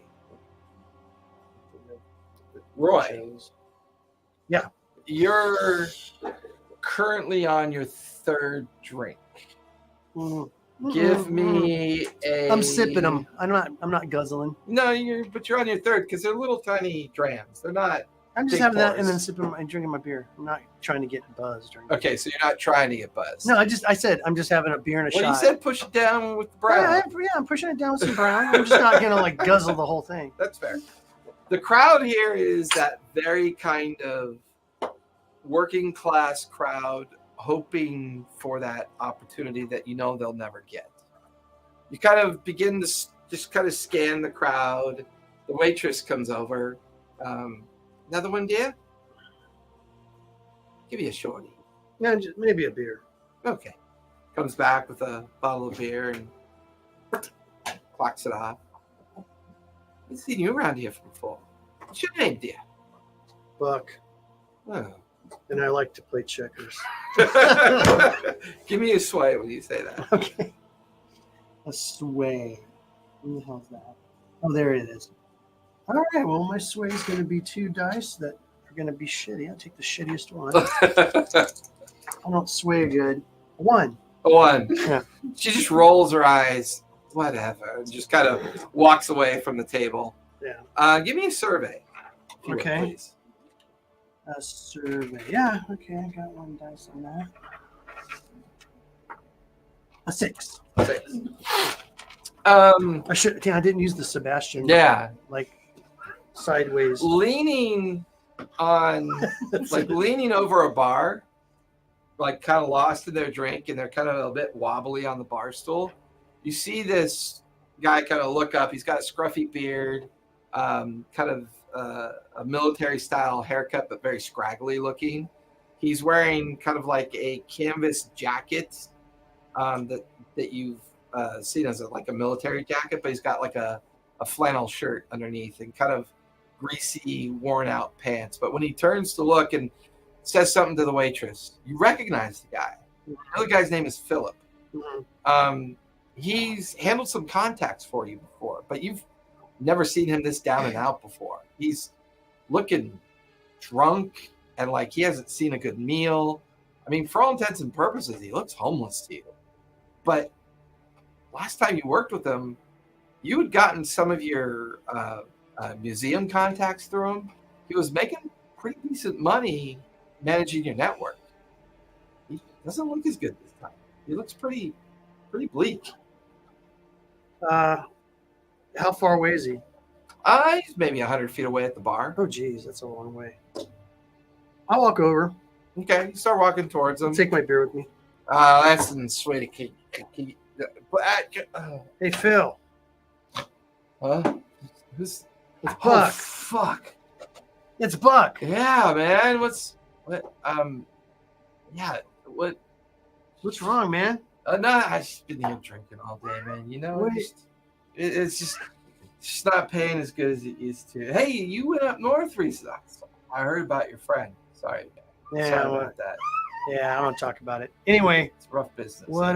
Roy, you're currently on your 3rd drink. Mhm. Give Mhm. me a. I'm sipping them. I'm not guzzling. No, but you're on your 3rd because they're little tiny drams. They're not. I'm just Big having that pours. and then sipping and drinking my beer. I'm not trying to get buzzed. Or Okay, so you're not trying to get buzzed. No, I said I'm just having a beer and a Well, shot. you said push it down with the brown. Yeah, I'm pushing it down with some brown. I'm just not gonna like guzzle the whole thing. That's fair. The crowd here is that very kind of working class crowd hoping for that opportunity that they'll never get. You kind of begin to just kind of scan the crowd. The waitress comes over. Another one, dear? Give you a shorty. Yeah, just maybe a beer. Okay. Comes back with a bottle of beer and clocks it off. I've seen you around here before. What's your name, dear? Buck, Oh. and I like to play checkers. Give me a sway when you say that. Okay. A sway. Who the hell's that? Oh, there it is. All right. Well, my sway is going to be 2 dice that are going to be shitty. I'll take the shittiest one. I don't sway good. 1. One. Yeah. She just rolls her eyes. Whatever. And just kind of walks away from the table. Yeah. Give me a survey. if you would, Okay. please. A survey. Yeah. Okay. I got 1 dice on that. A 6. I should. Yeah, I didn't use the Sebastian. Yeah. Like sideways. Leaning on, like leaning over a bar, like kind of lost in their drink, and they're kind of a bit wobbly on the bar stool. You see this guy kind of look up. He's got a scruffy beard, kind of a military style haircut, but very scraggly looking. He's wearing kind of like a canvas jacket that you've seen as like a military jacket, but he's got like a flannel shirt underneath and kind of greasy, worn out pants. But when he turns to look and says something to the waitress, you recognize the guy. The other guy's name is Philip. Mhm. He's handled some contacts for you before, but you've never seen him this down and out before. He's looking drunk and like he hasn't seen a good meal. I mean, for all intents and purposes, he looks homeless to you. But last time you worked with him, you had gotten some of your museum contacts through him. He was making pretty decent money managing your network. He doesn't look as good this time. He looks pretty bleak. How far away is he? He's maybe 100 feet away at the bar. Oh, geez, that's a long way. I'll walk over. Okay, you start walking towards him. Take my beer with me. That's in sweet key. Hey, Phil. Huh? Who's? It's Oh, Buck. fuck. It's Buck. Yeah, man. Yeah. What's wrong, man? No, I've just been here drinking all day, man. You know, it's just not paying as good as it used to. Hey, you went up north recently. I heard about your friend. Sorry, man. Yeah, Sorry well, about that. yeah, I don't talk about it. Anyway, It's rough business. what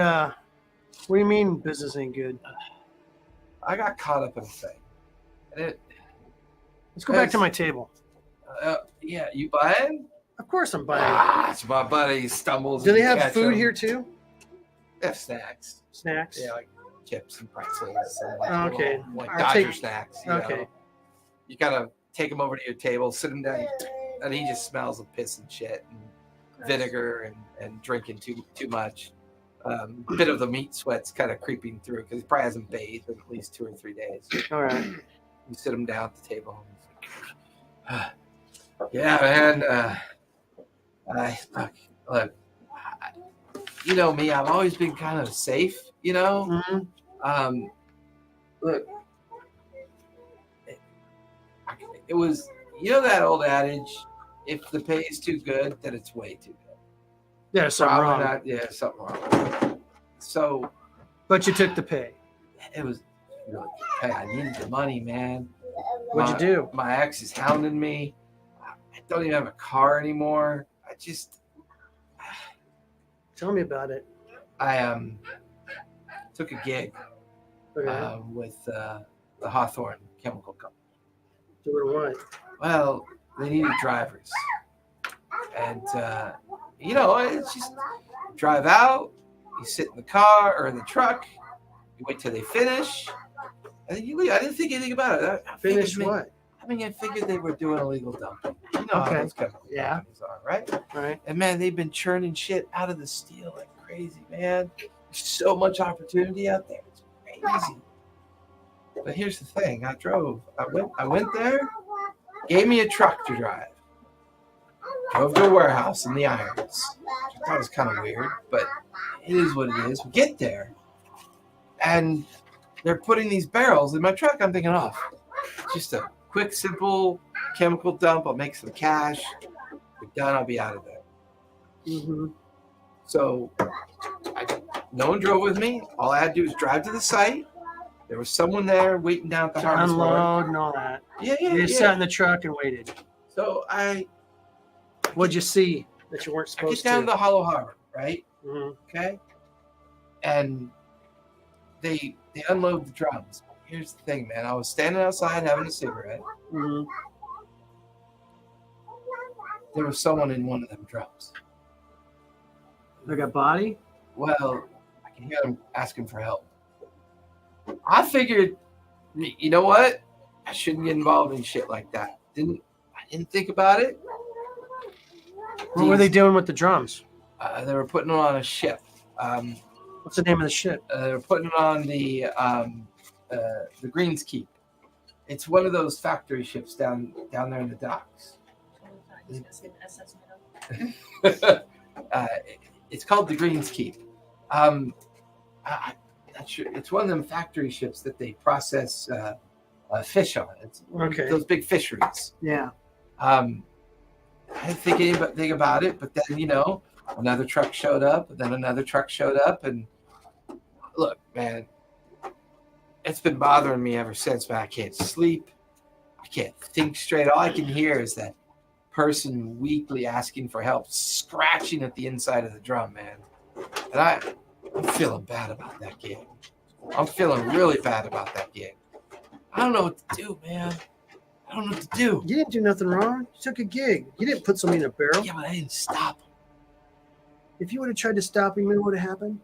do you mean business ain't good? I got caught up in a thing. And Let's go back to my table. yeah, you buying? Of course I'm buying. It's my buddy stumbles. Do they and have catch food him. here too? They have snacks. Snacks? Yeah, like chips and pretzels. And like Okay. little, like I'll Dodger take- snacks. okay. Know? You gotta take him over to your table, sit him down, and he just smells of piss and shit and vinegar and drinking too much. Bit of the meat sweat's kind of creeping through because he probably hasn't bathed in at least 2 or 3 days. All right. You sit him down at the table. And yeah, man. Look, you know me. I've always been kind of safe. You know. Mhm. Look, it was. You know that old adage: if the pay is too good, then it's way too good. Yeah, something Probably wrong. not. Yeah, something wrong. So But you took the pay. it was. Really, hey, I needed the money, man. What'd you do? My ex is hounding me. I don't even have a car anymore. Tell me about it. I took a gig Okay. with the Hawthorne Chemical Company. Doing what? Well, they needed drivers, and you know, it's just drive out. You sit in the car or in the truck. You wait till they finish, and then you leave. I didn't think anything about it. I figured Finish maybe- what? I mean, I figured they were doing illegal dumping. You know Okay. how those chemical Yeah. companies are, right? All right. And man, they've been churning shit out of the steel like crazy, man. There's so much opportunity out there. It's crazy. But here's the thing: I went there, gave me a truck to drive, drove to a warehouse in the Irons. Which I thought was kind of weird, but it is what it is. We get there, and they're putting these barrels in my truck. I'm thinking, oh, just a quick, simple chemical dump. I'll make some cash. We're done. I'll be out of there. Mm-hmm. So no one drove with me. All I had to do was drive to the site. There was someone there waiting down at the harvest road. Unload and all that. Yeah. You just sat in the truck and waited. So I What'd you see that you weren't get supposed down to? to Hollow Harbor, right? Mhm. Okay. And they unload the drums. Here's the thing, man. I was standing outside having a cigarette. Mhm. There was someone in one of them drums. Like a body? Well, I can hear them asking for help. I figured, you know what? I shouldn't get involved in shit like that. I didn't think about it. What were they doing with the drums? They were putting it on a ship. What's the name of the ship? They were putting it on the Greens Keep. It's one of those factory ships down there in the docks. It's called the Greens Keep. I'm not sure. It's one of them factory ships that they process fish on. It's Okay. those big fisheries. Yeah. I didn't think anything about it, but then, you know, another truck showed up, and then another truck showed up, and look, man, it's been bothering me ever since, man. I can't sleep. I can't think straight. All I can hear is that person weakly asking for help, scratching at the inside of the drum, man. And I'm feeling bad about that gig. I'm feeling really bad about that gig. I don't know what to do, man. I don't know what to do. You didn't do nothing wrong. You took a gig. You didn't put somebody in a barrel. Yeah, but I didn't stop him. If you would have tried to stop him, you know what would have happened?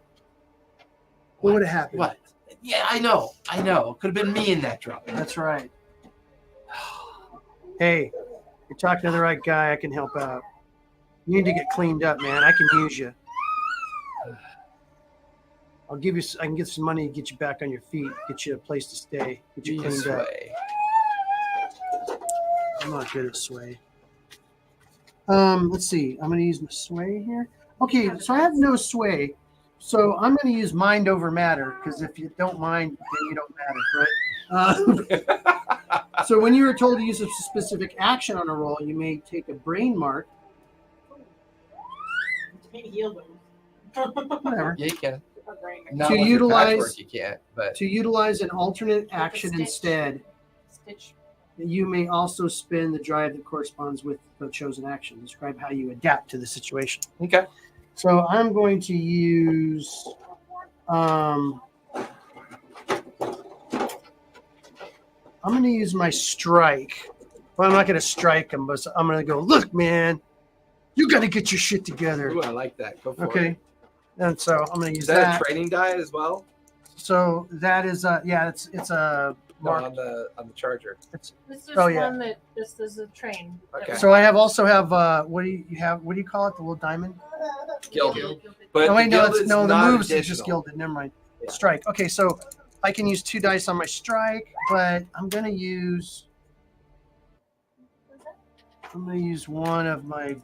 What would have happened? What? Yeah, I know. Could have been me in that drum. That's right. Hey, you're talking to the right guy. I can help out. You need to get cleaned up, man. I can use you. I can get some money to get you back on your feet, get you a place to stay, get you cleaned up. I'm not good at sway. Let's see. I'm going to use my sway here. Okay, so I have no sway. So I'm going to use mind over matter, because if you don't mind, then you don't matter, right? So when you were told to use a specific action on a roll, you may take a brain mark. Maybe heal them. Whatever. Yeah, you can. To utilize- patchwork, you can't. But To utilize an alternate action stitch. instead, Stitch. you may also spin the drive that corresponds with the chosen action. Describe how you adapt to the situation. okay. So I'm going to use I'm going to use my strike. Well, I'm not going to strike him, but I'm going to go, look, man, you got to get your shit together. Ooh, I like that. Go for it. Okay. And so I'm going to use Is that a training die as well? So that is, it's a No, mark. on the charger. This is Oh, yeah. one that this is a train. Okay. So I also have what do you call it? The little diamond? Gilded. But Oh wait, the no, gilded's the not moves is just additional. gilded. Never mind. Yeah. Strike. Okay, so I can use 2 dice on my strike, but I'm gonna use one of my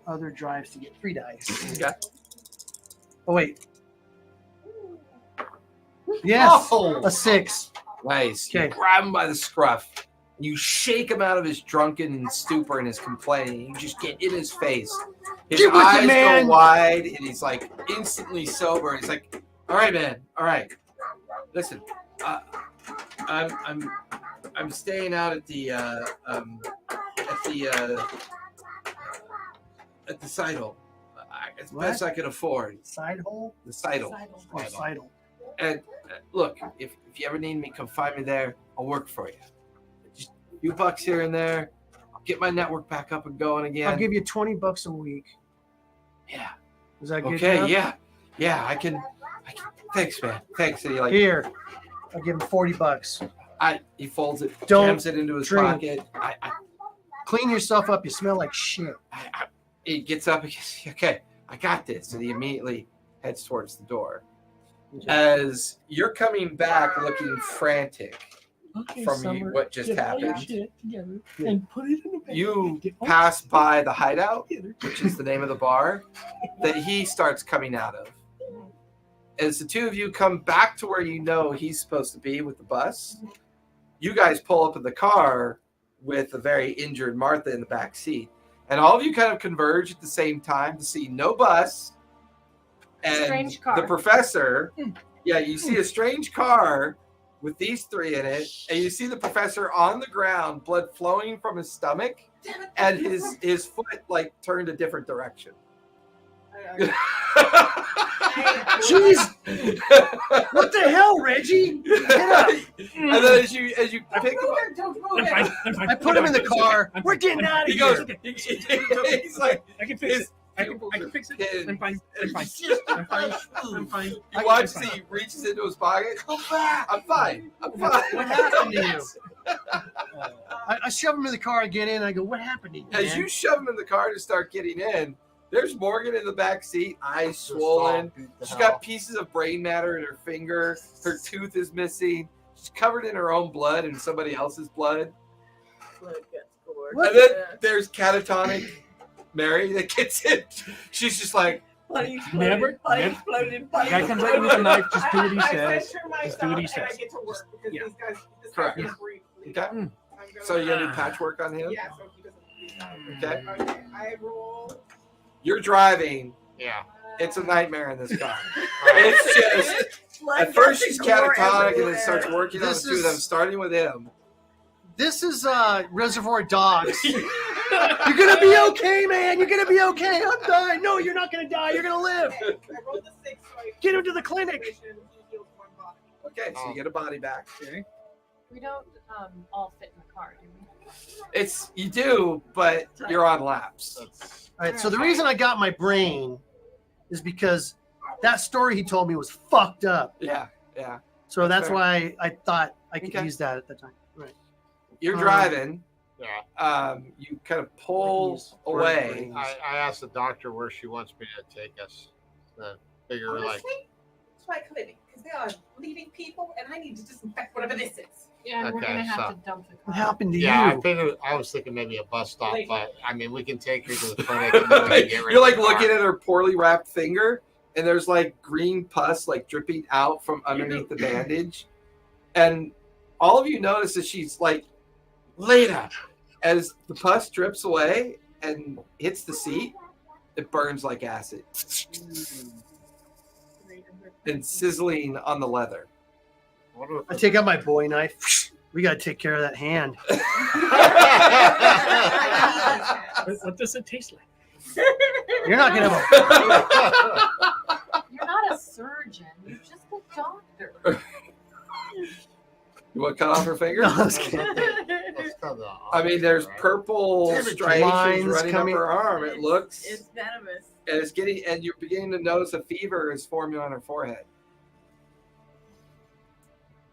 other drives to get 3 dice. Okay. Oh wait. Yes, Oh! a 6. Nice. Okay. You grab him by the scruff. You shake him out of his drunken stupor and his complaining. You just get in his face. His Get with it, eyes man. go wide, and he's like instantly sober. He's like, "All right, man. All right. Listen, I'm staying out at the side hole as What? best I can afford. Side hole? The side hole. Or side hole? And look, if you ever need me, come find me there. I'll work for you. Just a few bucks here and there. I'll get my network back up and going again. I'll give you $20 a week. Yeah. Is that good? Okay. enough? Yeah. I can. Thanks, man. Thanks. And he Here, I'll give him $40. he folds it, Don't jams it into his drink. pocket. Clean yourself up. You smell like shit. He gets up and goes, okay, I got this. And he immediately heads towards the door. As you're coming back looking frantic from what just happened, And put it in the bag. you Get all pass the by the hideout, together. which is the name of the bar, that he starts coming out of. As the two of you come back to where you know he's supposed to be with the bus, you guys pull up in the car with a very injured Martha in the back seat. And all of you kind of converge at the same time to see no bus and Strange car. the professor. Yeah, you see a strange car with these 3 in it, and you see the professor on the ground, blood flowing from his stomach, and his foot like turned a different direction. Jeez, what the hell, Reggie? Get up. And then as you pick him up, Don't move I'm it. fine. I'm fine. I put him in the car. I'm We're fine. getting out of he here. goes, he's like, I can fix his it. I can fix it. I'm fine. I'm fine. I'm fine. I'm fine. you watch as he reaches into his pocket. Come back. I'm fine. I'm fine. What happened to you? I shove him in the car and get in. I go, what happened to you? As man?" you shove him in the car to start getting in, there's Morgan in the back seat, eyes swollen. She's got pieces of brain matter in her finger. Her tooth is missing. She's covered in her own blood and somebody else's blood. What? And then there's catatonic Mary that gets in. She's just like, Never. Guy comes out with a knife. Just do what he says. center myself Just do what he and I says. get to work because Yeah. this Correct. guy's breathe. okay. I'm gonna, So you're gonna do patchwork on him? Yeah, so he doesn't. Okay. Okay, I roll. You're driving. Yeah. It's a nightmare in this car. It's just at first she's catatonic and then starts working on the This two of them, is- starting with him. This is Reservoir Dogs. You're gonna be okay, man. You're gonna be okay. I'm dying. No, you're not gonna die. You're gonna live. Okay, I rolled a 6, so I Get him to the clinic. he heals one body. Okay, so you get a body back. Okay. We don't all fit in the car, do we? It's you do, but you're on laps. That's All right. So the reason I got my brain is because that story he told me was fucked up. Yeah. So that's Fair. why I thought I could Okay. use that at the time. Right. You're Um, driving. yeah. You kind of pull Use away. I asked the doctor where she wants me to take us. Figure Honestly, like it's my clinic because they are bleeding people, and I need to disinfect whatever this is. Yeah, and we're Okay, gonna have so- to dump the car. What happened to yeah, I you? figured I was thinking maybe a bus stop, Like- but I mean we can take her to the clinic. And then we can get rid You're of like the car. looking at her poorly wrapped finger, and there's like green pus like dripping out from underneath the bandage. And all of you notice that she's like later. As the pus drips away and hits the seat, it burns like acid and sizzling on the leather. What if- I take out my bowie knife. We gotta take care of that hand. What does it taste like? You're not gonna. You're not a surgeon. You're just a doctor. You want to cut off her finger? No, I was kidding. Let's cut the I mean, there's right? purple There's striations lines running coming- up her arm. It looks, It's venomous. and it's getting, and you're beginning to notice a fever is forming on her forehead.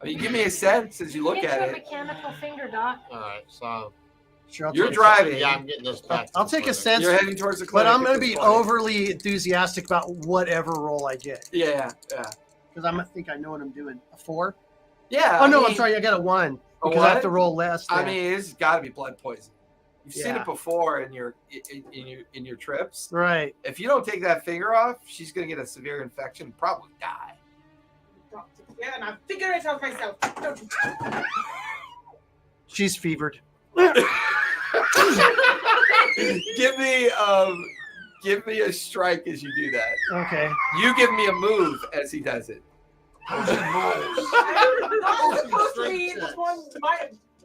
I mean, give me a sense as you look Get at you a it. mechanical finger, Doc. All right, so Sure, I'll You're take- driving. yeah, I'm getting this back. to I'll the take a clinic. sense, You're heading towards the but clinic. I'm at gonna this be point. overly enthusiastic about whatever role I get Yeah. because I think I know what I'm doing. A 4? Yeah. Oh no, I I'm mean, sorry. I got a 1 A because I have what? to roll less. I than- mean, it's got to be blood poison. You've seen Yeah. it before in your trips. right. If you don't take that finger off, she's gonna get a severe infection, and probably die. Doctor, yeah, and I'll figure it out myself. Don't you? She's fevered. Give me a strike as you do that. Okay. You give me a move as he does it. I'm not supposed to be the one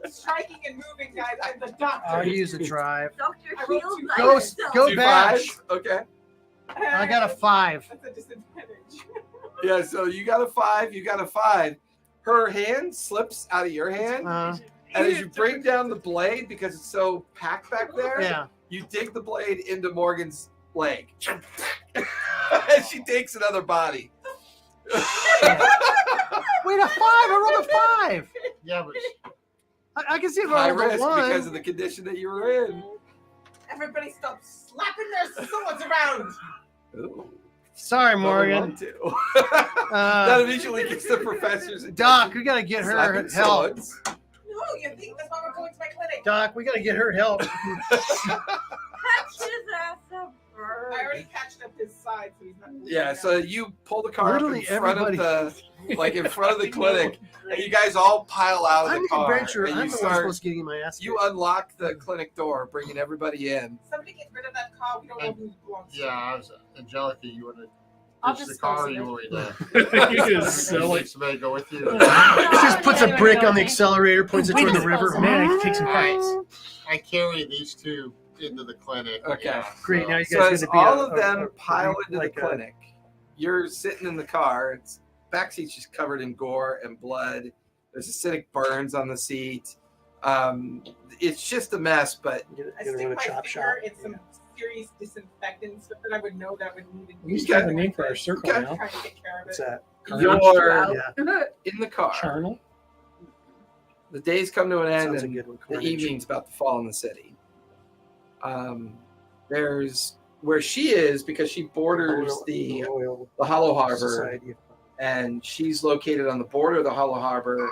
striking and moving, guys. I'm the doctor. I'll use a drive. Doctor I rolled healed two by Go- herself. go 2 back. fives? Okay. I got a 5. That's a disadvantage. Yeah, so you got a 5, you got a 5. Her hand slips out of your hand, and as you bring down the blade, because it's so packed back there, Yeah. you dig the blade into Morgan's leg. And she takes another body. Wait, a 5! I rolled a 5. Yeah, but I can see if High I rolled a risk 1. because of the condition that you were in. Everybody stop slapping their swords around. Ooh, Sorry, another Morgan. one, too. That Uh, immediately gets the professor's Doc, attention. we gotta get her Slapping help. swords. No, you think that's why we're going to my clinic? Doc, we gotta get her help. Patch his ass up first. I already patched up his side, so he's not. Yeah, so you pull the car up in Literally front of in front of the I know. clinic, and you guys all pile out of I'm the the car, adventurer. and I'm you the one start. supposed to get my ass. You unlock the clinic door, bringing everybody in. Somebody get rid of that car. We don't know who belongs to. yeah, I was Angelica. You want to I'll ditch the just car? Or dispose you of want me it. to? You just sell it. Somebody go with you. Just puts a brick on the accelerator, points it Wait toward a the river. second. Man, I can take some Alright. fights. I carry these two into the clinic. Okay. Yeah, Great. so- Now you So guys as get to be all a- of them a- pile into like the a- clinic, you're sitting in the car. It's backseat's just covered in gore and blood. There's acidic burns on the seat. It's just a mess, but Get I her stick in a my chop finger shop. in some serious disinfectant stuff that I would know that would need. We used to have a name for our circle Okay. now. Trying to take care of What's it. that? you're Yeah, in the car. Charnel. The days come to an end, sounds a and good one. the Carnage. evening's about to fall in the city. There's where she is because she borders the Royal Hollow Harbor, Society of- and she's located on the border of the Hollow Harbor.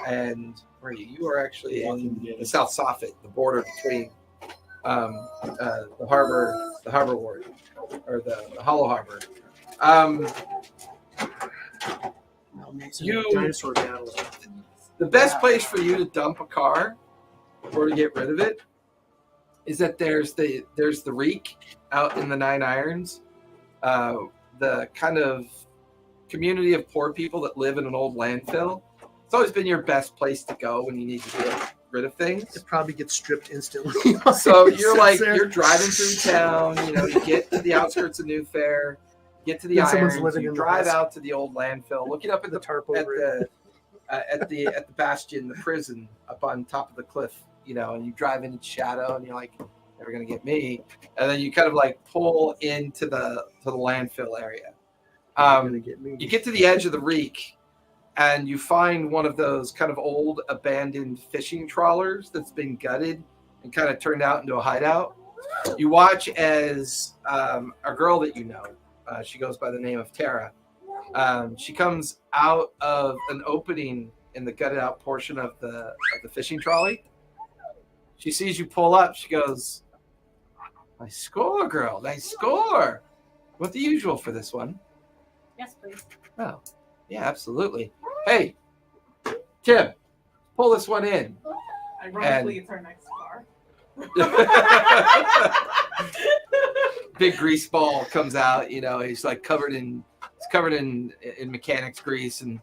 And where are you? You are actually in the South Soffit, the border between the harbor ward, or the Hollow Harbor. You- dinosaur battles. The best place for you to dump a car or to get rid of it is that there's the reek out in the Nine Irons, the kind of community of poor people that live in an old landfill. It's always been your best place to go when you need to do it. rid of things. It probably gets stripped instantly. So It you're sits like there. you're driving through town. You get to the outskirts of Newfaire, get to the Then someone's irons. living You in the drive house. out to the old landfill, looking up at The the tarp at over it. the bastion, the prison up on top of the cliff. And you drive into shadow, and you're like, never gonna get me. And then you kind of like pull into the landfill area. You're gonna get me. You get to the edge of the reek, and you find one of those kind of old abandoned fishing trawlers that's been gutted and kind of turned out into a hideout. You watch as a girl that you know, she goes by the name of Tara. She comes out of an opening in the gutted out portion of the fishing trolley. She sees you pull up. She goes, "Nice score, girl. Nice score. What the usual for this one?" Yes, please. Oh, yeah, absolutely. Hey, Tim, pull this one in. Ironically, it's our next car. Big grease ball comes out. He's like covered in mechanics grease and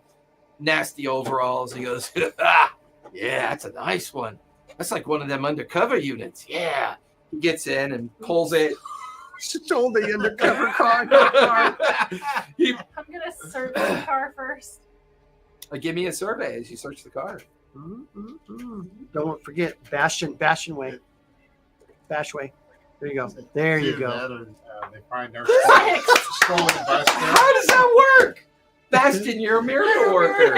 nasty overalls. He goes, "Ah, yeah, that's a nice one. That's like one of them undercover units. Yeah." He gets in and pulls it. She told the undercover car. He, I'm gonna search the car first. give me a survey as you search the car. Don't forget Bastion way. Bash way. There you go. There you Do go. that, and, they find their How stolen bus. does that work? Bastion, you're a miracle worker.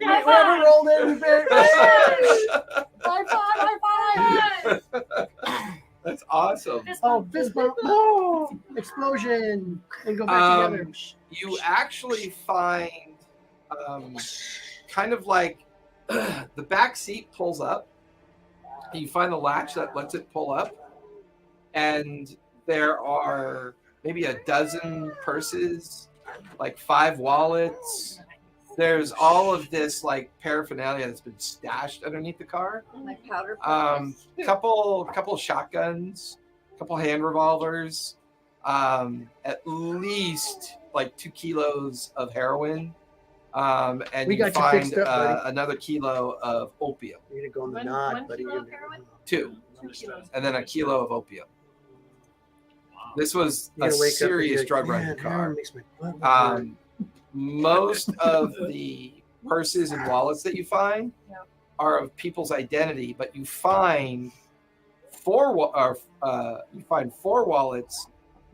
High Whoever five! rolled in, high five. That's awesome. Fist Oh, bump. fist bump. Oh, explosion. And go back together. You actually find kind of like the back seat pulls up. And you find the latch that lets it pull up. And there are maybe a dozen purses, like 5 wallets. There's all of this like paraphernalia that's been stashed underneath the car. My powder. Couple shotguns, couple hand revolvers, at least like 2 kilos of heroin, and We you got you find fixed up, buddy. another kilo of opium, You're gonna go in the One nod, buddy. kilo of heroin? 2, 2 kilos. and then a kilo of opium. This was You're a gonna wake up and be serious like, drug "Man, running heroin car. makes my butt hurt." Most of the purses and wallets that you find Yeah. are of people's identity, but you find 4 wallets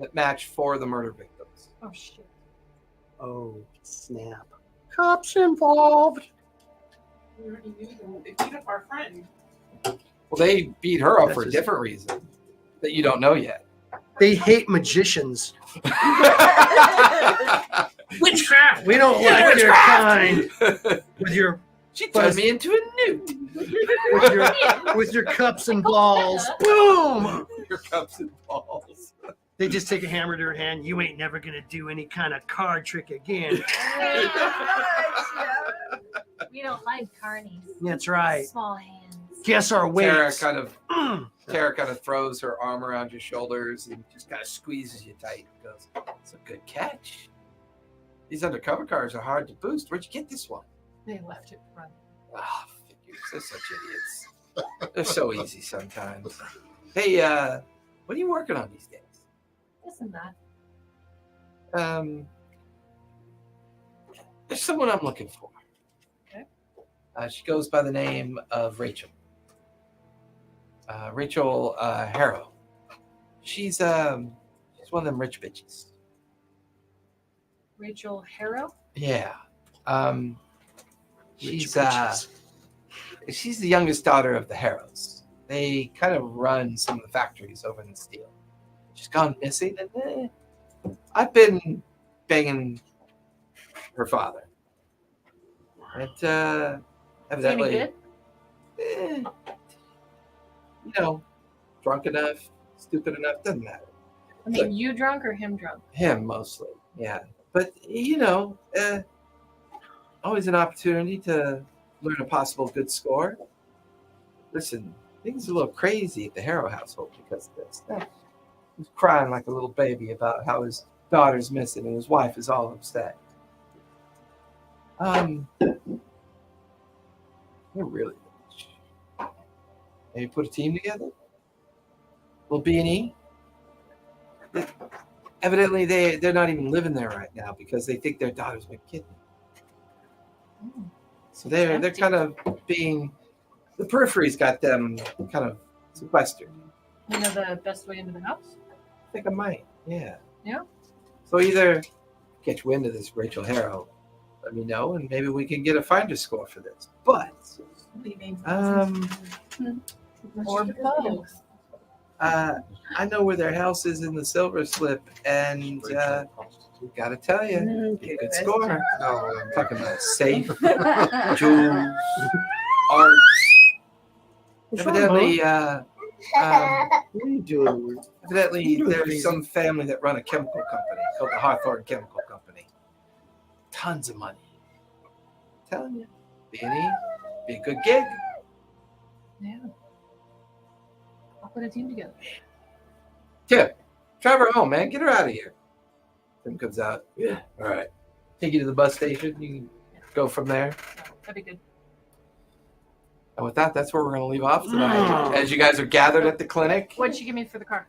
that match 4 of the murder victims. Oh shit. Oh, snap. Cops involved. We already knew them. They beat up our friend. Well, they beat her up That's for a just- different reason that you don't know yet. They hate magicians. Witchcraft. We don't like your kind. With your She turned me into a newt. with your cups and balls. Boom! Your cups and balls. They just take a hammer to her hand. You ain't never gonna do any kind of card trick again. We don't like carnies. That's right. Small hands. Guess our Tara weights. kind of throws her arm around your shoulders and just kind of squeezes you tight. Goes, "It's a good catch. These undercover cars are hard to boost. Where'd you get this one?" They left it running. Ah, figures. They're such idiots. They're so easy sometimes. Hey, what are you working on these days? This and that. There's someone I'm looking for. Okay. She goes by the name of Rachel. Rachel Harrow. She's one of them rich bitches. Rachel Harrow. Yeah. Rich She's bitches. she's the youngest daughter of the Harrows. They kind of run some of the factories over in the steel. She's gone missing, and I've been banging her father. But evidently, Any good? Drunk enough, stupid enough, doesn't matter. I mean, you drunk or him drunk? Him mostly, yeah. But always an opportunity to learn a possible good score. Listen, things are a little crazy at the Harrow household because of this. He's crying like a little baby about how his daughter's missing and his wife is all upset. They're really rich. Maybe put a team together. Little B&E. Evidently, they're not even living there right now because they think their daughter's been kidnapped. So they're kind of being, the periphery's got them kind of sequestered. You know the best way into the house? I think I might, yeah. Yeah. So either catch wind of this Rachel Harrow, let me know, and maybe we can get a finder score for this. But Or both. I know where their house is in the Silver Slip, and gotta tell you, good score. No, I'm talking about safe, jewels, art. Evidently, What are you doing? evidently, there's some family that run a chemical company called the Hawthorne Chemical Company. Tons of money. I'm telling you, B&E, be a good gig. Yeah. I'll put a team together. Tip, drive her home, man. Get her out of here. Tim comes out. Yeah. All right. Take you to the bus station. You can go from there. That'd be good. And with that, that's where we're going to leave off tonight. As you guys are gathered at the clinic, What'd she give me for the car?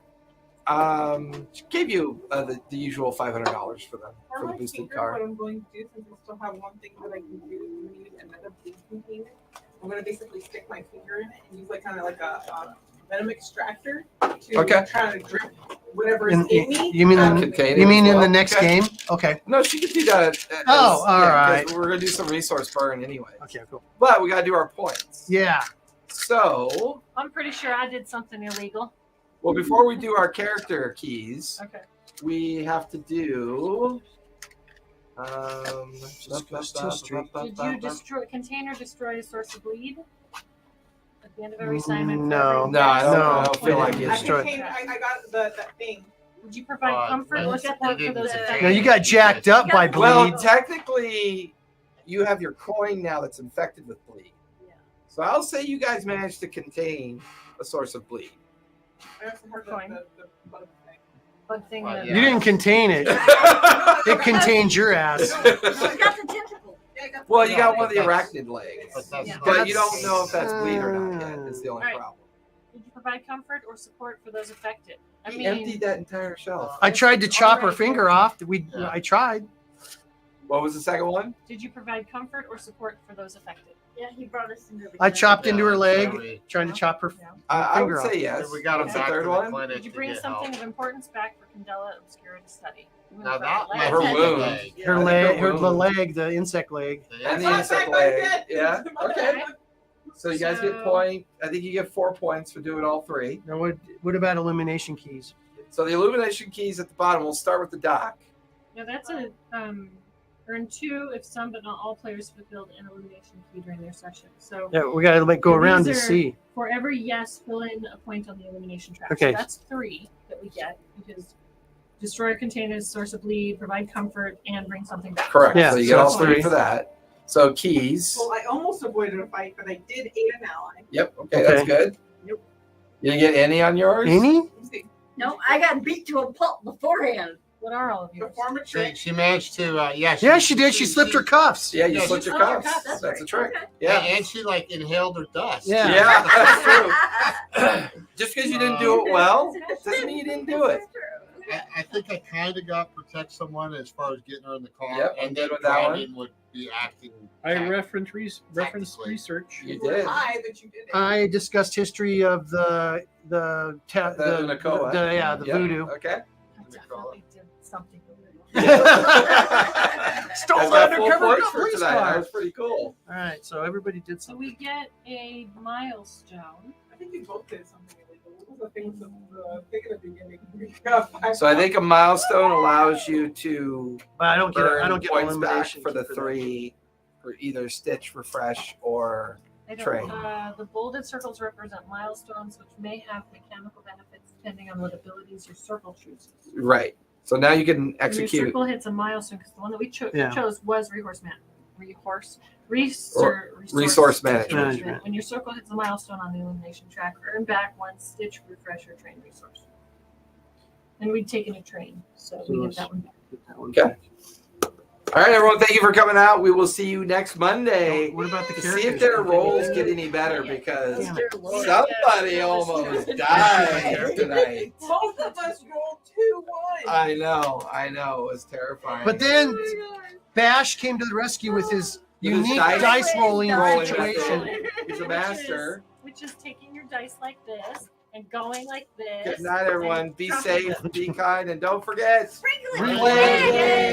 she gave you the usual $500 for the my boosted finger, car. what I'm going to do, since I still have one thing that I can do to use another bleed container, I'm going to basically stick my finger in it and use like kind of like a venom extractor to Okay. try to drip whatever is in me. You mean out the, of it. Contain it you mean as in well? the next Okay. game? Okay. No, she could do that. Oh, all right. 'cause we're going to do some resource burn anyway. Okay, cool. But we got to do our points. Yeah. So, I'm pretty sure I did something illegal. well, before we do our character keys, Okay. we have to do. Discuss history. Did you contain or destroy a source of bleed? At the end of every assignment? for No. every No, I don't, No, I don't feel like I it. I destroyed. contained, I got that thing. Would you provide comfort or look at support the- for those the- affected? No, you got jacked up by bleed. Well, technically, you have your coin now that's infected with bleed. Yeah. So I'll say you guys managed to contain a source of bleed. I also heard Fine. the bug thing. Bug thing Well, that- You didn't contain it. It contained your ass. Got the tentacle. Well, you got one of the That's- arachnid legs. But that's, Yeah. But you don't know if that's bleed or not yet. Is the only Alright. problem. Did you provide comfort or support for those affected? I He mean, emptied that entire shelf. I tried to chop her Alright. finger off. Yeah. I tried. What was the second one? did you provide comfort or support for those affected? Yeah, he brought us into the I chopped into her so leg, we- trying to chop her. Yeah. I would Finger say off. yes. We got him What's the back to third the one? clinic Did you to bring get something help. of importance back for Candela Obscura to study? Now that Leg. might Her be the wound. leg. Her I leg, think her her the wound. leg, the insect leg. And the Fuck, insect my leg. bad. Yeah. My Okay. bad. So you guys get So- point. I think you get 4 points for doing all three. Now, what about illumination keys? So the illumination keys at the bottom. We'll start with the dock. Now that's a earn 2 if some but not all players fulfilled an illumination key during their session. So Yeah, we got to go around to These are- see. for every yes, fill in a point on the illumination track. Okay. So that's 3 that we get because destroy containers, source of bleed, provide comfort, and bring something back. Correct. Yeah, So you so get all that's three three. for that. So keys. Well, I almost avoided a fight, but I did aid an ally. Yep. Okay, that's Okay. good. Yep. You didn't get any on yours? Any? You see, No, I got beat to a pulp beforehand. What are all of the yours? former She, trick. she managed to, yeah. Yeah, she did. She slipped her cuffs. Yeah, you Yeah, slipped you your slipped your cuffs. cuffs. That's, That's a trick. right. Yeah. And she like inhaled her dust. Yeah. Yeah, that's true. Just because you didn't do it well doesn't mean you didn't do it. I think I kind of got protect someone as far as getting her in the car, Yep, and and then did with that one. Brandon would be acting. I back. reference Technically. research. You were did. high that you did it. I discussed history of the The Unacoa. the Yep. voodoo. Okay. I definitely did something. Stole That's the got full undercover points for police tonight. That car. was pretty cool. All right, so everybody did So something. we get a milestone. I think you both did something illegal. What was the thing with the thing at the beginning? So I think a milestone allows you to But I don't get. earn I don't get points back elimination for the that. 3 for either stitch, refresh, or I don't- Train. The bolded circles represent milestones which may have mechanical benefits depending on what abilities your circle chooses. right. So now you can When your execute. circle hits a milestone, because the one that we Yeah. chose was resource management. Management. When your circle hits a milestone on the elimination track, earn back 1 stitch, refresh, or train resource. And we'd taken a train, so we get that one back. Okay. All right, everyone. Thank you for coming out. We will see you next Monday. What about the To characters? see if their rolls get any better because Damn Dear Lord. somebody almost died tonight. Both of us rolled 2 1s. I know. It was terrifying. But then Bash came to the rescue with his With his unique dice dice rolling rolling situation. method. He's a master. Which is taking your dice like this and going like this. Good night, everyone. Be safe, be kind, and don't forget. Sprinkle it. Play games.